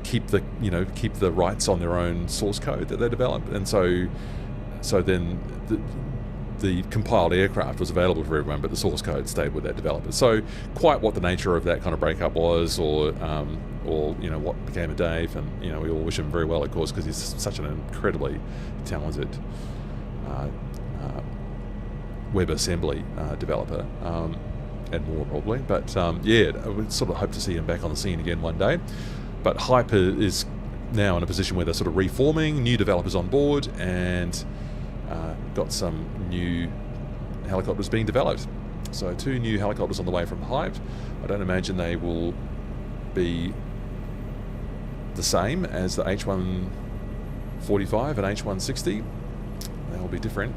keep the rights on their own source code that they develop, and so then the compiled aircraft was available for everyone, but the source code stayed with that developer. So quite what the nature of that kind of breakup was, or what became of Dave, and we all wish him very well, of course, because he's such an incredibly talented WebAssembly developer, and more probably. But yeah, I would sort of hope to see him back on the scene again one day. But Hype is now in a position where they're sort of reforming, new developers on board, and got some new helicopters being developed. So 2 new helicopters on the way from Hype. I don't imagine they will be the same as the H145 and H160. They'll be different.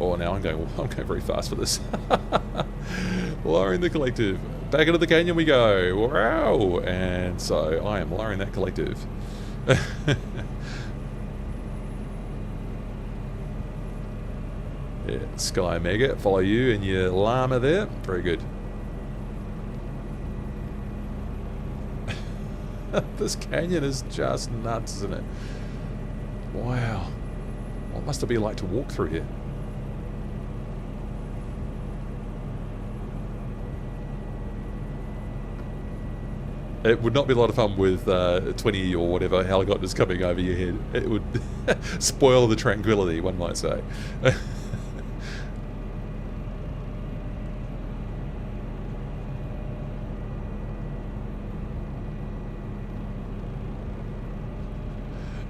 Oh, now I'm going very fast for this. Lowering the collective. Back into the canyon we go. Wow! And so I am lowering that collective. Yeah, Sky Mega, follow you and your llama there. Very good. This canyon is just nuts, isn't it? Wow. What must it be like to walk through here? It would not be a lot of fun with 20 or whatever helicopters coming over your head. It would spoil the tranquility, one might say.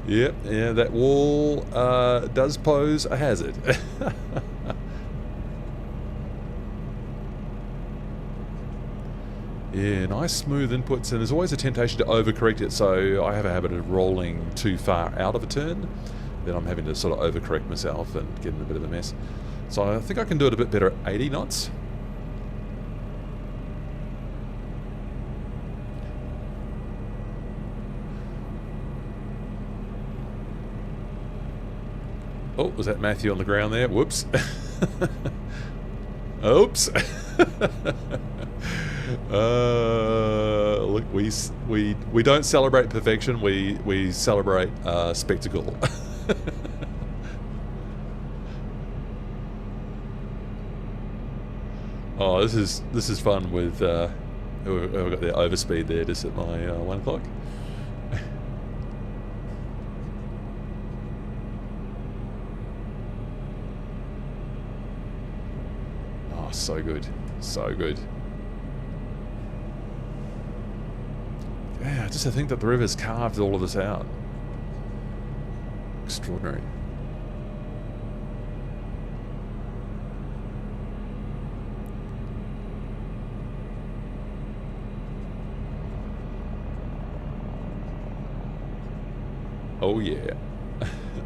Yep, yeah, that wall does pose a hazard. Yeah, nice smooth inputs, and there's always a temptation to overcorrect it, so I have a habit of rolling too far out of a turn. Then I'm having to sort of overcorrect myself and get in a bit of a mess. So I think I can do it a bit better at 80 knots. Oh, was that Matthew on the ground there? Whoops. Oops. Look, we don't celebrate perfection. We celebrate spectacle. Oh, this is fun with. I've got the overspeed there just at my 1 o'clock. Oh, so good, so good. Yeah, just to think that the river's carved all of this out. Extraordinary. Oh yeah.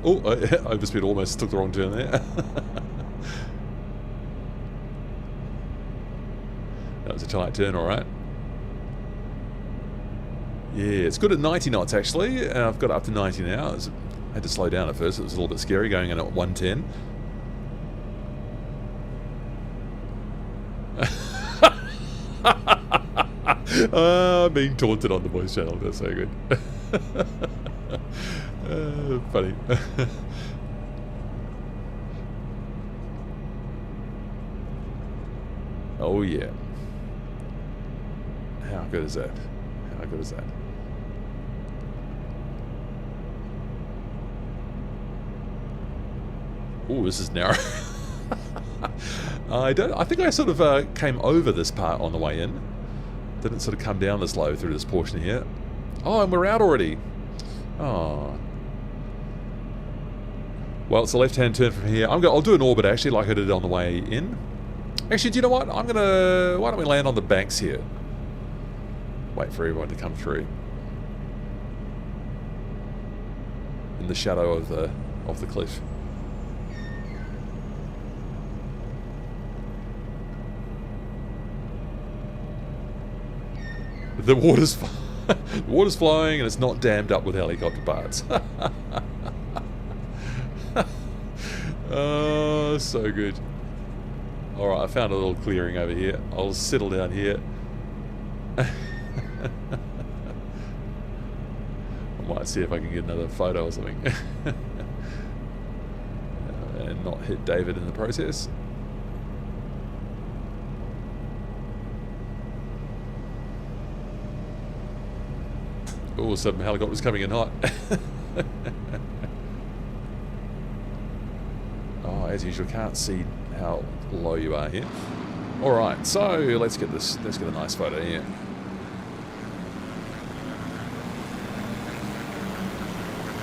Oh, overspeed almost took the wrong turn there. That was a tight turn, alright. Yeah, it's good at 90 knots actually. I've got up to 90 now. I had to slow down at first. It was a little bit scary going in at 110. Being taunted on the voice channel. That's so good. Funny. Oh yeah. How good is that? How good is that? Oh, this is narrow. I think I sort of came over this part on the way in. Didn't sort of come down this low through this portion here. Oh, and we're out already. Oh. Well, it's a left-hand turn from here. I'll do an orbit actually, like I did on the way in. Actually, do you know what? Why don't we land on the banks here? Wait for everyone to come through. In the shadow of the cliff. The water's flowing and it's not dammed up with helicopter parts. Oh, so good. Alright, I found a little clearing over here. I'll settle down here. I might see if I can get another photo or something. And not hit David in the process. All of a sudden, helicopter's coming in hot. Oh, as usual, can't see how low you are here. All right, so let's get this. Let's get a nice photo here.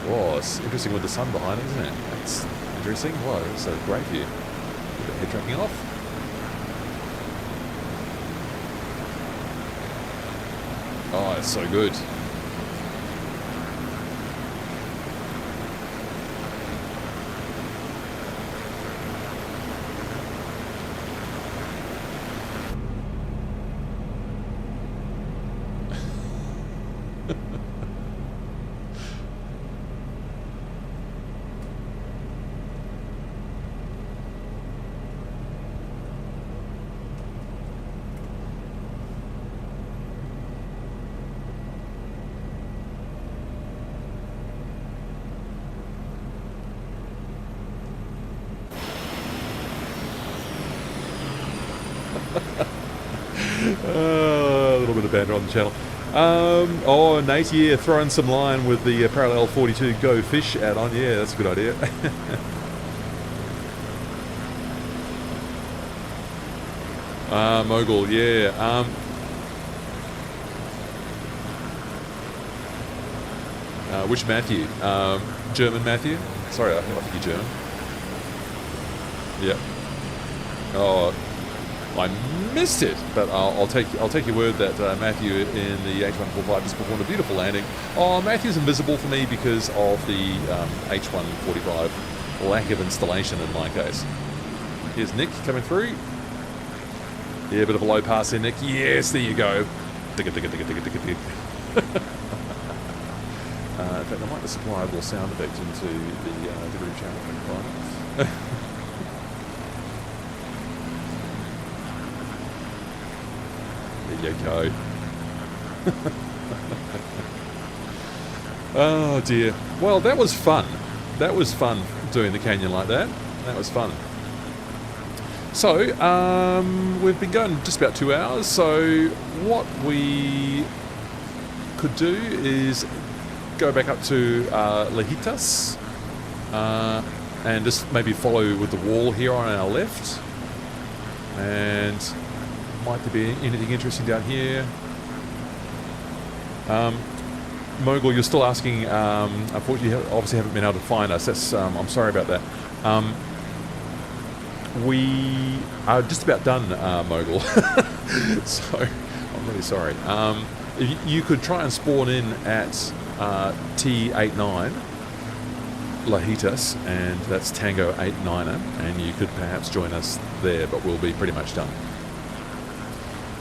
Oh, it's interesting with the sun behind it, isn't it? That's interesting. Wow, it's a great view. Get the head tracking off. Oh, it's so good. A little bit of banter on the channel. Oh, Nate, yeah, throwing some line with the Parallel 42 Go Fish add-on. Yeah, that's a good idea. Mogul, yeah. Which Matthew? German Matthew? Sorry, I think you're German. Yeah. Oh, I missed it, but I'll take your word that Matthew in the H145 has performed a beautiful landing. Oh, Matthew's invisible for me because of the H145 lack of installation in my case. Here's Nick coming through. Yeah, a bit of a low pass there, Nick. Yes, there you go. In fact, I might just supply a little sound effect into the group channel. Right? There you go. Oh dear. Well, that was fun. That was fun doing the canyon like that. That was fun. So, we've been going just about 2 hours. So, what we could do is go back up to Lajitas and just maybe follow with the wall here on our left. And might there be anything interesting down here? Mogul, you're still asking. Unfortunately, you obviously haven't been able to find us. That's I'm sorry about that. We are just about done, Mogul. So I'm really sorry. You could try and spawn in at T89 Lajitas, and that's Tango 89er, and you could perhaps join us there, but we'll be pretty much done.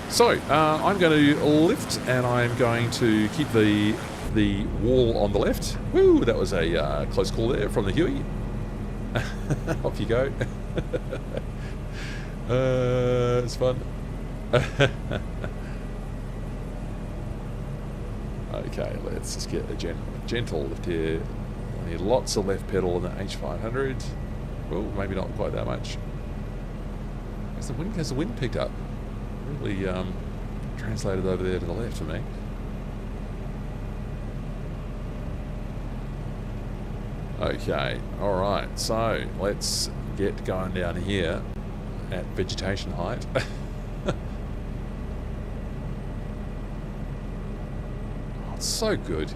So, I'm going to lift, and I'm going to keep the wall on the left. Woo, that was a close call there from the Huey. Off you go. It's fun. Okay, let's just get a gentle lift here. I need lots of left pedal in the H500. Well, maybe not quite that much. Has the wind picked up? Really translated over there to the left for me. Okay, alright, so let's get going down here at vegetation height. Oh, it's so good.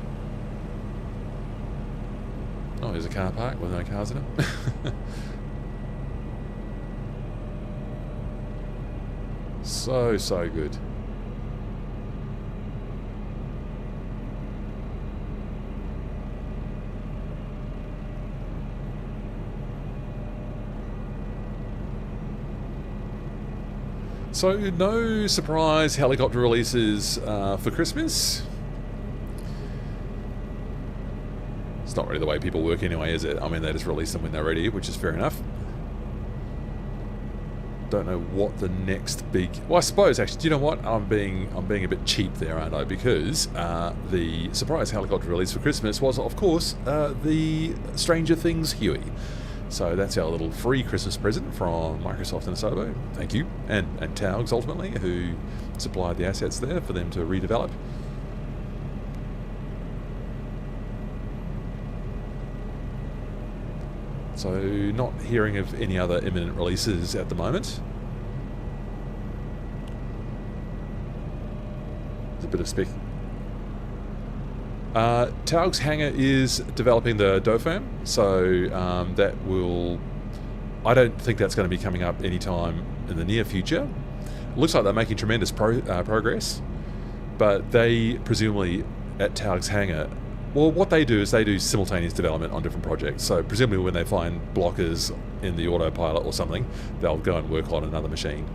Oh, there's a car park with no cars in it. So good. So, no surprise helicopter releases for Christmas. It's not really the way people work anyway, is it? I mean, they just release them when they're ready, which is fair enough. Don't know what the next big... Well, I suppose, actually, do you know what? I'm being a bit cheap there, aren't I? Because the surprise helicopter release for Christmas was, of course, the Stranger Things Huey. So that's our little free Christmas present from Microsoft and Asobo. Thank you. And Taugs, ultimately, who supplied the assets there for them to redevelop. So, not hearing of any other imminent releases at the moment. There's a bit of spec. Taug's hangar is developing the Dauphin, so that will... I don't think that's going to be coming up anytime in the near future. It looks like they're making tremendous progress, but they presumably, at Taug's hangar... Well, what they do is they do simultaneous development on different projects. So presumably when they find blockers in the autopilot or something, they'll go and work on another machine.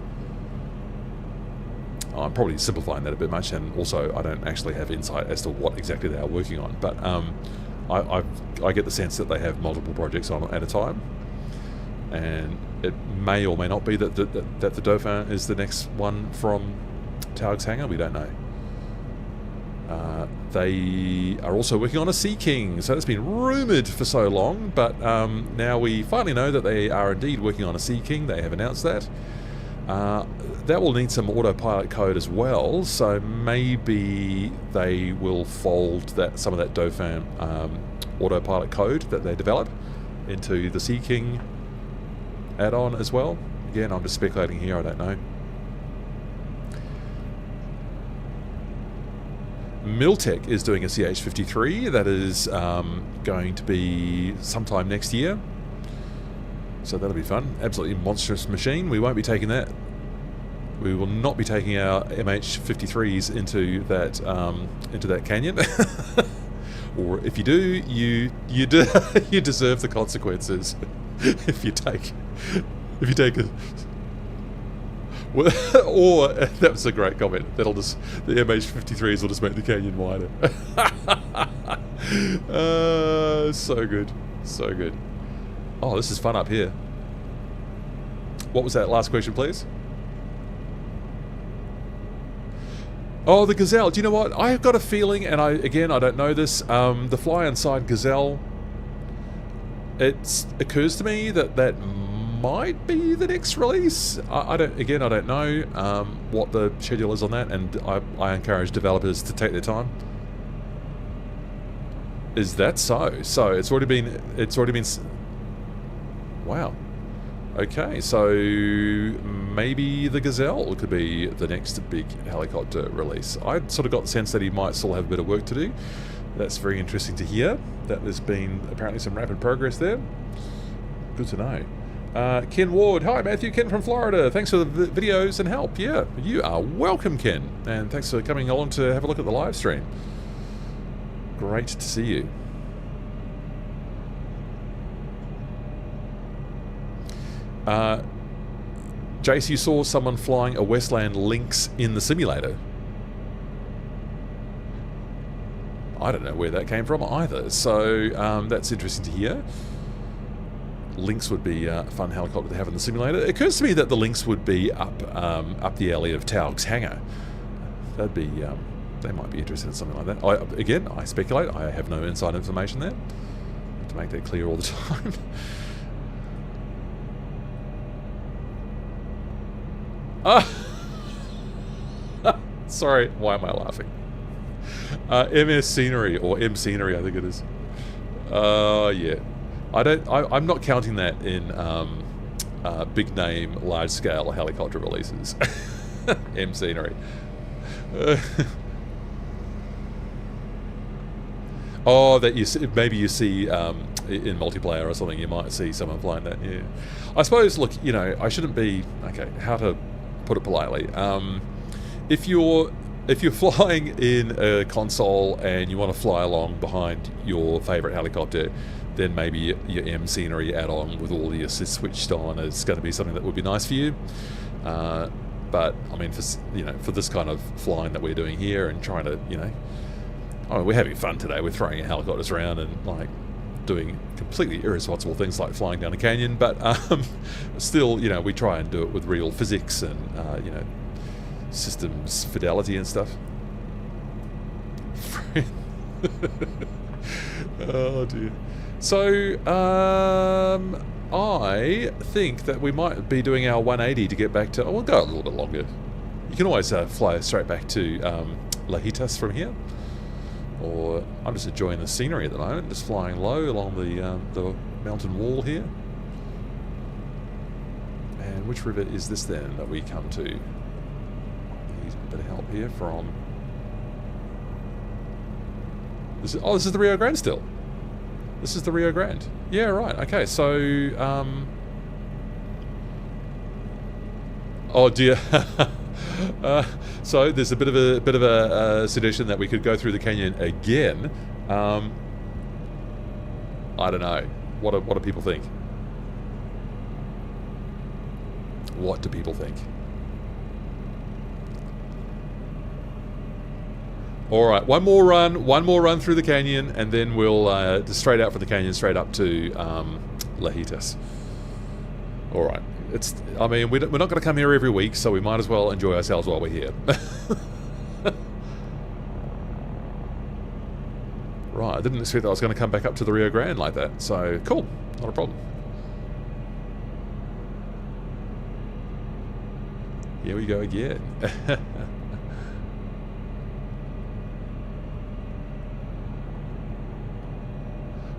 I'm probably simplifying that a bit much, and also I don't actually have insight as to what exactly they are working on. But I get the sense that they have multiple projects on at a time, and it may or may not be that the Dauphin is the next one from Taug's hangar. We don't know. They are also working on a Sea King, so it's been rumoured for so long, but now we finally know that they are indeed working on a Sea King. They have announced that. That will need some autopilot code as well, so maybe they will fold some of that Dauphin autopilot code that they develop into the Sea King add-on as well. Again, I'm just speculating here, I don't know. Miltech is doing a CH-53 that is going to be sometime next year. So that'll be fun. Absolutely monstrous machine. We won't be taking that. We will not be taking our MH-53s into that canyon. Or if you do, you deserve the consequences. if you take a... Or that was a great comment. The MH-53s will just make the canyon wider. So good. So good. Oh, this is fun up here. What was that last question, please? Oh, the gazelle. Do you know what? I've got a feeling, and I don't know this, the fly inside gazelle, it occurs to me that that might be the next release. I don't know what the schedule is on that, and I encourage developers to take their time. Is that so? So it's already been wow. Okay, so maybe the Gazelle could be the next big helicopter release. I sort of got the sense that he might still have a bit of work to do. That's very interesting to hear, that there's been apparently some rapid progress there. Good to know. Ken Ward. Hi, Matthew. Ken from Florida. Thanks for the videos and help. Yeah, you are welcome, Ken. And thanks for coming along to have a look at the live stream. Great to see you. Jace, you saw someone flying a Westland Lynx in the simulator. I don't know where that came from either, so that's interesting to hear. Lynx would be a fun helicopter to have in the simulator. It occurs to me that the Lynx would be up the alley of Taug's hangar. That'd be they might be interested in something like that. I speculate. I have no inside information there. To make that clear all the time. Sorry, why am I laughing? MS Scenery, or M Scenery, I think it is. Yeah. I'm not counting that in big name, large scale helicopter releases. M Scenery. Oh, that you see, maybe you see in multiplayer or something, you might see someone flying that. Yeah, I suppose. Look, you know, I shouldn't be okay. How to put it politely? If you're flying in a console and you want to fly along behind your favorite helicopter, then maybe your M Scenery add-on with all the assists switched on is going to be something that would be nice for you. But I mean, for this kind of flying that we're doing here and trying to, I mean, we're having fun today. We're throwing helicopters around and like doing completely irresponsible things like flying down a canyon, but still, we try and do it with real physics and systems fidelity and stuff. Oh dear. So I think that we might be doing our 180 to get back to. We'll go a little bit longer. You can always fly straight back to Lajitas from here. Or I'm just enjoying the scenery at the moment, just flying low along the mountain wall here. And which river is this then that we come to? Need a bit of help here from. This is the Rio Grande still. This is the Rio Grande. Yeah, right. Okay, so oh dear. So there's a bit of a suggestion that we could go through the canyon again. I don't know. What do people think? What do people think? All right, one more run through the canyon, and then we'll just straight out from the canyon, straight up to Lajitas. All right. I mean, we're not going to come here every week, so we might as well enjoy ourselves while we're here. Right, I didn't expect that I was going to come back up to the Rio Grande like that, so cool, not a problem. Here we go again.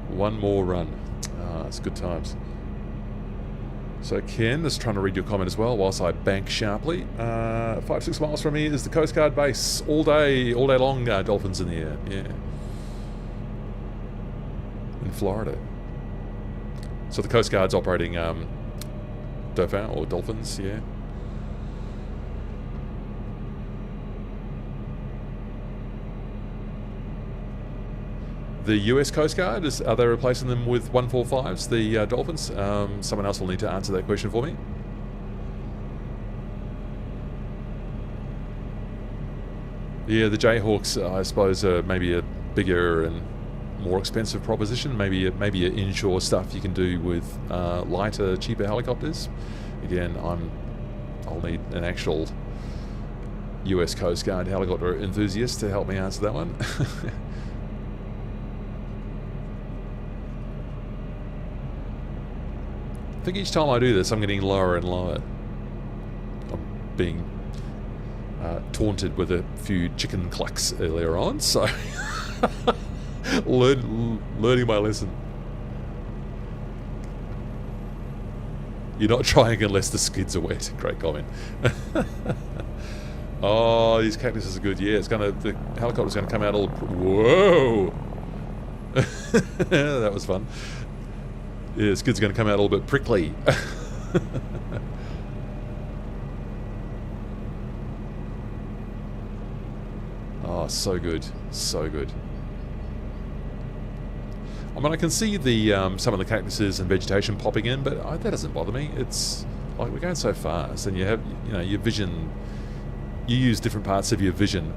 One more run. It's good times. So Ken is trying to read your comment as well whilst I bank sharply. 5-6 miles from me is the Coast Guard base. All day long, dolphins in the air. Yeah. In Florida. So the Coast Guard's operating Dauphin or dolphins, yeah. The US Coast Guard, are they replacing them with 145s, the Dolphins? Someone else will need to answer that question for me. Yeah, the Jayhawks, I suppose, are maybe a bigger and more expensive proposition. Maybe maybe inshore stuff you can do with lighter, cheaper helicopters. Again, I'll need an actual US Coast Guard helicopter enthusiast to help me answer that one. I think each time I do this, I'm getting lower and lower. I'm being taunted with a few chicken clucks earlier on, so learning my lesson. You're not trying unless the skids are wet. Great comment. Oh, these cactuses are good. Yeah, the helicopter's gonna come out all. Whoa! That was fun. Yeah, the skid's gonna come out a little bit prickly. Oh, so good, so good. I mean, I can see the some of the cactuses and vegetation popping in, but that doesn't bother me. It's like we're going so fast, and you have, your vision. You use different parts of your vision.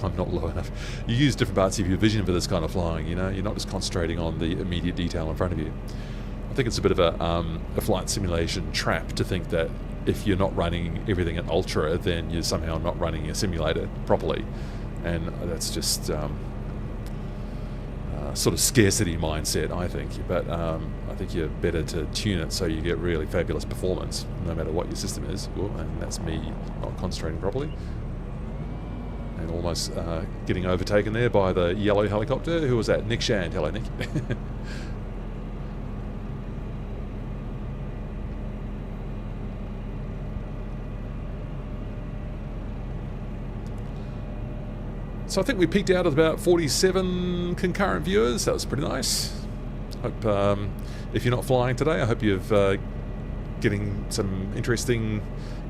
I'm not low enough. You use different parts of your vision for this kind of flying. You're not just concentrating on the immediate detail in front of you. I think it's a bit of a flight simulation trap to think that if you're not running everything at ultra, then you're somehow not running a simulator properly. And that's just sort of scarcity mindset, I think. But I think you're better to tune it so you get really fabulous performance, no matter what your system is. Ooh, and that's me not concentrating properly. And almost getting overtaken there by the yellow helicopter. Who was that? Nick Shand. Hello, Nick. So I think we peaked out at about 47 concurrent viewers. That was pretty nice. Hope if you're not flying today, I hope you're getting some interesting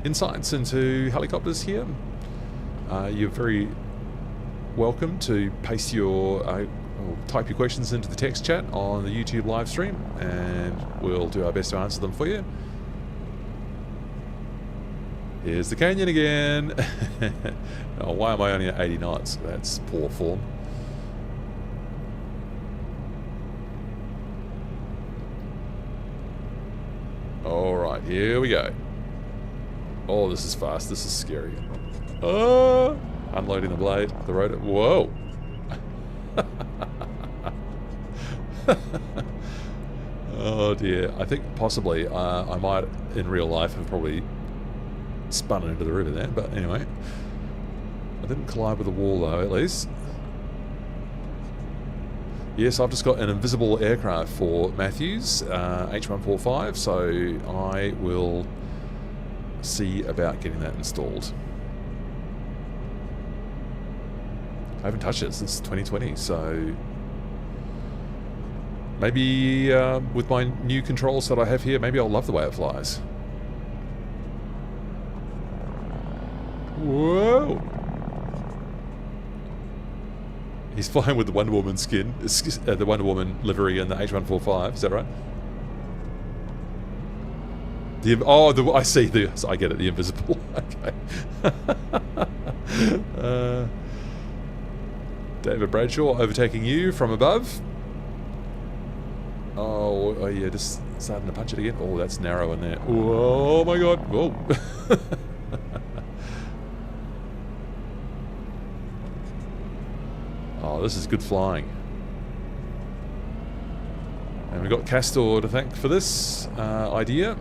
insights into helicopters here. You're very welcome to paste your or type your questions into the text chat on the YouTube live stream, and we'll do our best to answer them for you. Here's the canyon again. Oh, why am I only at 80 knots? That's poor form. Alright, here we go. Oh, this is fast. This is scary. Oh, unloading the blade. The rotor. Whoa. Oh dear. I think possibly I might, in real life, have probably spun into the river there, but anyway, I didn't collide with the wall though, at least. Yes, I've just got an invisible aircraft for Matthews, H145, so I will see about getting that installed. I haven't touched it since 2020, so maybe with my new controls that I have here, maybe I'll love the way it flies. Whoa! He's flying with the Wonder Woman skin, the Wonder Woman livery and the H145. Is that right? I see. I get it. The invisible. Okay. David Bradshaw overtaking you from above. Oh yeah, just starting to punch it again. Oh, that's narrow in there. Oh my God! Whoa! Oh, this is good flying. And we've got Castor to thank for this idea.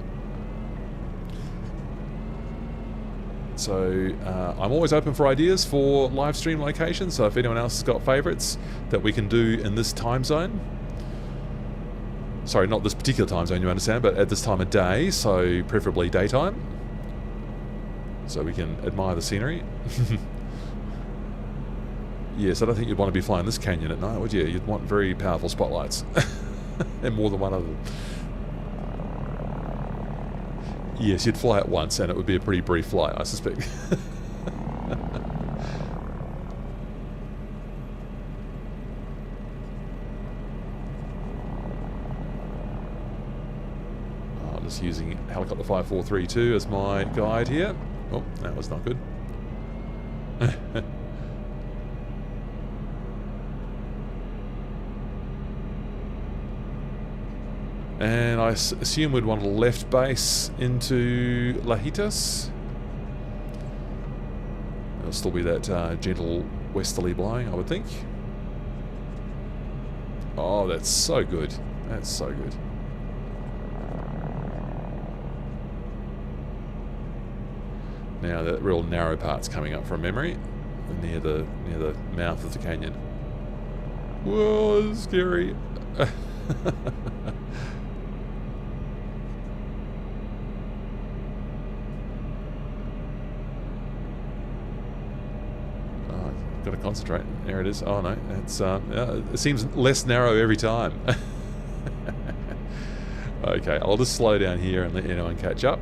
So I'm always open for ideas for live stream locations, so if anyone else has got favourites that we can do in this time zone. Sorry, not this particular time zone, you understand, but at this time of day, so preferably daytime. So we can admire the scenery. Yes, I don't think you'd want to be flying this canyon at night, would you? You'd want very powerful spotlights. And more than one of them. Yes, you'd fly it once and it would be a pretty brief flight, I suspect. I'm just using helicopter 5432 as my guide here. Oh, that was not good. assume we'd want a left base into Lajitas. There'll still be that gentle westerly blowing, I would think. Oh, that's so good. That's so good. Now the real narrow part's coming up from memory, near the mouth of the canyon. Whoa, that's scary. Got to concentrate. There it is. Oh no, it's it seems less narrow every time. Okay, I'll just slow down here and let anyone catch up,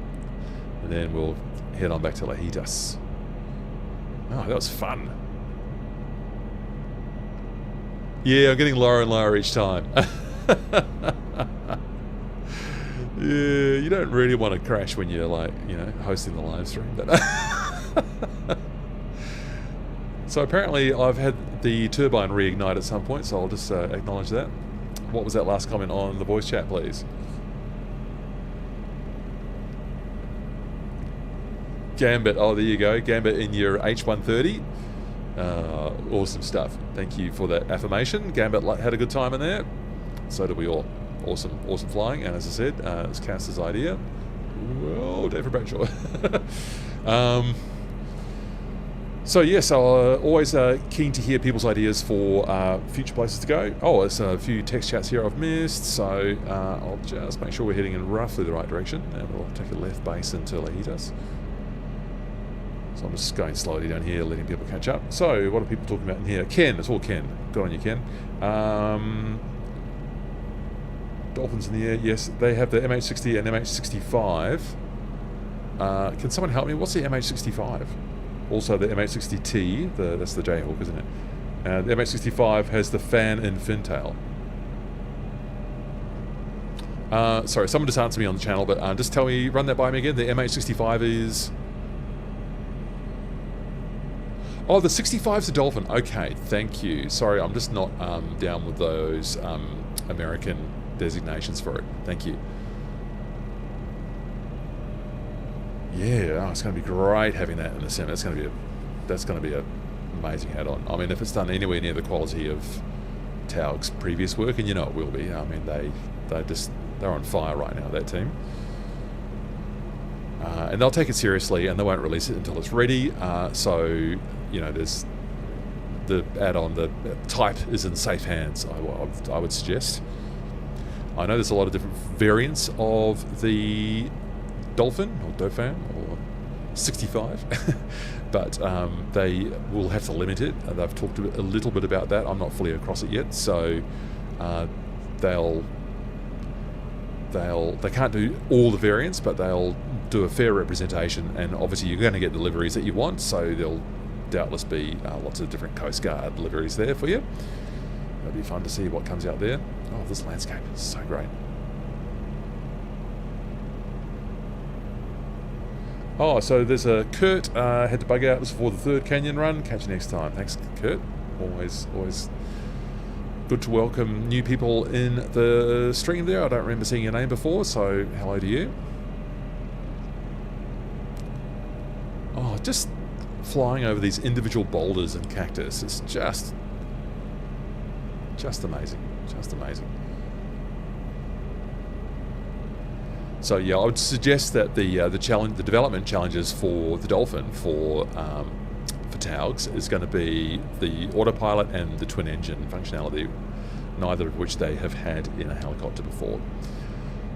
and then we'll head on back to Lajitas. Oh, that was fun. Yeah, I'm getting lower and lower each time. Yeah, you don't really want to crash when you're like, you know, hosting the live stream, but. So apparently I've had the turbine reignite at some point, so I'll just acknowledge that. What was that last comment on the voice chat, please? Gambit, oh there you go, Gambit in your H130. Awesome stuff. Thank you for that affirmation. Gambit had a good time in there. So did we all. Awesome flying, and as I said, it's Cass's idea. Whoa, David Bradshaw. So yes, always keen to hear people's ideas for future places to go. Oh, there's a few text chats here I've missed, so I'll just make sure we're heading in roughly the right direction, and we'll take a left base into Lajitas. So I'm just going slowly down here, letting people catch up. So what are people talking about in here? Ken, it's all Ken. Good on you, Ken. Dolphins in the air, yes, they have the MH60 and MH65. Can someone help me? What's the MH65? Also the MH60T, that's the Jayhawk, isn't it? The MH65 has the fan and fintail. Sorry, someone just answered me on the channel, but just tell me, run that by me again. The MH65 is... Oh, the 65's a Dolphin. Okay, thank you. Sorry, I'm just not down with those American designations for it. Thank you. Yeah, oh, it's going to be great having that in the sim. That's going to be an amazing add-on. I mean, if it's done anywhere near the quality of Taug's previous work, and you know it will be. I mean, they're on fire right now, that team. And they'll take it seriously, and they won't release it until it's ready. So, you know, there's the add-on, the type is in safe hands, I would suggest. I know there's a lot of different variants of the Dolphin or Dauphin or 65, but they will have to limit it. They've talked a little bit about that. I'm not fully across it yet, so they can't do all the variants, but they'll do a fair representation, and obviously you're going to get the liveries that you want, so there'll doubtless be lots of different Coast Guard liveries there for you. It'll be fun to see what comes out there. Oh, this landscape is so great. Oh, so there's a Kurt, had to bug out. This is for the third canyon run. Catch you next time. Thanks, Kurt. Always good to welcome new people in the stream there. I don't remember seeing your name before, so hello to you. Oh, just flying over these individual boulders and cactus. It's just amazing. Just amazing. So yeah, I would suggest that the development challenges for the Dolphin for Taug's is going to be the autopilot and the twin engine functionality, neither of which they have had in a helicopter before.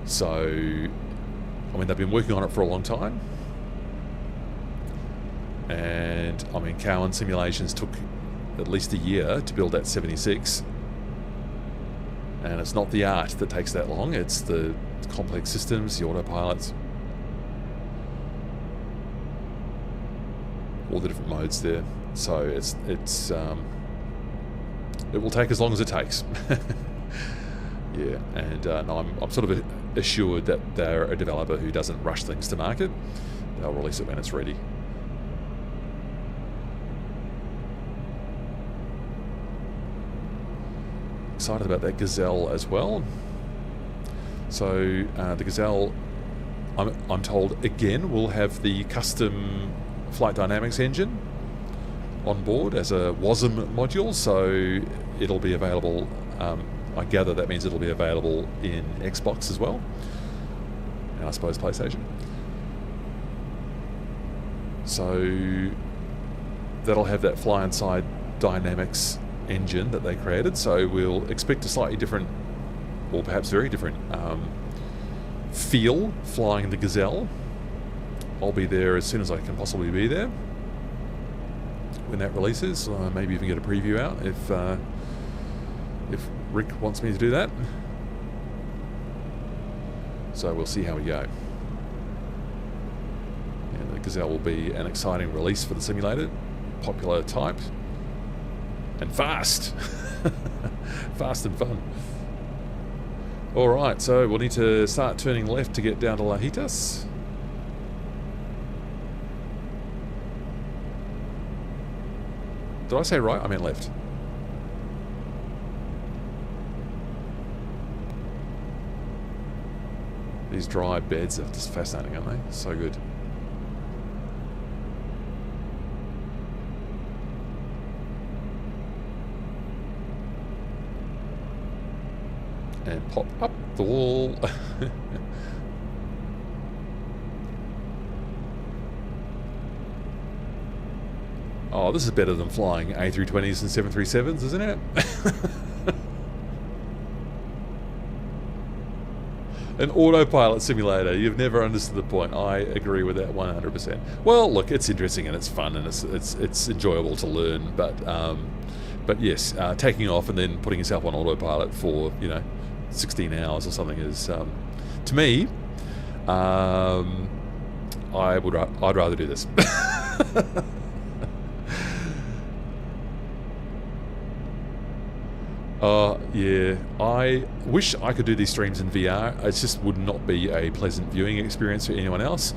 So, I mean, they've been working on it for a long time, and I mean, Cowan simulations took at least a year to build that 76, and it's not the art that takes that long, it's the complex systems, the autopilots, all the different modes there. So it will take as long as it takes. Yeah, and no, I'm sort of assured that they're a developer who doesn't rush things to market. They'll release it when it's ready. Excited about that Gazelle as well. So the Gazelle, I'm told, again, will have the custom flight dynamics engine on board as a WASM module, so it'll be available. I gather that means it'll be available in Xbox as well, and I suppose PlayStation. So that'll have that fly-inside dynamics engine that they created, so we'll expect a slightly different, or perhaps very different, feel flying the Gazelle. I'll be there as soon as I can possibly be there when that releases. Maybe even get a preview out if Rick wants me to do that. So we'll see how we go. Yeah, the Gazelle will be an exciting release for the simulator. Popular type. And fast. Fast and fun. Alright, so we'll need to start turning left to get down to Lajitas. Did I say right? I meant left. These dry beds are just fascinating, aren't they? So good. And pop up the wall. Oh, this is better than flying A320s and 737s, isn't it? An autopilot simulator. You've never understood the point. I agree with that 100%. Well, look, it's interesting and it's fun and it's enjoyable to learn, but yes, taking off and then putting yourself on autopilot for 16 hours or something is, to me, I'd rather do this. Yeah, I wish I could do these streams in VR. It just would not be a pleasant viewing experience for anyone else.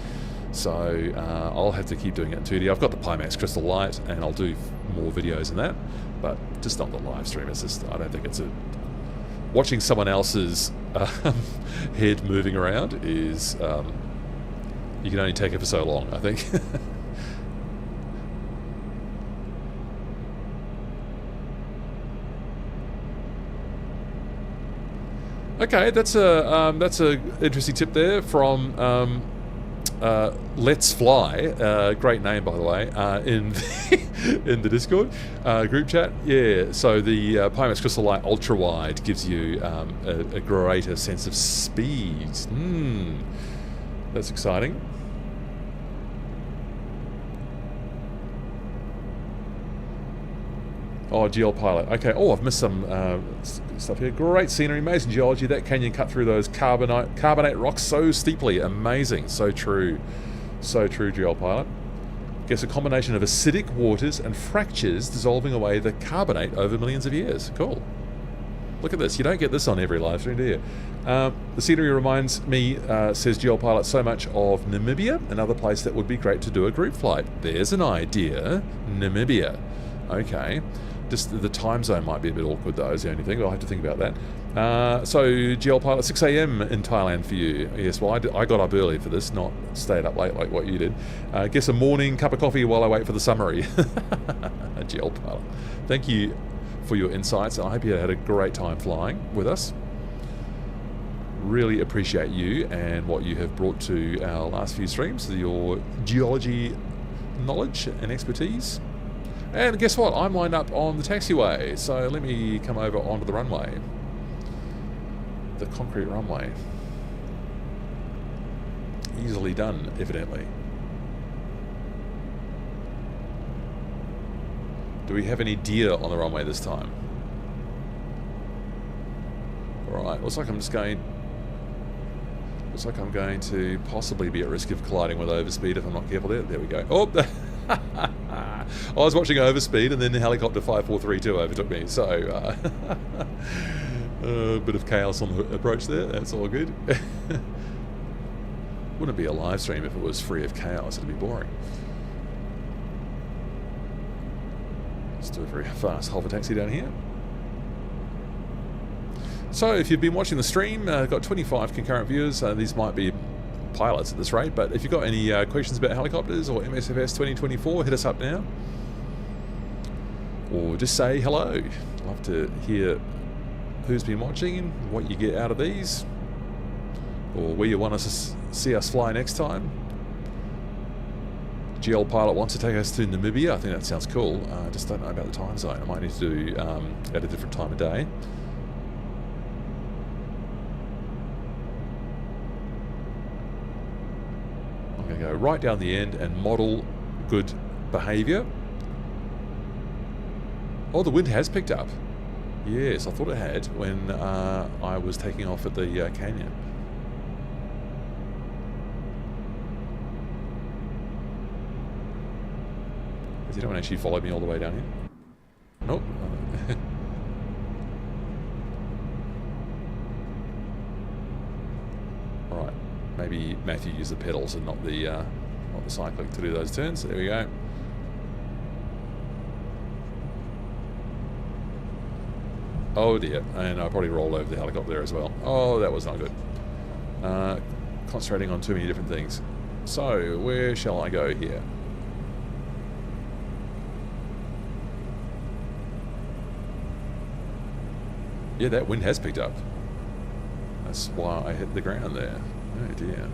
So I'll have to keep doing it in 2D. I've got the Pimax Crystal Light, and I'll do more videos in that, but just not the live stream. It's just, I don't think it's watching someone else's head moving around is, you can only take it for so long, I think. Okay, that's a interesting tip there from Let's Fly. Great name, by the way, in the Discord group chat. Yeah, so the Pimax Crystal Light Ultra Wide gives you a greater sense of speed. That's exciting. Oh, GL Pilot. Okay. Oh, I've missed some stuff here. Great scenery, amazing geology. That canyon cut through those carbonate rocks so steeply. Amazing. So true. So true, GL Pilot. Guess a combination of acidic waters and fractures dissolving away the carbonate over millions of years. Cool. Look at this. You don't get this on every live stream, do you? The scenery reminds me, says GL Pilot, so much of Namibia, another place that would be great to do a group flight. There's an idea. Namibia. Okay. Just the time zone might be a bit awkward, though, is the only thing. I'll have to think about that. So, GL Pilot, 6 a.m. in Thailand for you. Yes, well, I got up early for this, not stayed up late like what you did. Guess a morning cup of coffee while I wait for the summary. GL Pilot. Thank you for your insights. I hope you had a great time flying with us. Really appreciate you and what you have brought to our last few streams, your geology knowledge and expertise. And guess what? I'm lined up on the taxiway, so let me come over onto the runway. The concrete runway. Easily done, evidently. Do we have any deer on the runway this time? Alright, looks like I'm going to possibly be at risk of colliding with overspeed if I'm not careful there. There we go. Oh! I was watching Overspeed and then the helicopter 5432 overtook me, so a bit of chaos on the approach there. That's all good. Wouldn't be a live stream if it was free of chaos. It'd be boring. Let's do a very fast hover taxi down here. So if you've been watching the stream, got 25 concurrent viewers. These might be pilots at this rate, but if you've got any questions about helicopters or MSFS 2024, hit us up now. Or just say hello. Love to hear who's been watching and what you get out of these. Or where you want us to see us fly next time. GL pilot wants to take us to Namibia. I think that sounds cool. I just don't know about the time zone. I might need to do at a different time of day. I'm going to go right down the end and model good behaviour. Oh, the wind has picked up. Yes, I thought it had when I was taking off at the canyon. Does anyone actually follow me all the way down here? Nope. Alright, maybe Matthew used the pedals and not the cycling to do those turns. There we go. Oh dear, and I probably rolled over the helicopter there as well. Oh, that was not good. Concentrating on too many different things. So, where shall I go here? Yeah, that wind has picked up. That's why I hit the ground there. Oh dear.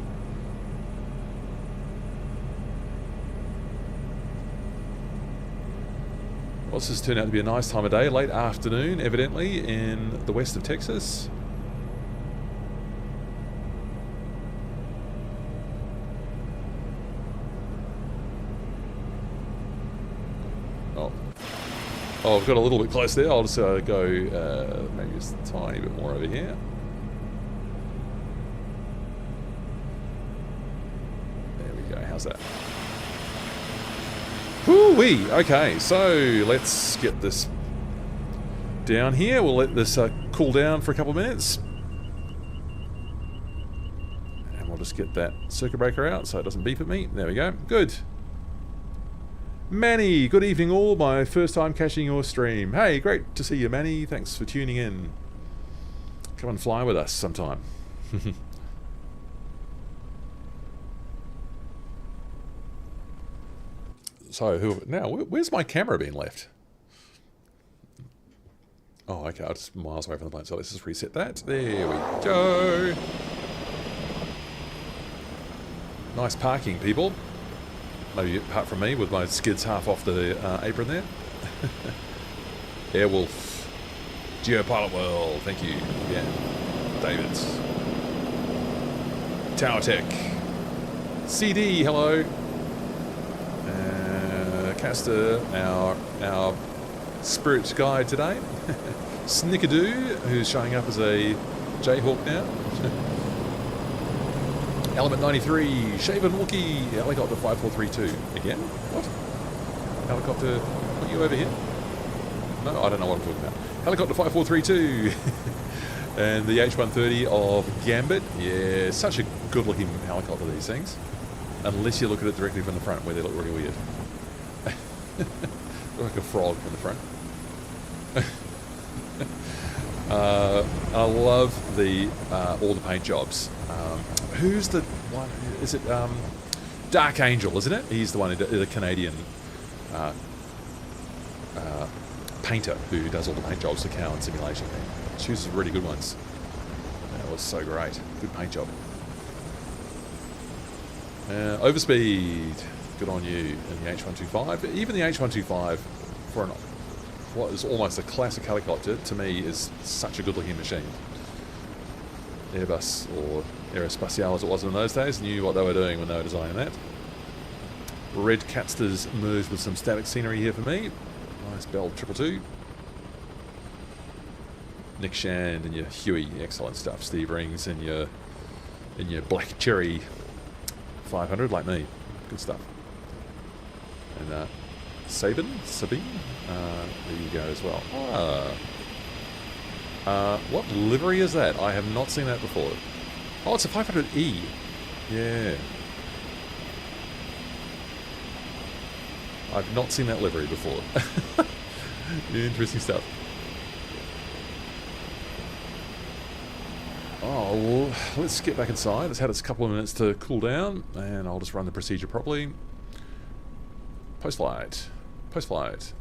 Well, this has turned out to be a nice time of day, late afternoon, evidently, in the west of Texas. Oh, I've got a little bit close there. I'll just go maybe just a tiny bit more over here. There we go. How's that? Woo-wee! Okay, so let's get this down here. We'll let this cool down for a couple of minutes. And we'll just get that circuit breaker out so it doesn't beep at me. There we go. Good. Manny, good evening all. My first time catching your stream. Hey, great to see you, Manny. Thanks for tuning in. Come and fly with us sometime. So, now, where's my camera being left? Oh, okay, I'm just miles away from the plane, so let's just reset that. There we go. Nice parking, people. Maybe apart from me with my skids half off the apron there. Airwolf. Geopilot World, thank you. Yeah. Davids. Tower Tech. CD, hello. Caster, our spirit guide today. Snickadoo, who's showing up as a Jayhawk now. Element 93, Shaven Wookie, Helicopter 5432. Again? What? Helicopter, are you over here? No, I don't know what I'm talking about. Helicopter 5432. And the H130 of Gambit. Yeah, such a good looking helicopter, these things. Unless you look at it directly from the front, where they look really weird. Like a frog from the front. I love the all the paint jobs. Who's the one? Is it Dark Angel? Isn't it? He's the one, the Canadian painter who does all the paint jobs for Cow and Simulation. He chooses really good ones. That was so great. Good paint job. Overspeed. Good on you in the H125. Even the H125, for what is almost a classic helicopter, to me is such a good looking machine. Airbus, or Aerospatiale as it was in those days, knew what they were doing when they were designing that. Red Catsters merged with some static scenery here for me. Nice Bell 222. Nick Shand and your Huey, excellent stuff. Steve Rings and your Black Cherry 500, like me. Good stuff. And Sabine, there you go as well. What livery is that? I have not seen that before. Oh, it's a 500E. Yeah. I've not seen that livery before. Interesting stuff. Oh, well, let's get back inside. It's had its couple of minutes to cool down, and I'll just run the procedure properly. Post-flight. Post-flight.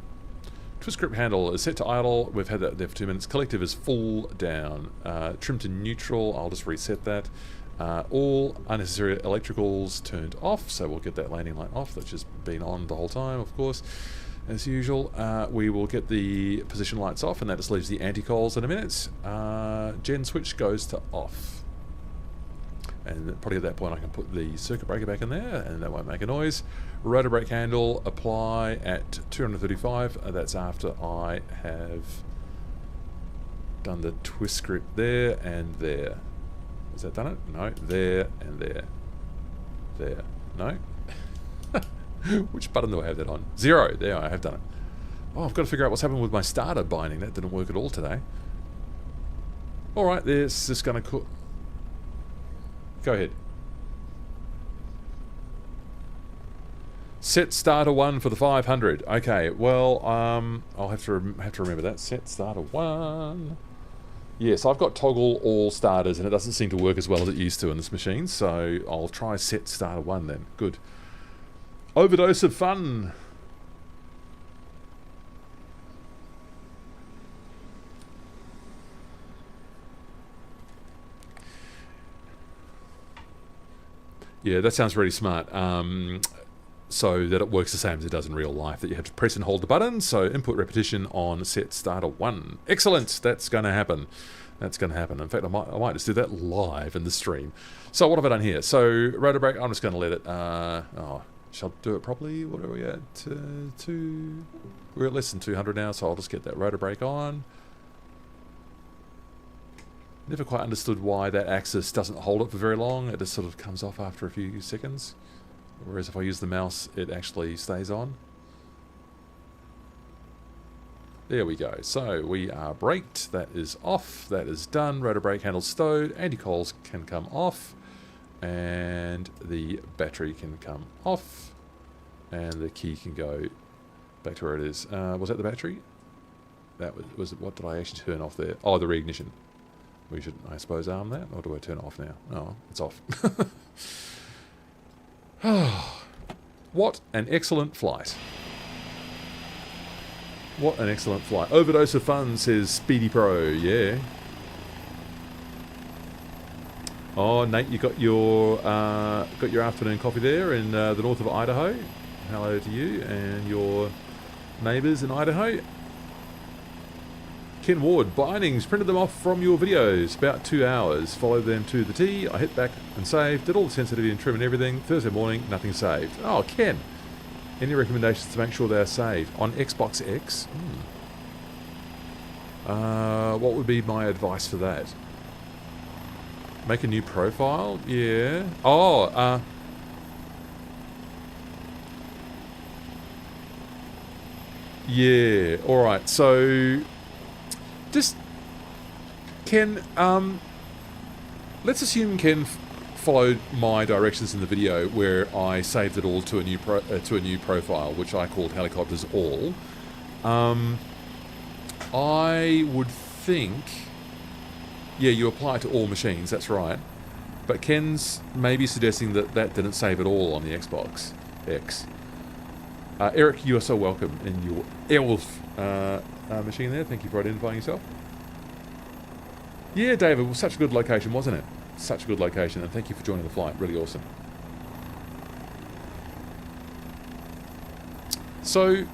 Twist grip handle is set to idle. We've had that there for 2 minutes. Collective is full down. Trim to neutral. I'll just reset that. All unnecessary electricals turned off, so we'll get that landing light off. That's just been on the whole time, of course, as usual. We will get the position lights off, and that just leaves the anti-cols in a minute. Gen switch goes to off. And probably at that point I can put the circuit breaker back in there, and that won't make a noise. Rotor brake handle, apply at 235. That's after I have done the twist grip there and there. Has that done it? No. There and there. There. No. Which button do I have that on? 0. There, I have done it. Oh, I've got to figure out what's happened with my starter binding. That didn't work at all today. Alright, this is going to... Go ahead. Set starter 1 for the 500. Okay, well, I'll have to remember that. Set starter 1. Yes, I've got toggle all starters, and it doesn't seem to work as well as it used to in this machine, so I'll try set starter 1 then. Good. Overdose of fun. Yeah, that sounds really smart. So that it works the same as it does in real life, that you have to press and hold the button. So input repetition on set starter 1. Excellent. That's going to happen. That's going to happen. In fact, I might just do that live in the stream. So what have I done here? So rotor brake, I'm just going to let it... shall I do it properly? What are we at? We're at less than 200 now, so I'll just get that rotor brake on. Never quite understood why that axis doesn't hold it for very long. It just sort of comes off after a few seconds. Whereas if I use the mouse, it actually stays on. There we go. So we are braked. That is off. That is done. Rotor brake handle stowed. Anti-cols can come off. And the battery can come off. And the key can go back to where it is. Was that the battery? That was what did I actually turn off there? Oh, the reignition. We should, I suppose, arm that. Or do I turn it off now? Oh, it's off. What an excellent flight. What an excellent flight. Overdose of fun, says Speedy Pro. Yeah. Oh, Nate, you got your afternoon coffee there in the north of Idaho. Hello to you and your neighbours in Idaho. Ken Ward, bindings, printed them off from your videos, about 2 hours, followed them to the T, I hit back and saved, did all the sensitivity and trim and everything, Thursday morning, nothing saved. Oh, Ken, any recommendations to make sure they're saved? On Xbox X? What would be my advice for that? Make a new profile? Yeah. Oh, yeah, alright, so... Just, Ken, let's assume Ken followed my directions in the video where I saved it all to a new profile, which I called Helicopters All. I would think, yeah, you apply it to all machines, that's right. But Ken's maybe suggesting that that didn't save it all on the Xbox X. Eric, you are so welcome in your Airwolf machine there. Thank you for identifying yourself. Yeah, David, was such a good location, wasn't it? Such a good location, and thank you for joining the flight. Really awesome. So,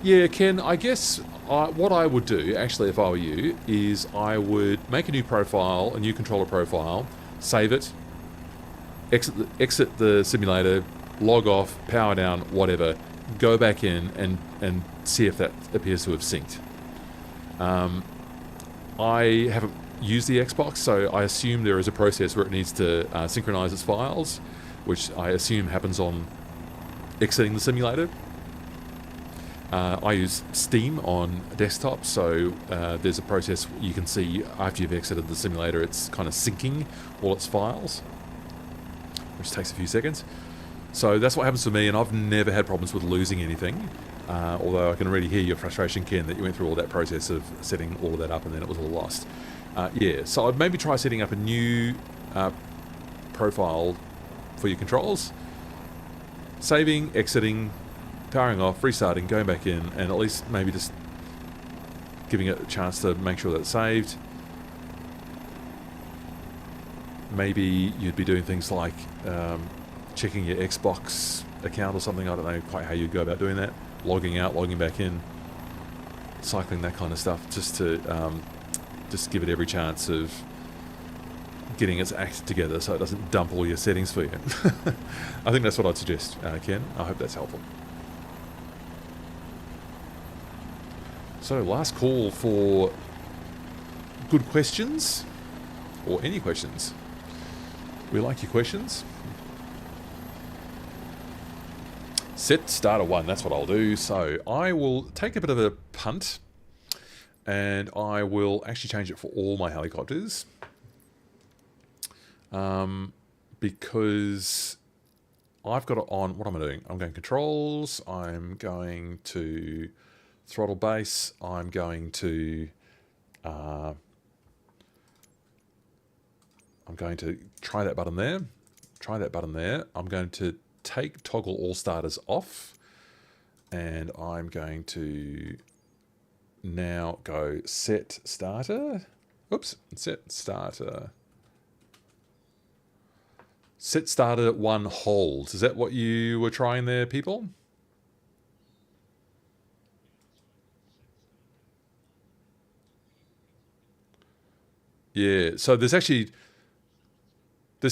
yeah, Ken, I guess what I would do, actually, if I were you, is I would make a new profile, a new controller profile, save it, exit the simulator, log off, power down, whatever, go back in and see if that appears to have synced. I haven't used the Xbox, so I assume there is a process where it needs to synchronize its files, which I assume happens on exiting the simulator. I use Steam on desktop, so there's a process you can see after you've exited the simulator, it's kind of syncing all its files, which takes a few seconds. So that's what happens to me, and I've never had problems with losing anything. Although I can really hear your frustration, Ken, that you went through all that process of setting all of that up and then it was all lost. Yeah, so I'd maybe try setting up a new profile for your controls. Saving, exiting, powering off, restarting, going back in, and at least maybe just giving it a chance to make sure that it's saved. Maybe you'd be doing things like checking your Xbox account or something. I don't know quite how you'd go about doing that. Logging out, logging back in, cycling, that kind of stuff, just to just give it every chance of getting its act together so it doesn't dump all your settings for you. I think that's what I'd suggest, Ken. I hope that's helpful. So, last call for good questions, or any questions. We like your questions. Set starter 1, that's what I'll do. So I will take a bit of a punt, and I will actually change it for all my helicopters. Because I've got it on, what am I doing? I'm going controls, I'm going to throttle base, I'm going to try that button there, I'm going to take toggle all starters off, and I'm going to now go set starter. Oops, set starter 1 hold. Is that what you were trying there, people? Yeah, so there's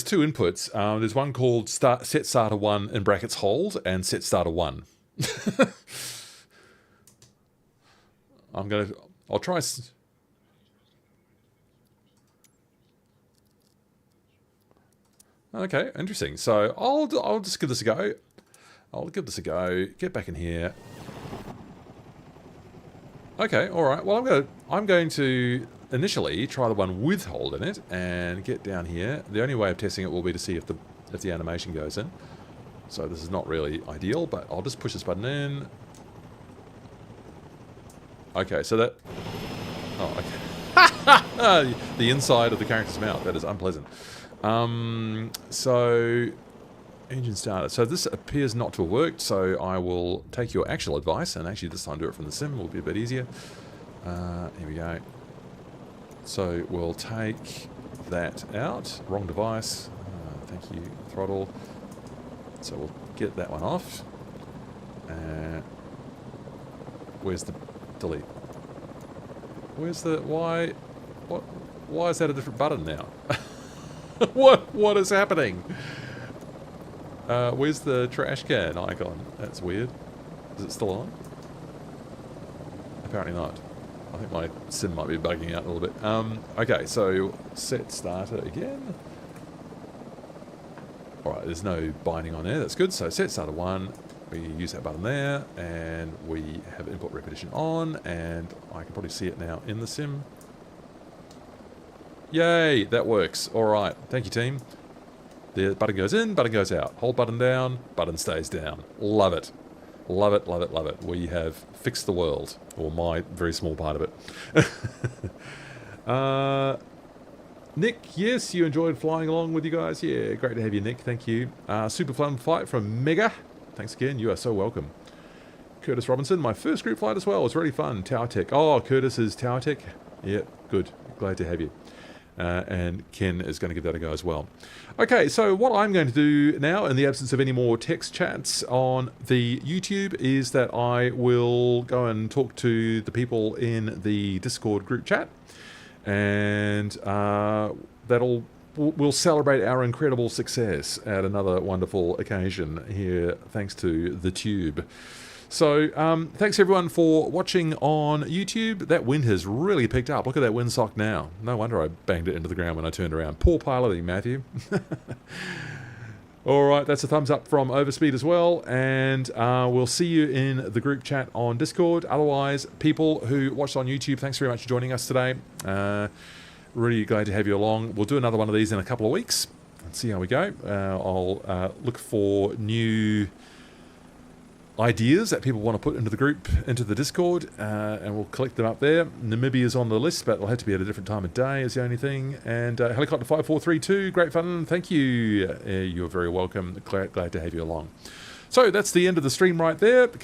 two inputs. There's one called set starter 1 in brackets hold and set starter 1. I'll try. Okay, interesting. So I'll just give this a go. Get back in here. Okay, all right. Well, I'm going to initially try the one with hold in it and get down here. The only way of testing it will be to see if the animation goes in. So this is not really ideal, but I'll just push this button in. Okay, so that... Oh, okay. The inside of the character's mouth. That is unpleasant. So... Engine started. So this appears not to have worked, so I will take your actual advice and actually this time do it from the sim. Will be a bit easier. Here we go. So we'll take that out. Wrong device. Thank you. Throttle. So we'll get that one off. Where's the delete? Where's the why? What? Why is that a different button now? What is happening? Where's the trash can icon? That's weird. Is it still on? Apparently not. I think my sim might be bugging out a little bit. Okay, so set starter again. Alright, there's no binding on there. That's good. So set starter 1. We use that button there. And we have input repetition on. And I can probably see it now in the sim. Yay! That works. Alright. Thank you, team. The button goes in, button goes out. Hold button down, button stays down. Love it. Love it, love it, love it. We have fixed the world. Or my very small part of it. Nick, yes, you enjoyed flying along with you guys. Yeah, great to have you, Nick. Thank you. Super fun flight from Mega. Thanks again. You are so welcome. Curtis Robinson, my first group flight as well. It was really fun. Tower Tech. Oh, Curtis is Tower Tech. Yeah, good. Glad to have you. And Ken is going to give that a go as well. Okay, so what I'm going to do now, in the absence of any more text chats on the YouTube, is that I will go and talk to the people in the Discord group chat, and we'll celebrate our incredible success at another wonderful occasion here, thanks to the Tube. So, thanks everyone for watching on YouTube. That wind has really picked up. Look at that windsock now. No wonder I banged it into the ground when I turned around. Poor piloting, Matthew. Alright, that's a thumbs up from Overspeed as well. And we'll see you in the group chat on Discord. Otherwise, people who watched on YouTube, thanks very much for joining us today. Really glad to have you along. We'll do another one of these in a couple of weeks and see how we go. I'll look for new ideas that people want to put into the group, into the Discord, and we'll collect them up there. Namibia's on the list, but it'll have to be at a different time of day is the only thing. And Helicopter 5432, great fun. Thank you. You're very welcome. Glad to have you along. So that's the end of the stream right there.